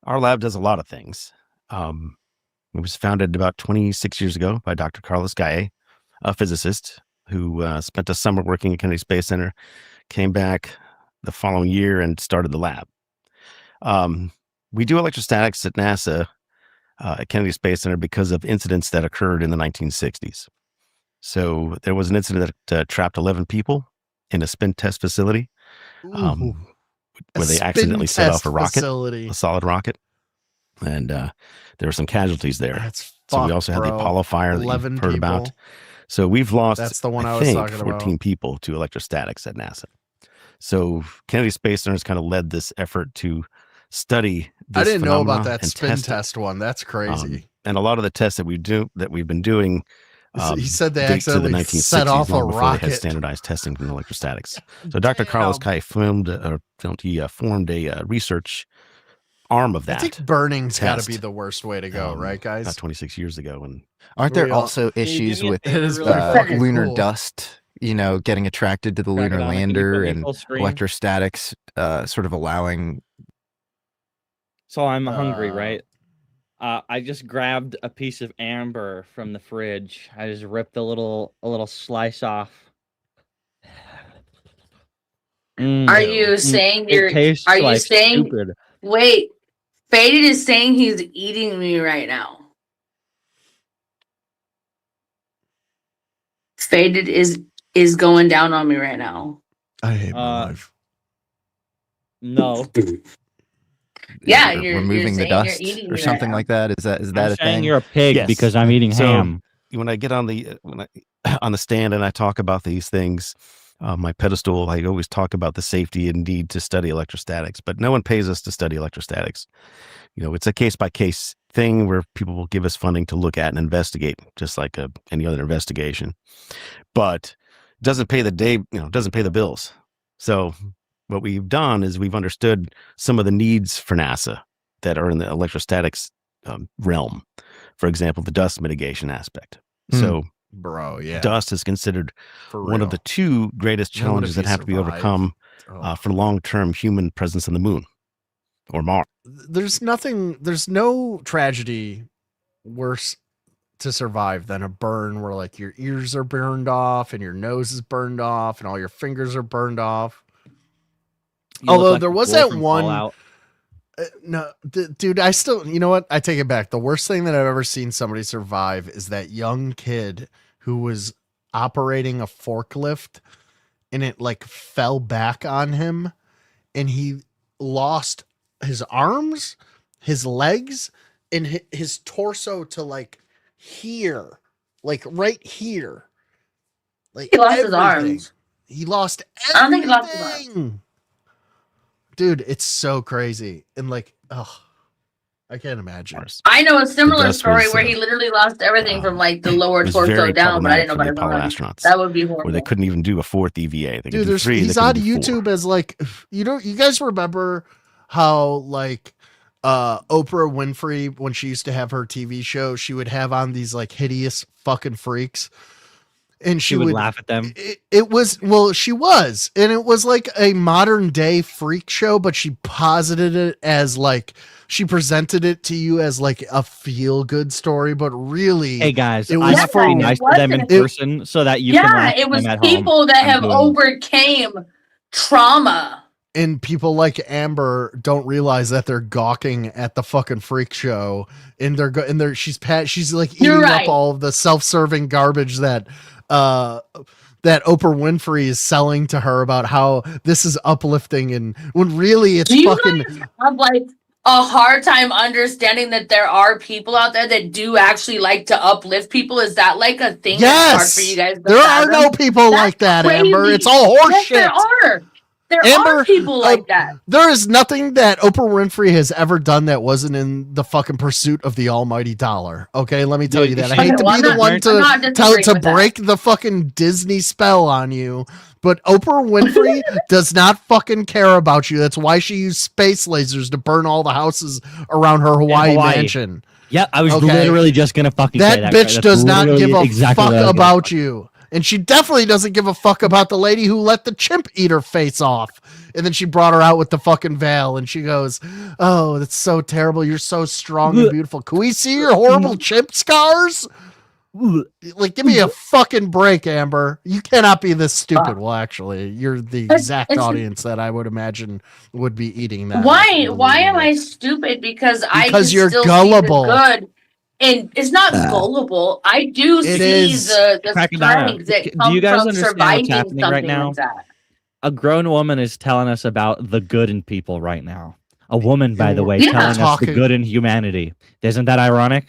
Our lab does a lot of things. It was founded about 26 years ago by Dr. Carlos Galle, a physicist who spent a summer working at Kennedy Space Center, came back the following year and started the lab. We do electrostatics at NASA, at Kennedy Space Center, because of incidents that occurred in the 1960s. So there was an incident that trapped 11 people in a spin test facility. Where they accidentally set off a rocket, a solid rocket, and there were some casualties there. So we also had the Apollo fire that you've heard about. So we've lost, That's the one I think, was talking 14 people to electrostatics at NASA. So Kennedy Space Center has kind of led this effort to study this I didn't know about phenomena that and spin test it. test one. That's crazy. And a lot of the tests that we've been doing. He said they date to the accidentally 1960s, set off a long before they had rocket. standardized testing from electrostatics. So Dr. Carlos Galle formed a research arm of that. I think burning's got to test, be the worst way to go, right, guys? About 26 years ago. And aren't there also issues with lunar dust, getting attracted to the lunar Crackadona, can you lander put me and full screen? electrostatics sort of allowing... So I'm hungry, right? I just grabbed a piece of amber from the fridge. I just ripped a little slice off. Are you saying It tastes are you like saying stupid. wait, Faded is saying he's eating me right now. Faded is going down on me right now. I hate my life. No. Yeah, You're removing the saying dust you're eating or me something right like that. Is that I'm a saying thing? you're a pig because I'm eating So, ham. When I get on the on the stand and I talk about these things, my pedestal, I always talk about the safety and need to study electrostatics, but no one pays us to study electrostatics. It's a case by case thing where people will give us funding to look at and investigate, just like any other investigation. But it doesn't pay doesn't pay the bills. So what we've done is we've understood some of the needs for NASA that are in the electrostatics realm. For example, the dust mitigation aspect. So, bro, yeah, dust is considered For one of real. the two greatest Even if challenges that you have to be survive. overcome for long-term human presence on the moon or Mars. There's no tragedy worse to survive than a burn where like your ears are burned off and your nose is burned off and all your fingers are burned off. You look Although like there the was bull that from one, Fallout. no, dude, I still, you know what? I take it back. The worst thing that I've ever seen somebody survive is that young kid who was operating a forklift and it like fell back on him and he lost his arms, his legs, and his torso to like here, like right here. Like He lost his everything. arms. He lost I don't think he lost his arms. everything. Dude, it's so crazy. And like, I can't imagine. I know a similar dust story was, where he literally lost everything from like the lower It was torso very down, but I didn't know problematic about for his the Apollo arms. astronauts, That would be horrible. where they couldn't even do a fourth EVA. They could Dude, do three. he's they on couldn't do four. YouTube as like, you guys remember how like Oprah Winfrey, when she used to have her TV show, she would have on these like hideous fucking freaks. And She would laugh at them. It was, well, she was, and it was like a modern day freak show, but she posited it as like, she presented it to you as like a feel good story, but really, Hey guys, it I was have to be nice to them in person so that you can Yeah, laugh it at was them at people home. that I'm have doing- overcame trauma And people like Amber don't realize that they're gawking at the fucking freak show, and she's like eating up all of the self-serving garbage that that Oprah Winfrey is selling to her about how this is uplifting, and when really it's fucking. Guys have like a hard time understanding that there are people out there that do actually like to uplift people? Is that like a thing that's hard for you guys? There are no people like that, crazy. Amber. It's all horseshit. Yes, there are. There are people like that. There is nothing that Oprah Winfrey has ever done that wasn't in the fucking pursuit of the almighty dollar. Okay, let me tell you that. I hate to be the one to break the fucking Disney spell on you, but Oprah Winfrey does not fucking care about you. That's why she used space lasers to burn all the houses around her Hawaii mansion. Yeah, I was literally just gonna fucking say that. Bitch does not give a fuck about you. And she definitely doesn't give a fuck about the lady who let the chimp eat her face off. And then she brought her out with the fucking veil, and she goes, "Oh, that's so terrible. You're so strong and beautiful. Can we see your horrible chimp scars?" Like, give me a fucking break, Amber. You cannot be this stupid. Well, actually, you're the exact audience that I would imagine would be eating that. Why? Why am I stupid? Because I can you're still gullible. see the good. And it's not gullible. I do see the strength that Do comes you guys from understand surviving what's happening something right now? like that. A grown woman is telling us about the good in people right now. A woman, by the way, Yeah. telling us the good in humanity. Isn't that ironic?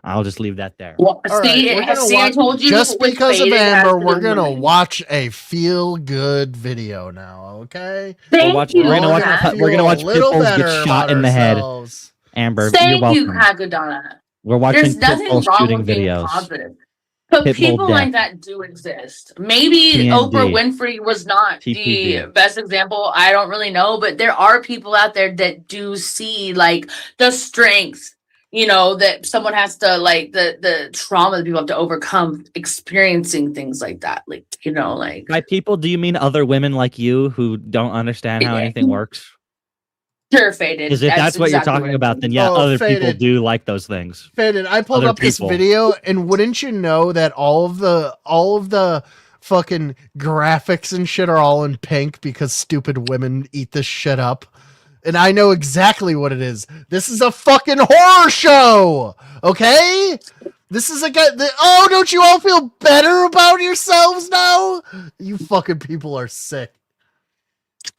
I'll just leave that there. Well, I told you. Just with because of Fade, it has Amber, to we're do gonna with- watch a feel-good video now, okay? Thank We're gonna watch Feel a little pitbulls better get shot about in the head. ourselves. Amber, you're Thank you, welcome. Crackadona. We're watching There's nothing pitbull wrong shooting with being videos. positive. But Pitbull people like death. that do exist. Maybe TND. Oprah Winfrey was not TPD. the best example. I don't really know, but there are people out there that do see like the strength, that someone has to like the trauma that people have to overcome experiencing things like that. Like, By people, do you mean other women like you who don't understand how anything works? Sure, Faded. Because if that's what you're talking about, then yeah, other people Faded. do like those things. Faded, I pulled Other up this people. video, and wouldn't you know that all of the fucking graphics and shit are all in pink because stupid women eat this shit up? And I know exactly what it is. This is a fucking horror show, okay? This is a guy. Oh, don't you all feel better about yourselves now? You fucking people are sick.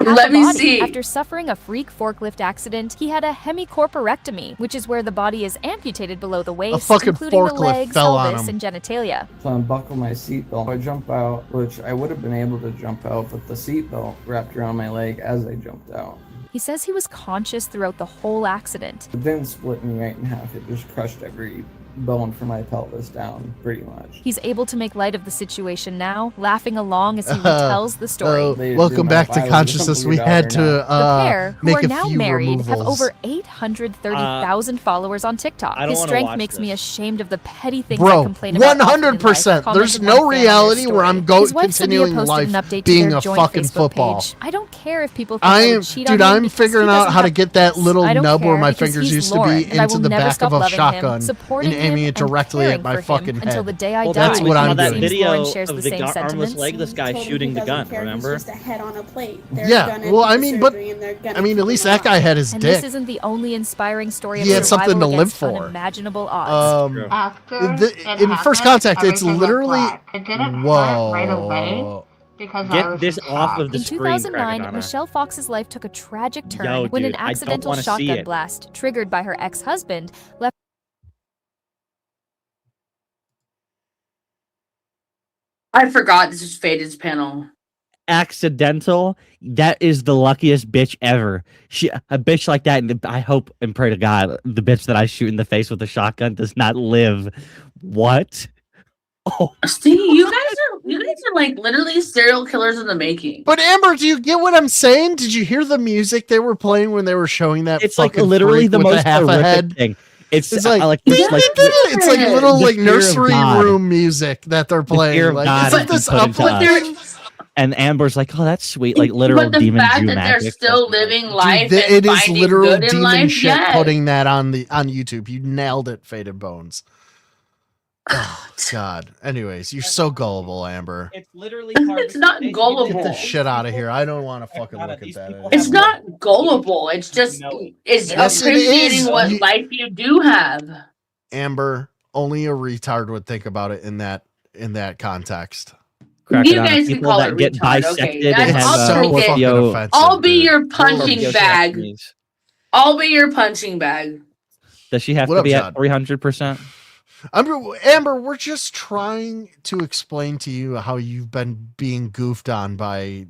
Let me see. After suffering a freak forklift accident, he had a hemicorporectomy, which is where the body is amputated below the waist, fucking including the forklift legs, fell on pelvis, him. and genitalia. So I unbuckle my seatbelt. I jump out, which I would have been able to jump out, but the seatbelt wrapped around my leg as I jumped out. He says he was conscious throughout the whole accident. It didn't split me right in half. It just crushed every bone from my pelvis down, pretty much. He's able to make light of the situation now, laughing along as he retells the story. Welcome back to consciousness. We had to The pair, who make are a now few married, have removals. over 830,000 followers on TikTok. I don't His wanna strength watch makes me ashamed of the petty things I Bro, complain about. often in life, 100%. There's commented no one fan on reality their where story. I'm His wife Sophia continuing posted life an update to being their a joint fucking Facebook football. page. I don't care if people think I would cheat on him I'm because figuring he out doesn't how to have get that little I don't nub where care my because fingers he's used Lauren, to be and I into will the never back stop of a loving him, shotgun supporting and aiming him, it directly and at my caring for him fucking until head. the day I Well, die. That's what I'm that doing. video Lauren shares of the the same armless sentiments. leg, this guy shooting the gun, remember? Yeah, well, I mean, but I mean, at least that guy had his And dick. this isn't the only inspiring story of He had survival something to live against for. unimaginable odds. In First Contact, it's literally whoa. Get this off of the In screen, 2009, Crackadona. Michelle Fox's life took a tragic turn Yo, when dude, an I don't accidental wanna see shotgun it. blast, triggered by her ex-husband, left I forgot this is Faded's panel. Accidental. That is the luckiest bitch ever. A bitch like that, and I hope and pray to God the bitch that I shoot in the face with a shotgun does not live. What? Oh, See, you guys are like literally serial killers in the making. But Amber, do you get what I'm saying? Did you hear the music they were playing when they were showing that? it's like fucking literally freak the with most half a horrific head? thing. It's like, it's like little the like fear of nursery God. room music that they're The fear playing. of Like, God isn't has been this put into uplifting? us. And Amber's like, oh, that's sweet, like literal But the demon fact Jew that magic. they're still living life Dude, and it is finding literal good in demon life, shit yes. putting that on YouTube. You nailed it, Faded Bones. Oh, God. Anyways, you're so gullible, Amber. It's literally It's not gullible. Get the shit out of here. I don't want to fucking look at that. It's not gullible. It's just it's Yes, it appreciating is. what life you do have. Amber, only a retard would think about it in that context. You guys can call it get retard. bisected Okay, and that's have I'll take it. offensive, I'll be dude. your punching bag. I'll be your punching bag. Does she have What to up, be John? at 300%? Amber, we're just trying to explain to you how you've been being goofed on by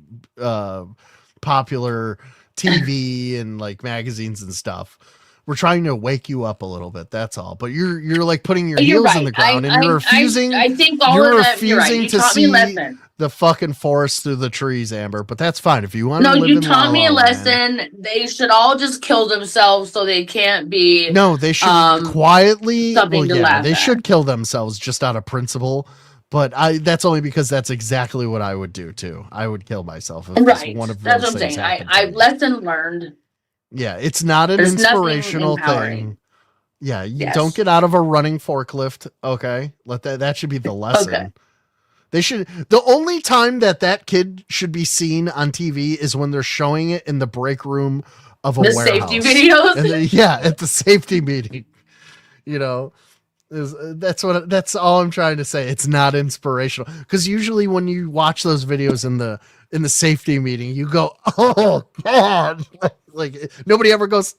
popular TV and like magazines and stuff. We're trying to wake you up a little bit. That's all. But you're like putting your You're heels right. in the ground and you're refusing. I think all you're of them. You're right. refusing You to taught me a see lesson. the fucking forest through the trees, Amber. But that's fine if you want No, to live you in taught La me a La Land. lesson. They should all just kill themselves so they can't be. No, they should quietly. something to laugh they at. should kill themselves just out of principle. But that's only because that's exactly what I would do too. I would kill myself if Right. one of That's those what I'm things saying. happened. I lesson learned. Yeah, it's not an There's nothing inspirational empowering. thing. Yeah, you Yes. don't get out of a running forklift. Okay, that should be the lesson. Okay. They should. The only time that kid should be seen on TV is when they're showing it in the break room of a The warehouse. safety videos? And yeah, at the safety meeting. You know, that's all I'm trying to say. It's not inspirational because usually when you watch those videos in the safety meeting, you go, "Oh God!" Like nobody ever goes,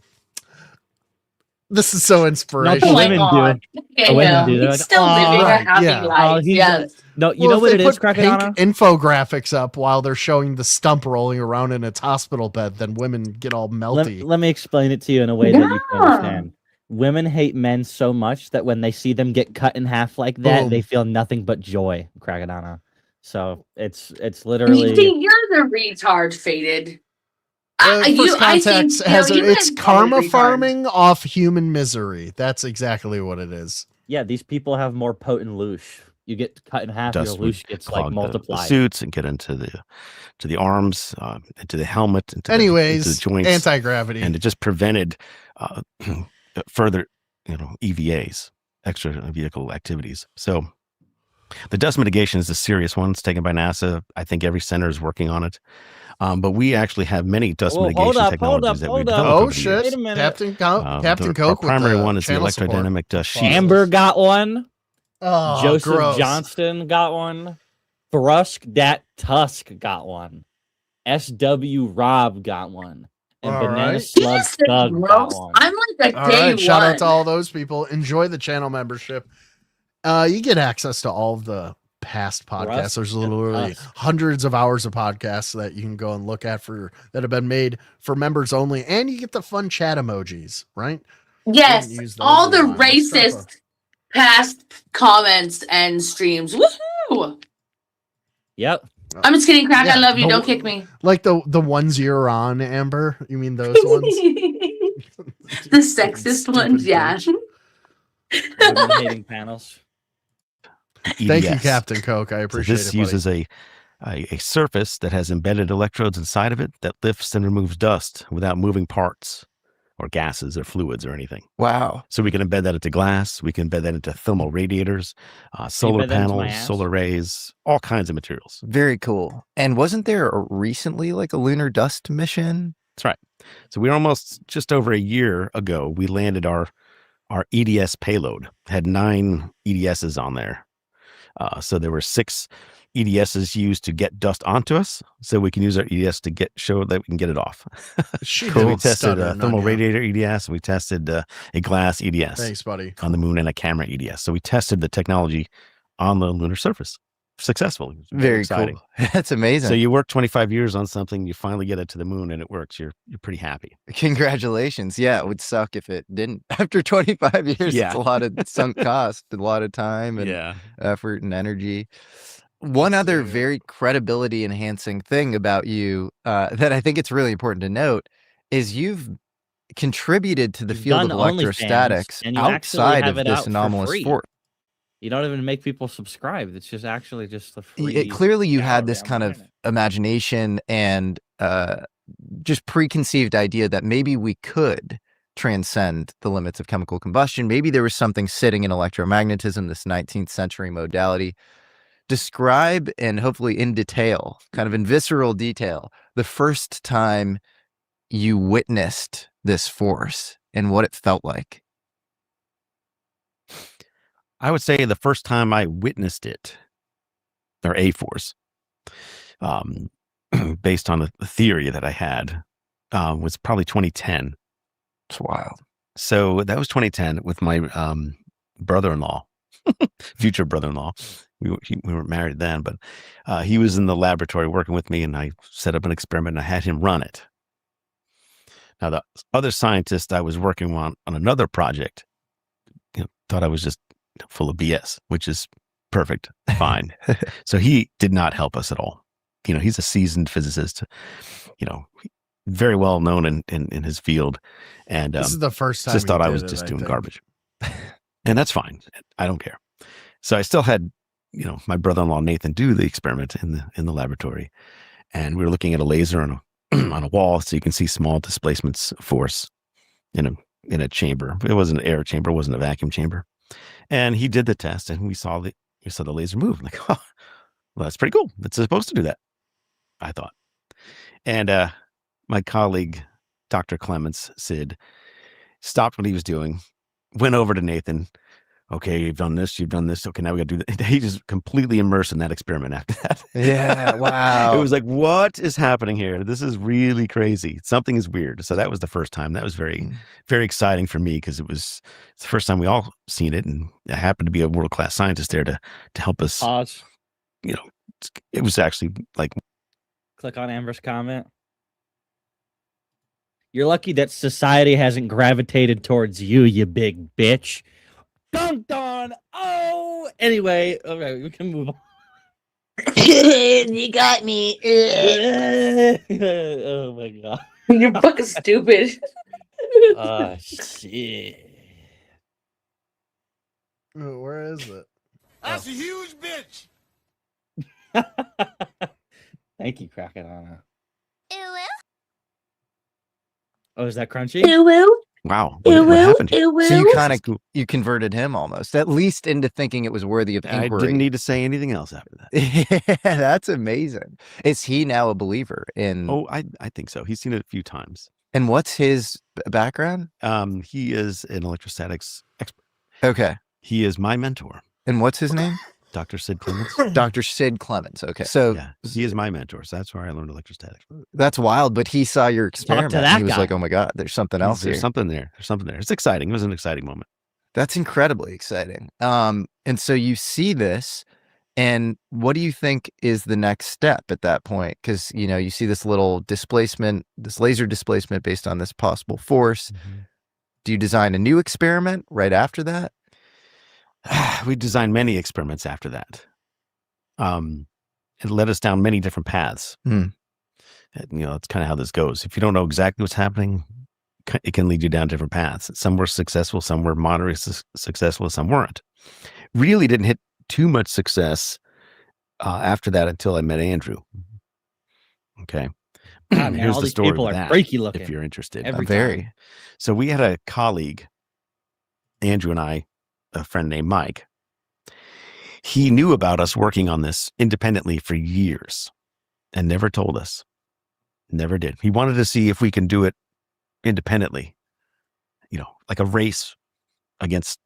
"This is so inspirational." Not the women do. The women do. They're He's like, still living right, a happy yeah. life. he's Yes. No, you Well, know if what they it is, put Crackadona? pink infographics up while they're showing the stump rolling around in its hospital bed, then women get all melty. Let me explain it to you in a way that you can understand. Women hate men so much that when they see them get cut in half like that, Boom. they feel nothing but joy, Crackadona. So it's You literally see, you're the retard, Faded. First I think Contact has you it's guys are karma retards. farming off human misery. That's exactly what it is. yeah, these people have more potent loosh. You get cut in half, Dust your would loosh gets clog like the multiplied. suits and get into the arms, into the helmet, into Anyways, the joints, anti-gravity. and it just prevented further, EVAs, extra vehicle activities. So the dust mitigation is a serious one. It's taken by NASA. I think every center is working on it. But we actually have many dust mitigation technologies that we've developed. Oh over the shit! years. Wait a minute. Captain Our Coke. primary with the one is the channel support. electrodynamic dust sheet. Amber got one. Oh, Joseph gross. Johnston got one. Thrusk Dat Tusk got one. SW Rob got one. And All Banana right. Slug Thug got one. I'm like a All day right, shout one. out to all those people. Enjoy the channel membership. You get access to all of the past podcasts. Russ There's and literally us. hundreds of hours of podcasts that you can go and look at that have been made for members only, and you get the fun chat emojis, right? Yes, You can use those all the in line. Let's drop racist past comments and streams. Woohoo! Yep. I'm just kidding, Crack. I Yeah, love you. the- Don't kick me. Like the ones you're on, Amber. You mean those ones? The sexist ones, yeah. Women hating panels. Thank you, EDS. Captain Coke. I appreciate this it. Buddy. uses a surface that has embedded electrodes inside of it that lifts and removes dust without moving parts or gases or fluids or anything. Wow. So we can embed that into glass. We can embed that into thermal radiators, solar embed that into my panels, ass? solar arrays, all kinds of materials. Very cool. And wasn't there recently like a lunar dust mission? That's right. So we almost just over a year ago, we landed our EDS payload. Had 9 EDSs on there. So there were 6 EDSs used to get dust onto us, so we can use our EDS to show that we can get it off. She So we did tested stutter, a not thermal you. radiator EDS, and we tested a glass EDS Thanks, buddy. on the moon, and a camera EDS. So we tested the technology on the lunar surface successfully. It was Very exciting. cool. That's amazing. So you work 25 years on something, you finally get it to the moon, and it works. You're pretty happy. Congratulations. Yeah, it would suck if it didn't. After 25 years, Yeah. it's a lot of sunk cost, a lot of time and effort and energy. One other very credibility enhancing thing about you that I think it's really important to note is you've contributed to the You've field of done OnlyFans, electrostatics and you actually outside have of it out this for anomalous free. sport. You don't even make people subscribe. It's just actually just the free. Clearly you had gallery this on kind the of planet. imagination and just preconceived idea that maybe we could transcend the limits of chemical combustion. Maybe there was something sitting in electromagnetism, this 19th century modality. Describe, and hopefully in detail, kind of in visceral detail, the first time you witnessed this force and what it felt like. I would say the first time I witnessed it, or a force, based on a theory that I had, was probably 2010. It's wild. So that was 2010 with my brother-in-law, future brother-in-law. We weren't married then, but he was in the laboratory working with me, and I set up an experiment and I had him run it. Now, the other scientist I was working on another project, thought I was just full of BS, which is perfect, fine. So he did not help us at all. He's a seasoned physicist, very well known in his field. And this is the first time just thought he I was did just it, doing think. garbage. And that's fine. I don't care. So I still had, my brother-in-law Nathan do the experiment in the laboratory. And we were looking at a laser on a wall, so you can see small displacements force in a chamber. It wasn't an air chamber, it wasn't a vacuum chamber. And he did the test, and we saw the laser move. Like, oh, well, that's pretty cool. It's supposed to do that, I thought. And my colleague, Dr. Clements, Sid, stopped what he was doing, went over to Nathan. Okay, you've done this. Okay, now we got to do that. He just completely immersed in that experiment after that. Yeah, wow. It was like, what is happening here? This is really crazy. Something is weird. So that was the first time. That was very, very exciting for me because it's the first time we all seen it, and I happened to be a world-class scientist there to help us. Pause. It was actually like. Click on Amber's comment. You're lucky that society hasn't gravitated towards you, you big bitch. Dunked on. Oh, anyway, okay, we can move on. You got me. Oh my god. You're fucking stupid. Oh shit. Where is it? That's a huge bitch. Thank you, Crackadona. Ew. Oh, is that crunchy? Ew. Wow. What happened here? So you converted him almost, at least into thinking it was worthy of inquiry. I didn't need to say anything else after that. Yeah, that's amazing. Is he now a believer in? Oh, I think so. He's seen it a few times. And what's his background? He is an electrostatics expert. Okay. He is my mentor. And what's his name? Dr. Sid Clements. Dr. Sid Clements. Okay. So yeah, he is my mentor. So that's where I learned electrostatics. That's wild. But he saw your experiment. And he was like, oh my God, there's something else here. There's something there. It's exciting. It was an exciting moment. That's incredibly exciting. And so you see this, and what do you think is the next step at that point? Because, you see this little displacement, this laser displacement based on this possible force. Mm-hmm. Do you design a new experiment right after that? We designed many experiments after that. It led us down many different paths. That's kind of how this goes. If you don't know exactly what's happening, it can lead you down different paths. Some were successful, some were moderately successful, some weren't. Really didn't hit too much success after that until I met Andrew. Okay. God, man, Here's all the these story people with are that, freaky looking. if you're interested. Very. So we had a colleague, Andrew and I, a friend named Mike. He knew about us working on this independently for years and never told us. Never did. He wanted to see if we can do it independently, like a race against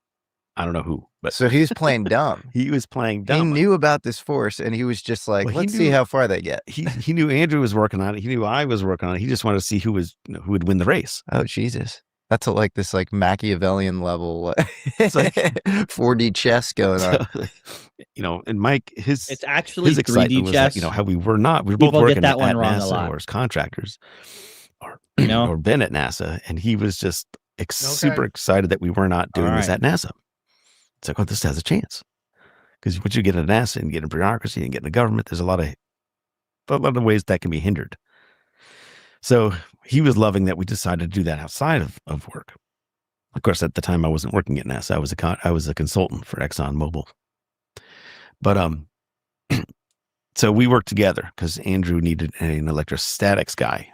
I don't know who. But so he was playing dumb. He was playing dumb. He knew about this force, and he was just like, let's see how far they get. He knew Andrew was working on it. He knew I was working on it. He just wanted to see who would win the race. Oh, Jesus. That's this Machiavellian level, it's like 4D chess going on. And Mike, it's actually his excitement 3D chess. was how we were both People working get that at one wrong NASA a lot. or as contractors, or been at NASA, and he was just super excited that we were not doing this at NASA. It's like, oh, this has a chance, because once you get at NASA and get in bureaucracy and get in the government, there's a lot of ways that can be hindered. So he was loving that we decided to do that outside of work. Of course, at the time I wasn't working at NASA. I was a consultant for ExxonMobil. But so we worked together because Andrew needed an electrostatics guy.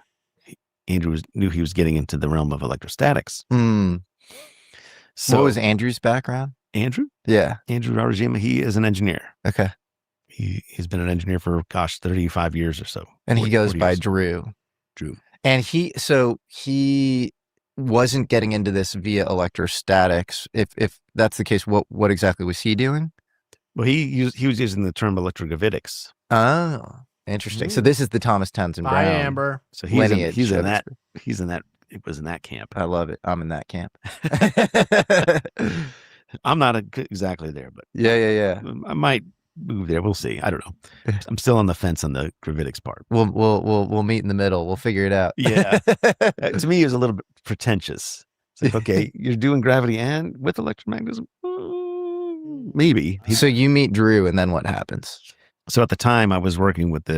Andrew knew he was getting into the realm of electrostatics. So what was Andrew's background? Andrew? Yeah. Andrew Arajima, he is an engineer. Okay. He's been an engineer for, 35 years or so. And 40, he goes by years. Drew. Drew. And he wasn't getting into this via electrostatics. If that's the case, what exactly was he doing? Well, he was using the term electrogravitics. Oh, interesting. So this is the Thomas Townsend Bye, Brown. Amber. So he's in that. It was in that camp. I love it. I'm in that camp. I'm not exactly there, but yeah. I might move there. We'll see. I don't know. I'm still on the fence on the gravitics part. We'll meet in the middle. We'll figure it out. Yeah. To me, it was a little bit pretentious. It's like, okay, you're doing gravity and with electromagnetism, maybe. So you meet Drew, and then what happens? So at the time, I was working with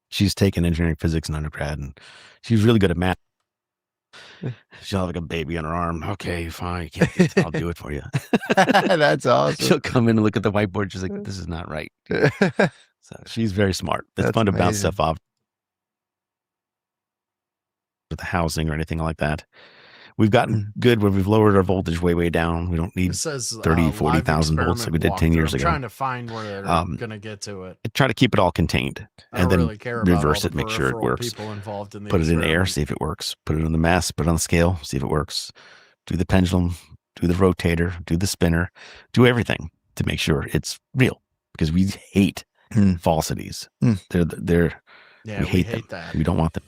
she's taken engineering physics in undergrad, and she's really good at math. She'll have like a baby on her arm. Okay, fine. I'll do it for you. That's awesome. She'll come in and look at the whiteboard. She's like, this is not right. So she's very smart. It's fun to bounce stuff off with the housing or anything like that. We've gotten good where we've lowered our voltage way down. We don't need 30, 40,000 volts like we did 10 years ago. I'm trying to find where they're going to get to it. I try to keep it all contained and then really care about reverse all the it, make sure it peripheral works. people involved in the Put it in air, experiment. see if it works. Put it on the mass, put it on the scale, see if it works. Do the pendulum, do the rotator, do the spinner, do everything to make sure it's real, because we hate falsities. We hate them. that. We don't want them.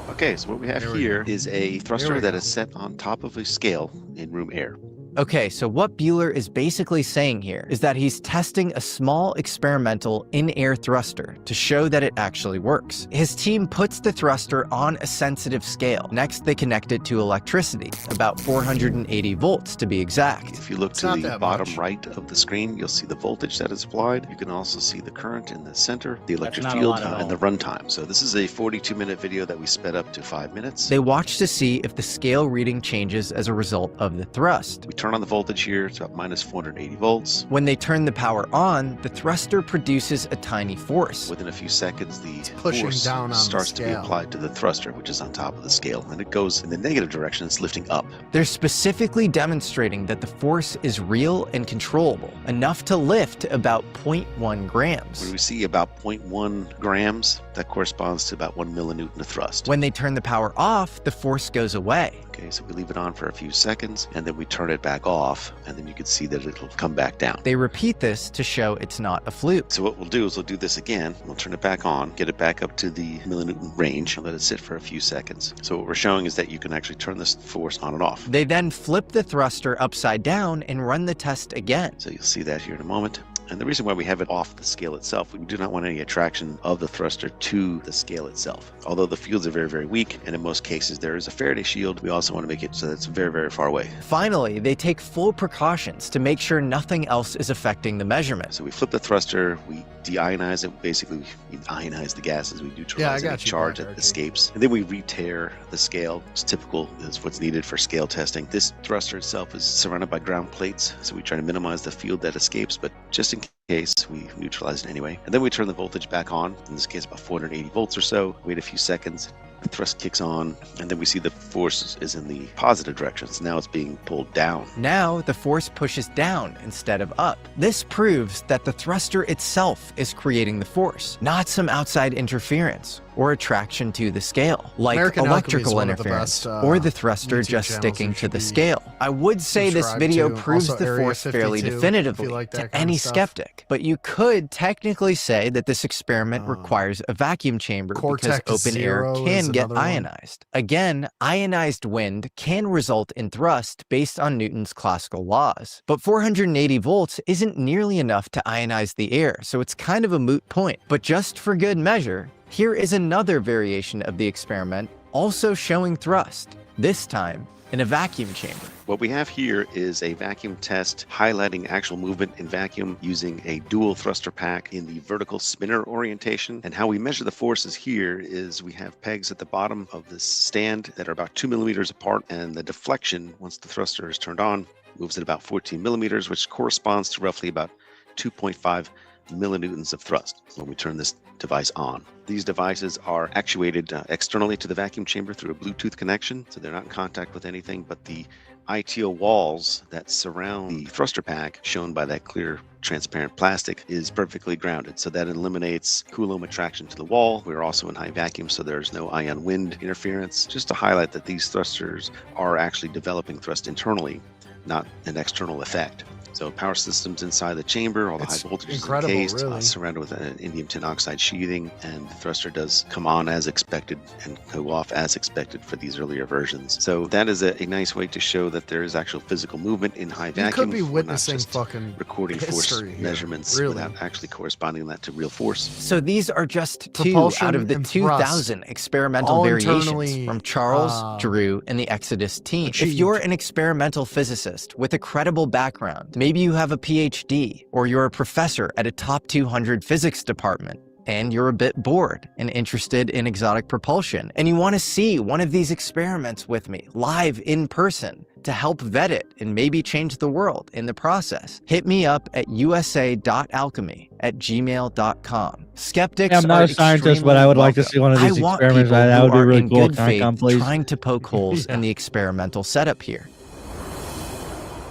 Okay, so what we have here is a thruster that is set on top of a scale in room air. Okay, so what Bueller is basically saying here is that he's testing a small experimental in-air thruster to show that it actually works. His team puts the thruster on a sensitive scale. Next, they connect it to electricity, about 480 volts to be exact. If you look to the bottom right of the screen, you'll see the voltage that is applied. You can also see the current in the center, the electric field, and the runtime. So this is a 42-minute video that we sped up to 5 minutes. They watch to see if the scale reading changes as a result of the thrust. We turn on the voltage here, it's about minus 480 volts. When they turn the power on, the thruster produces a tiny force. Within a few seconds, the pushing force down on the starts to be scale. applied to the thruster, which is on top of the scale, and it goes in the negative direction. It's lifting up. They're specifically demonstrating that the force is real and controllable, enough to lift about 0.1 grams. When we see about 0.1 grams, that corresponds to about 1 millinewton of thrust. When they turn the power off, the force goes away. Okay, so we leave it on for a few seconds, and then we turn it back off, and then you can see that it'll come back down. They repeat this to show it's not a fluke. So what we'll do is we'll do this again. We'll turn it back on, get it back up to the millinewton range, and let it sit for a few seconds. So what we're showing is that you can actually turn this force on and off. They then flip the thruster upside down and run the test again. So you'll see that here in a moment. And the reason why we have it off the scale itself, we do not want any attraction of the thruster to the scale itself. Although the fields are very, very weak, and in most cases there is a Faraday shield, we also want to make it so that it's very, very far away. Finally, they take full precautions to make sure nothing else is affecting the measurement. So we flip the thruster, we deionize it. Basically, we ionize the gases, we neutralize any charge that escapes. And then we re-tear the scale. It's typical, is what's needed for scale testing. This thruster itself is surrounded by ground plates, so we try to minimize the field that escapes, but just in case, we neutralize it anyway. And then we turn the voltage back on, in this case about 480 volts or so, wait a few seconds, the thrust kicks on, and then we see the force is in the positive direction. So now it's being pulled down. Now the force pushes down instead of up. This proves that the thruster itself is creating the force, not some outside interference or attraction to the scale, like American Alchemy is electrical one of the interference best, or the thruster YouTube just channels sticking you to should the be scale. I would say this subscribed video to. proves Also, the Area force fairly 52, if you definitively like that to kind of any stuff. skeptic, but you could technically say that this experiment requires a vacuum chamber Cortex because open Zero air can is get another one. ionized. Again, ionized wind can result in thrust based on Newton's classical laws, but 480 volts isn't nearly enough to ionize the air, so it's kind of a moot point. But just for good measure, here is another variation of the experiment, also showing thrust, this time in a vacuum chamber. What we have here is a vacuum test highlighting actual movement in vacuum using a dual thruster pack in the vertical spinner orientation. And how we measure the forces here is we have pegs at the bottom of this stand that are about 2 millimeters apart, and the deflection, once the thruster is turned on, moves at about 14 millimeters, which corresponds to roughly about 2.5 millinewtons of thrust when we turn this device on. These devices are actuated externally to the vacuum chamber through a Bluetooth connection, so they're not in contact with anything, but the ITO walls that surround the thruster pack, shown by that clear transparent plastic, is perfectly grounded, so that eliminates Coulomb attraction to the wall. We're also in high vacuum, so there's no ion wind interference. Just to highlight that these thrusters are actually developing thrust internally, not an external effect. So power systems inside the chamber, all the high voltages encased, surrounded with an indium tin oxide sheathing, and the thruster does come on as expected and go off as expected for these earlier versions. So that is a nice way to show that there is actual physical movement in high vacuum. You could be witnessing fucking recording force measurements without actually corresponding that to real force. So these are just two out of the 2,000 experimental variations from Charles, Drew, and the Exodus team. If you're an experimental physicist with a credible background, maybe you have a PhD, or you're a professor at a top 200 physics department, and you're a bit bored and interested in exotic propulsion, and you want to see one of these experiments with me live in person to help vet it and maybe change the world in the process, hit me up at usa.alchemy@gmail.com. Skeptics I'm not a scientist, but I would like to see one of these experiments. That would be really cool. Can I come, please? Trying to poke holes in the experimental setup here.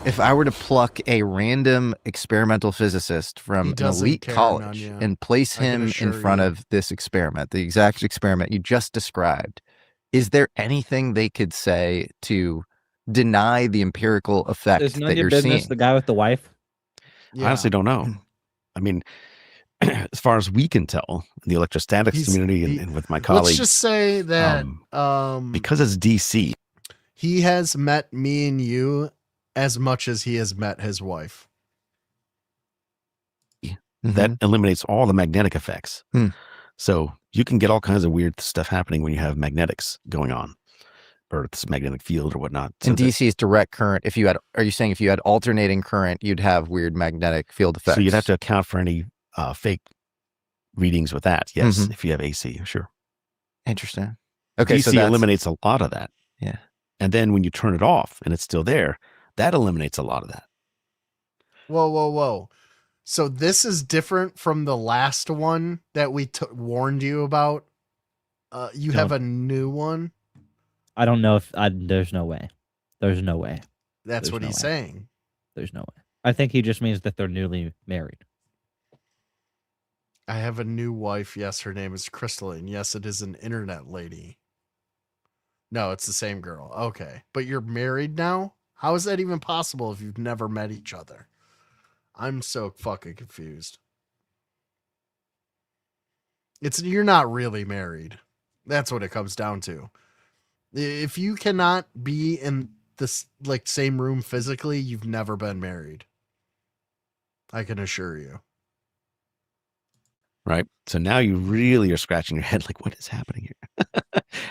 If I were to pluck a random experimental physicist from an elite college and place him in front of this experiment, the exact experiment you just described, is there anything they could say to deny the empirical effect Is none that of your you're business seeing? the guy with the wife? I honestly don't know. I mean, as far as we can tell, in the electrostatics community and with my colleagues, let's just say that because it's DC, he has met me and you as much as he has met his wife. that eliminates all the magnetic effects. So you can get all kinds of weird stuff happening when you have magnetics going on, Earth's magnetic field or whatnot. So In DC's direct current, if you had, are you saying if you had alternating current, you'd have weird magnetic field effects? So you'd have to account for any fake readings with that. Yes, if you have AC, sure. Interesting. Okay, DC so that's, eliminates a lot of that. Yeah. And then when you turn it off and it's still there, that eliminates a lot of that. Whoa. So this is different from the last one that we warned you about. You have a new one? I don't know if there's no way. There's no way. That's what he's saying. There's no way. I think he just means that they're newly married. I have a new wife. Yes, her name is Crystalline. Yes, it is an internet lady. No, it's the same girl. Okay. But you're married now? How is that even possible if you've never met each other? I'm so fucking confused. You're not really married. That's what it comes down to. If you cannot be in this same room physically, you've never been married. I can assure you. Right. So now you really are scratching your head like, what is happening here?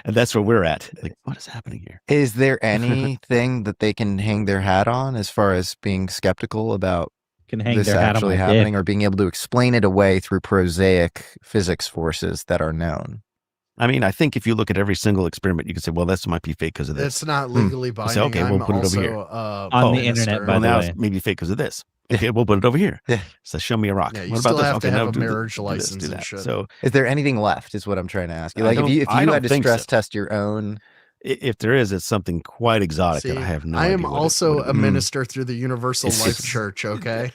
And that's where we're at. Like, what is happening here? Is there anything that they can hang their hat on as far as being skeptical about this actually happening, or being able to explain it away through prosaic physics forces that are known? I mean, I think if you look at every single experiment, you can say, well, this might be fake because of this. It's not legally binding. Say, okay, we'll put it over here. On the internet, by the now way. It's maybe fake because of this. Okay, we'll put it over here. Yeah. So show me a rock. Yeah, you what still about this? have Okay, to now have a do marriage do this, license do and that. shit. So is there anything left is what I'm trying to ask you. I Like if you had to think stress so. test your own. If there is, it's something quite exotic that I have no idea. I am also a minister through the Universal Life Church, okay?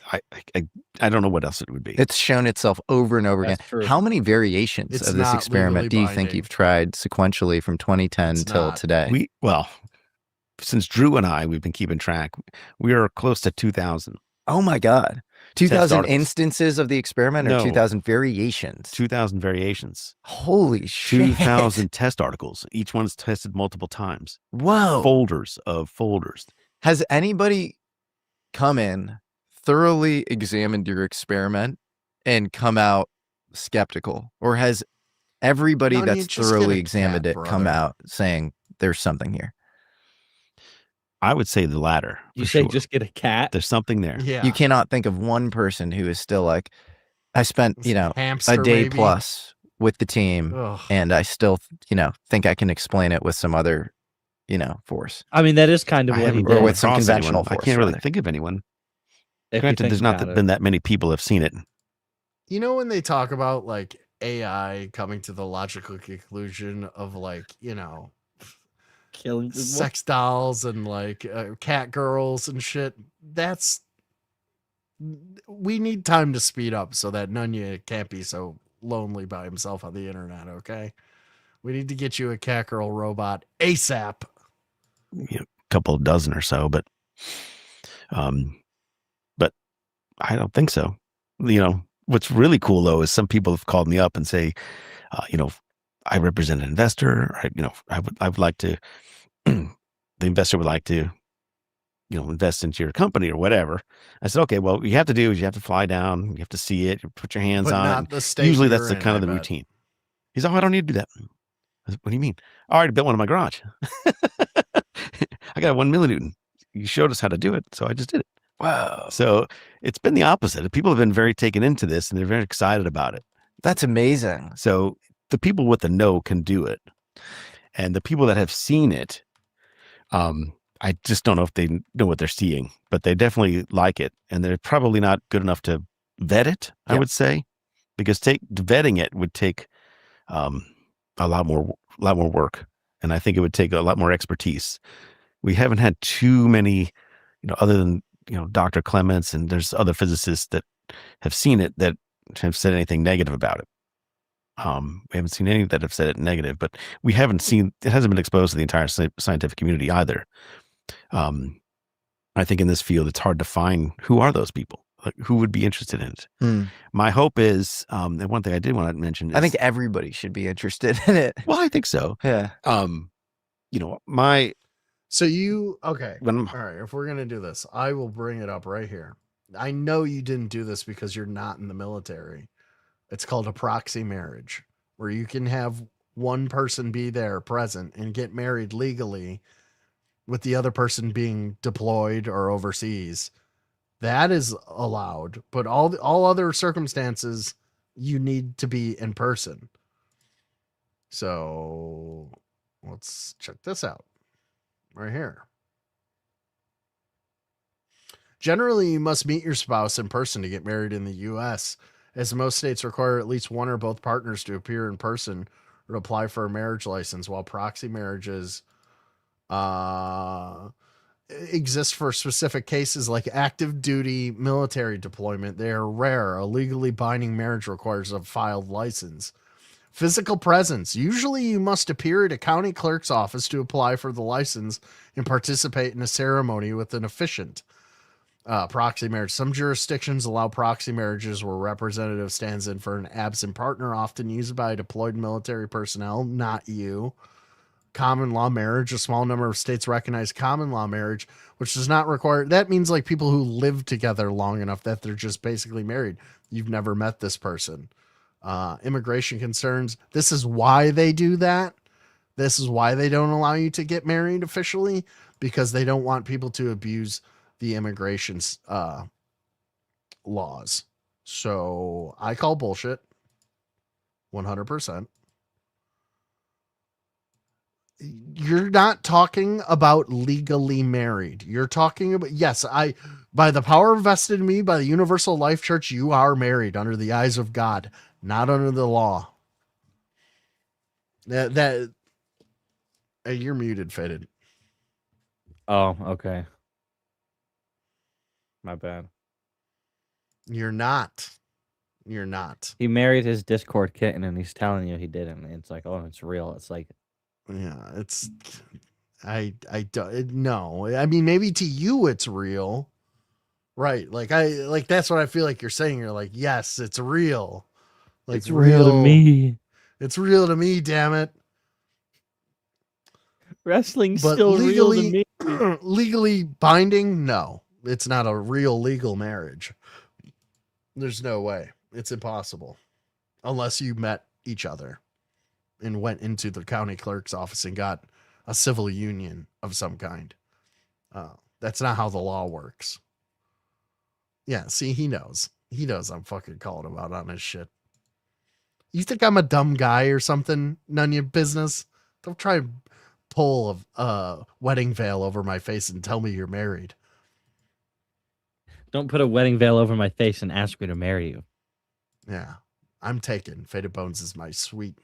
I don't know what else it would be. It's shown itself over and over again. true. How many variations It's of this not experiment do you legally think binding. you've tried sequentially from 2010 till not. today? Since Drew and I, we've been keeping track. We are close to 2,000. Oh my God. 2,000 articles. instances of the experiment, or No. 2,000 variations? 2,000 variations. Holy shit. 2,000 test articles. Each one's tested multiple times. Whoa. Folders of folders. Has anybody come in, thoroughly examined your experiment, and come out skeptical? Or has everybody No, you that's just get thoroughly a examined cat, it come brother. out saying there's something here? I would say the latter. You for say sure. just get a cat? There's something there. Yeah. You cannot think of one person who is still like, I spent, a Hamster, day maybe? plus with the team, Ugh. and I still, think I can explain it with some other, force. I mean, that is kind of I what he haven't did. Or with some crossed conventional anyone. I force, can't really rather. think of anyone. If you Granted, think there's not about it. been that many people have seen it. You know when they talk about like AI coming to the logical conclusion of like, you know, killing people? sex dolls and like cat girls and shit. We need time to speed up so that Nunya can't be so lonely by himself on the internet. Okay, we need to get you a cat girl robot ASAP. A couple of dozen or so, but I don't think so. What's really cool though is some people have called me up and say, I represent an investor. I would like to. The investor would like to, invest into your company or whatever. I said, okay, well, what you have to do is you have to fly down, you have to see it, you put your hands But on not it. the state Usually you're that's the in, kind I of the bet. routine. He's, I don't need to do that. I said, what do you mean? I already built one in my garage. I got a 1 millinewton. You showed us how to do it, so I just did it. Wow. So it's been the opposite. People have been very taken into this and they're very excited about it. That's amazing. So the people with the know can do it. And the people that have seen it, I just don't know if they know what they're seeing, but they definitely like it. And they're probably not good enough to vet it, I would say, because vetting it would take a lot more work. And I think it would take a lot more expertise. We haven't had too many, other than, Dr. Clements, and there's other physicists that have seen it that have said anything negative about it. We haven't seen any that have said it negative, but we haven't seen, it hasn't been exposed to the entire scientific community either. I think in this field, it's hard to find who are those people, like who would be interested in it. My hope is, and one thing I did want to mention is, I think everybody should be interested in it. Well, I think so. Yeah. Okay. All right. If we're going to do this, I will bring it up right here. I know you didn't do this because you're not in the military. It's called a proxy marriage, where you can have one person be there present and get married legally with the other person being deployed or overseas. That is allowed, but all other circumstances, you need to be in person. So let's check this out right here. Generally, you must meet your spouse in person to get married in the U.S., as most states require at least one or both partners to appear in person or apply for a marriage license, while proxy marriages exist for specific cases like active duty military deployment. They are rare. A legally binding marriage requires a filed license. Physical presence. Usually you must appear at a county clerk's office to apply for the license and participate in a ceremony with an officiant. Proxy marriage. Some jurisdictions allow proxy marriages where representative stands in for an absent partner, often used by deployed military personnel, not you. Common law marriage. A small number of states recognize common law marriage, which does not require, that means like people who live together long enough that they're just basically married. You've never met this person. Immigration concerns. This is why they do that. This is why they don't allow you to get married officially, because they don't want people to abuse the immigration laws. So I call bullshit 100%. You're not talking about legally married. You're talking about, yes, by the power vested in me by the Universal Life Church, you are married under the eyes of God, not under the law. That you're muted, Faded. Oh, okay. My bad. You're not. You're not. He married his Discord kitten and he's telling you he didn't. It's like, oh, it's real. It's like, yeah, it's, I don't know. I mean, maybe to you it's real, right? Like that's what I feel like you're saying. You're like, yes, it's real. Like it's real to me. It's real to me. Damn it. Wrestling's But still real to me. Legally binding? No, it's not a real legal marriage. There's no way. It's impossible unless you met each other and went into the county clerk's office and got a civil union of some kind. That's not how the law works. Yeah, see, he knows. He knows I'm fucking calling him out on his shit. You think I'm a dumb guy or something? None of your business. Don't try to pull a wedding veil over my face and tell me you're married. Don't put a wedding veil over my face and ask me to marry you. Yeah, I'm taken. Faded Bones is my sweet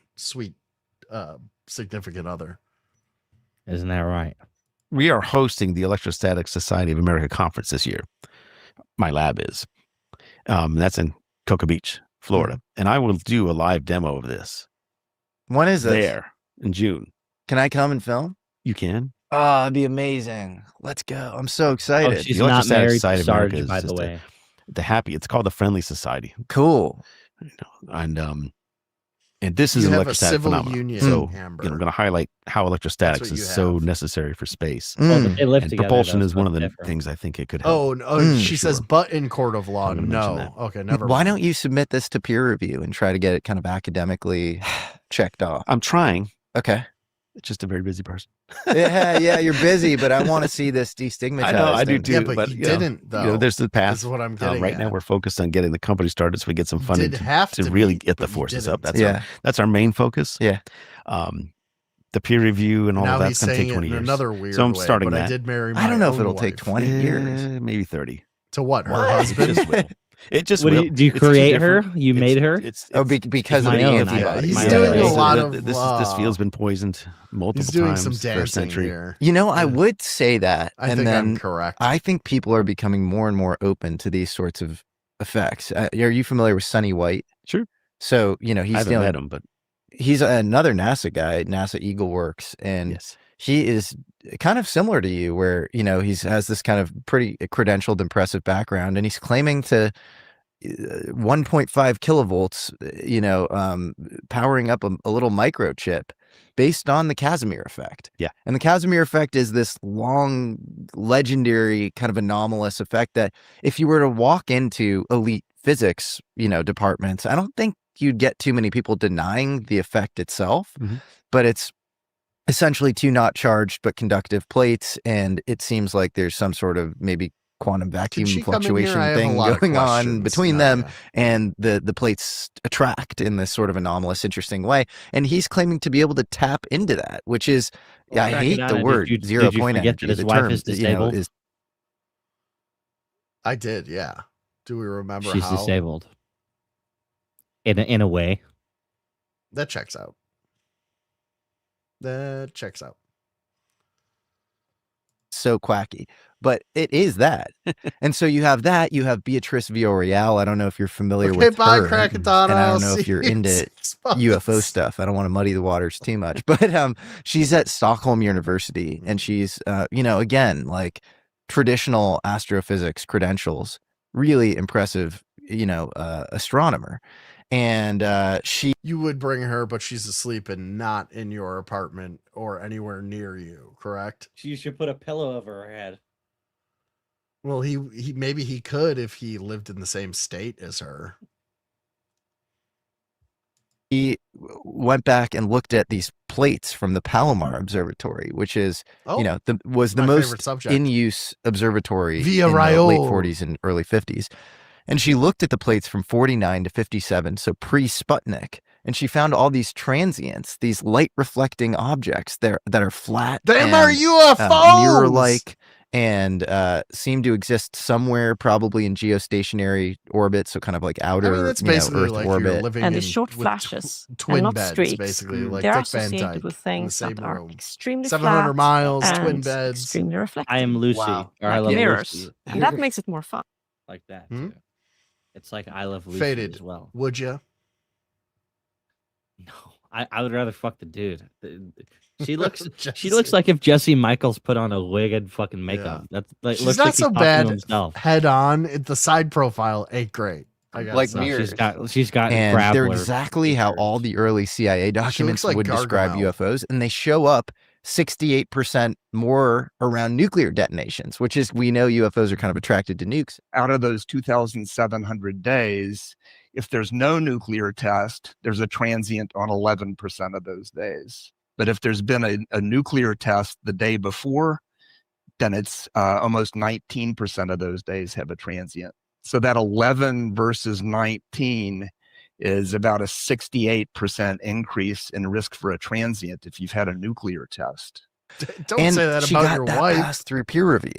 significant other. Isn't that right? We are hosting the Electrostatic Society of America conference this year. My lab is. That's in Cocoa Beach, Florida. And I will do a live demo of this. When is this? There in June. Can I come and film? You can. Oh, it'd be amazing. Let's go. I'm so excited. She's The not Electrostatic married Society to of America Sarge, is by the just way. it's called the Friendly Society. Cool. And this is You an have a electrostatic civil phenomenon. union, So Amber. I'm going to highlight how electrostatics That's what is you so have. necessary for space. Well, they live And together, propulsion though, is so one of it's the different. things I think it could help. Oh, no, she says, but in court of law, I'm gonna mention no. that. Okay, never Why mind. don't you submit this to peer review and try to get it kind of academically checked off? I'm trying. Okay. It's just a very busy person. yeah, you're busy, but I want to see this destigmatized. I know, I do thing. too. Yeah, but you you know, didn't, though. there's the path. Is what I'm getting right now, at. we're focused on getting the company started so we get some funding Did have to to really be, get the but you forces didn't. up. Yeah. That's our main focus. Yeah. The peer review and all Now of he's that's going to saying take it 20 in years. another weird so I'm way, starting but that. I did marry my I don't know if own it'll wife. take 20 years. Maybe 30. To what? Her It husband? just will. It just What will. do you It's too create her? different. You made her? Because of my the own. antibodies. He's My doing own. a So lot So of. this field's been poisoned multiple He's doing times some for a dancing century. here. You know, I would say that, I and think then I'm correct. I think people are becoming more and more open to these sorts of effects. Are you familiar with Sonny White? Sure. So he's I haven't dealing. met him, but He's another NASA guy, NASA Eagle Works, and yes. he is kind of similar to you, where he has this kind of pretty credentialed, impressive background, and he's claiming to 1.5 kilovolts, powering up a little microchip based on the Casimir effect. Yeah. And the Casimir effect is this long, legendary kind of anomalous effect that if you were to walk into elite physics, departments, I don't think you'd get too many people denying the effect itself, but it's essentially two not charged but conductive plates, and it seems like there's some sort of maybe quantum vacuum fluctuation thing going on between them, and the plates attract in this sort of anomalous, interesting way. And he's claiming to be able to tap into that, which is, I hate the word zero point energy. His The wife term is disabled? is. I did, yeah. Do we remember She's how? disabled. In a way. That checks out. That checks out. So quacky, but it is that. And so you have that. You have Beatrice Villarreal. I don't know if you're familiar with bye, her, Crackadona. and I I'll don't know see if you're you in into 6 months. UFO stuff. I don't want to muddy the waters too much, but she's at Stockholm University, and she's again, like traditional astrophysics credentials, really impressive, astronomer. And you would bring her, but she's asleep and not in your apartment or anywhere near you, correct? You should put a pillow over her head. Well, he maybe he could if he lived in the same state as her. He went back and looked at these plates from the Palomar Observatory, which is was the most in use observatory in the late 40s and early 50s. And she looked at the plates from 49 to 57, so pre-Sputnik, and she found all these transients, these light-reflecting objects that are flat, Them are UFOs! mirror-like, and seem to exist somewhere, probably in geostationary orbit, so kind of like outer, that's basically Earth like you're orbit. living And in the short with flashes, twin and not beds, streaks. basically, like They're Dick Van associated Dyke with in the things same that are room. extremely 700 flat miles, and twin beds. extremely reflective. I am Lucy. Wow. Or I Like love mirrors, Lucy. and that makes it more fun. Like that too. It's like I love Lucy Faded as well. Would you? No, I would rather fuck the dude. She looks like if Jesse Michaels put on a wig and fucking makeup. That's like She's looks not like so he's talking to bad himself. head on. The side profile ain't great. I gotta Like say. mirrors. She's got And they're Grappler exactly how all the early CIA documents like would describe Gargamel. UFOs, and they show up 68% more around nuclear detonations, which is, we know UFOs are kind of attracted to nukes. Out of those 2,700 days, if there's no nuclear test, there's a transient on 11% of those days. But if there's been a nuclear test the day before, then it's almost 19% of those days have a transient. So that 11 versus 19 is about a 68% increase in risk for a transient if you've had a nuclear test. Don't And say that she about got your that wife. passed through peer review.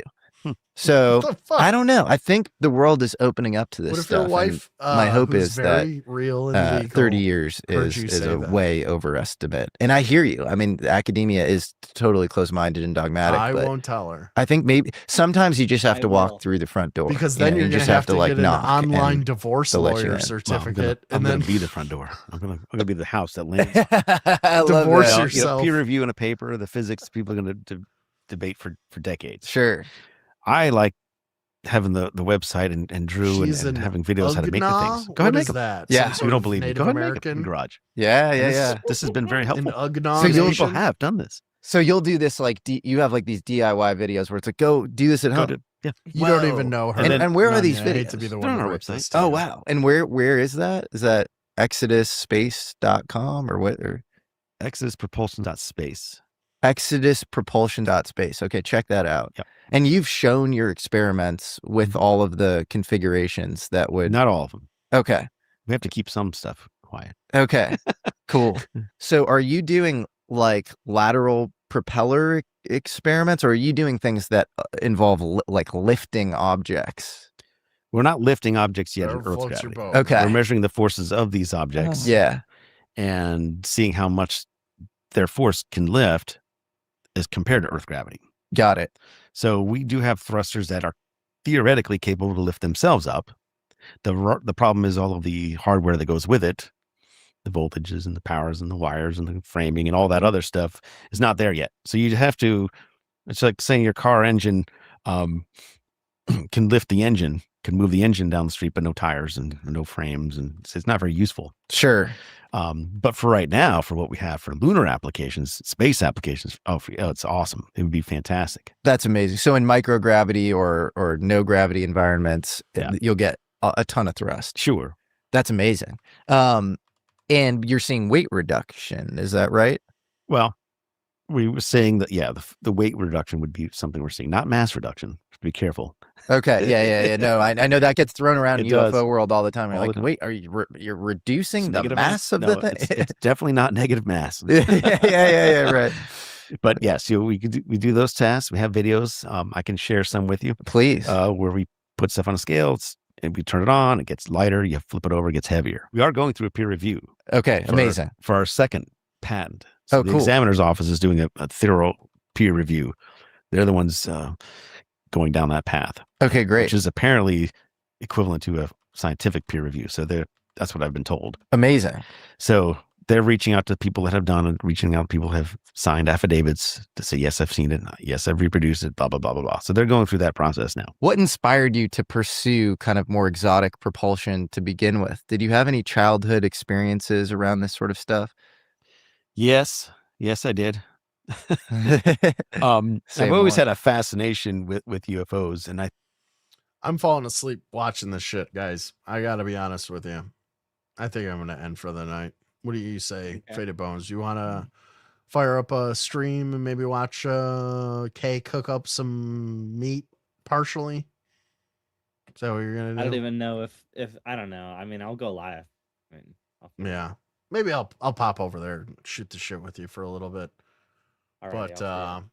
So What the fuck? I don't know. I think the world is opening up to this What if stuff. your wife, and my hope who's is that very real and legal, 30 years heard you is say a that? way overestimate. And I hear you. I mean, academia is totally close-minded and dogmatic. I but won't tell her. I think maybe sometimes you just have I to will. walk through the front door. Because then you you're just gonna have to like get an knock online and divorce they'll let you lawyer in. certificate, I'm and gonna then be the front door. I'm gonna be the house that lands. I love divorce that. yourself. Peer review in a paper, the physics people are going to debate for decades. Sure. I like having the website and Drew She's and an having videos how to make the Ugnaught? things. Go ahead, What make is them. that? Yeah. Some If sort you don't of believe me, Native go ahead and make it American? in the garage. Yeah, And yeah. This has been very helpful. An So Ugnaught you'll- People nation? have done this. So you'll do this like you have like these DIY videos where it's like, go do this at home. Yeah. You don't Whoa. even know her. And where are None these yet. I hate to be videos? the They're one on to our break website. this to Oh you. wow. And where is that? Is that exodusspace.com or what? Or ExodusPropulsion.space. exoduspropulsion.space. Okay, check that out. Yep. And you've shown your experiments with all of the configurations that would Not all of them. Okay. We have to keep some stuff quiet. Okay. Cool. So are you doing like lateral propeller experiments, or are you doing things that involve like lifting objects? We're not lifting objects yet in Whatever Earth's floats your gravity. boat. Okay. We're measuring the forces of these objects. Yeah. And seeing how much their force can lift as compared to Earth gravity. Got it. So we do have thrusters that are theoretically capable to lift themselves up. The problem is all of the hardware that goes with it, the voltages and the powers and the wires and the framing and all that other stuff is not there yet. So you have to, it's like saying your car engine can lift the engine, can move the engine down the street, but no tires and no frames. And it's not very useful. Sure. But for right now, for what we have for lunar applications, space applications, it's awesome. It would be fantastic. That's amazing. So in microgravity or no gravity environments, you'll get a ton of thrust. Sure. That's amazing. And you're seeing weight reduction. Is that right? Well, we were saying that, yeah, the weight reduction would be something we're seeing, not mass reduction. Be careful. Okay. Yeah. No, I know that gets thrown around in It UFO does. world all the time. You're All the like, time. wait, are you you're reducing It's the negative mass of No, the thing? it's definitely not negative mass. yeah, right. But yes, we do those tests. We have videos. I can share some with you. Please. Where we put stuff on a scale, and we turn it on, it gets lighter. You flip it over, it gets heavier. We are going through a peer review. Okay, amazing. For our second patent. So the cool. examiner's office is doing a thorough peer review. They're the ones going down that path. Okay, great. Which is apparently equivalent to a scientific peer review. So that's what I've been told. Amazing. So they're reaching out to people that have done it, reaching out to people who have signed affidavits to say, yes, I've seen it. Yes, I've reproduced it, blah, blah, blah, blah, blah. So they're going through that process now. What inspired you to pursue kind of more exotic propulsion to begin with? Did you have any childhood experiences around this sort of stuff? Yes, I did. I've always had a fascination with UFOs, and I'm falling asleep watching this shit, guys. I gotta be honest with you. I think I'm gonna end for the night. What do you say, Faded Bones? You wanna fire up a stream and maybe watch Kay cook up some meat partially? Is that what you're gonna do? I don't even know if I don't know. I mean, I'll go live. I mean, Yeah, maybe I'll pop over there and shoot the shit with you for a little bit. Alrighty, But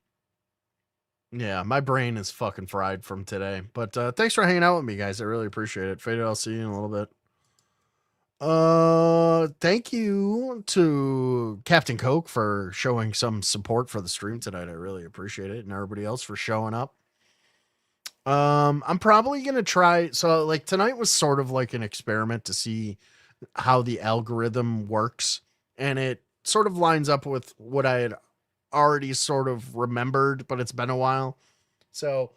yeah, my brain is fucking fried from today. But thanks for hanging out with me, guys. I really appreciate it. Faded, I'll see you in a little bit. Thank you to Captain Coke for showing some support for the stream tonight. I really appreciate it, and everybody else for showing up. I'm probably gonna try. So like tonight was sort of like an experiment to see how the algorithm works, and it sort of lines up with what I had already sort of remembered, but it's been a while. So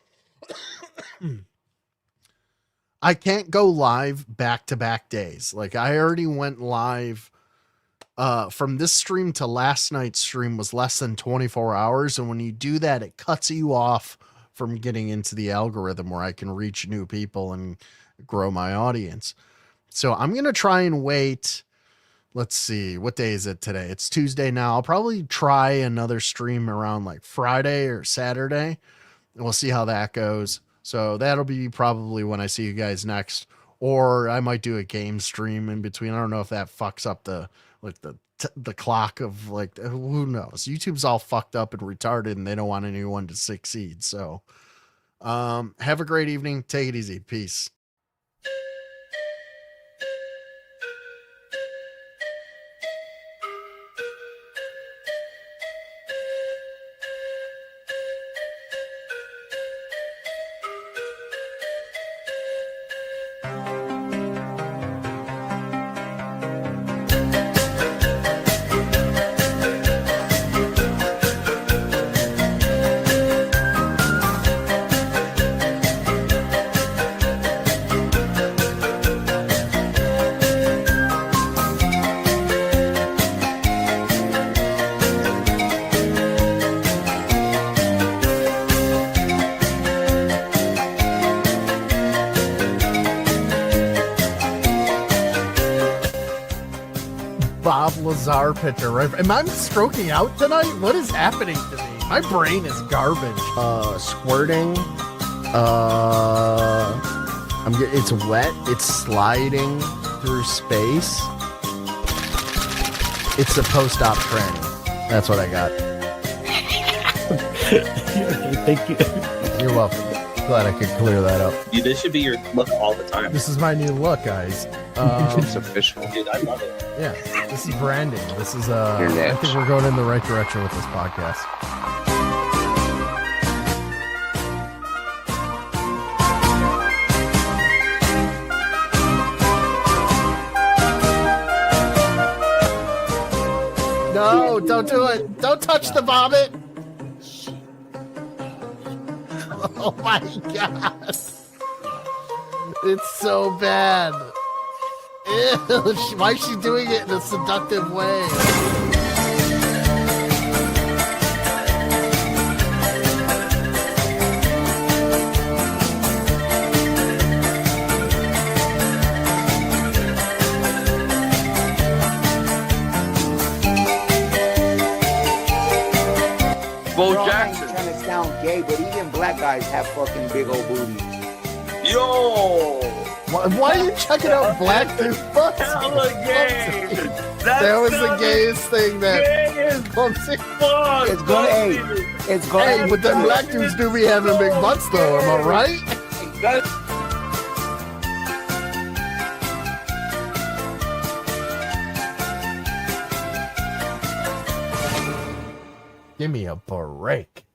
I can't go live back-to-back days. Like I already went live from this stream to last night's stream was less than 24 hours. And when you do that, it cuts you off from getting into the algorithm where I can reach new people and grow my audience. So I'm going to try and wait. Let's see. What day is it today? It's Tuesday now. I'll probably try another stream around like Friday or Saturday. And we'll see how that goes. So that'll be probably when I see you guys next. Or I might do a game stream in between. I don't know if that fucks up the clock of like, who knows? YouTube's all fucked up and retarded and they don't want anyone to succeed. So Have a great evening. Take it easy. Peace. Bob Lazar picture, right? Am I stroking out tonight? What is happening to me? My brain is garbage. Squirting. It's wet. It's sliding through space. It's a post-op tranny. That's what I got. Thank you. You're welcome. Glad I could clear that up. Dude, this should be your look all the time. This is my new look, guys. It's official. Dude, I love it. Yeah, this is branding. This is I think we're going in the right direction with this podcast. No, don't do it. Don't touch the vomit. Oh my god. It's so bad. Ew, why is she doing it in a seductive way? Bo Jackson. I'm trying to sound gay, but even black guys have fucking big old booties. Yo! Why are you checking out black dude butts? Hella gay! That was the gayest thing that. It's gonna, it's gonna. Hey, but them black dudes do be having big butts, though. Am I right? Give me a break.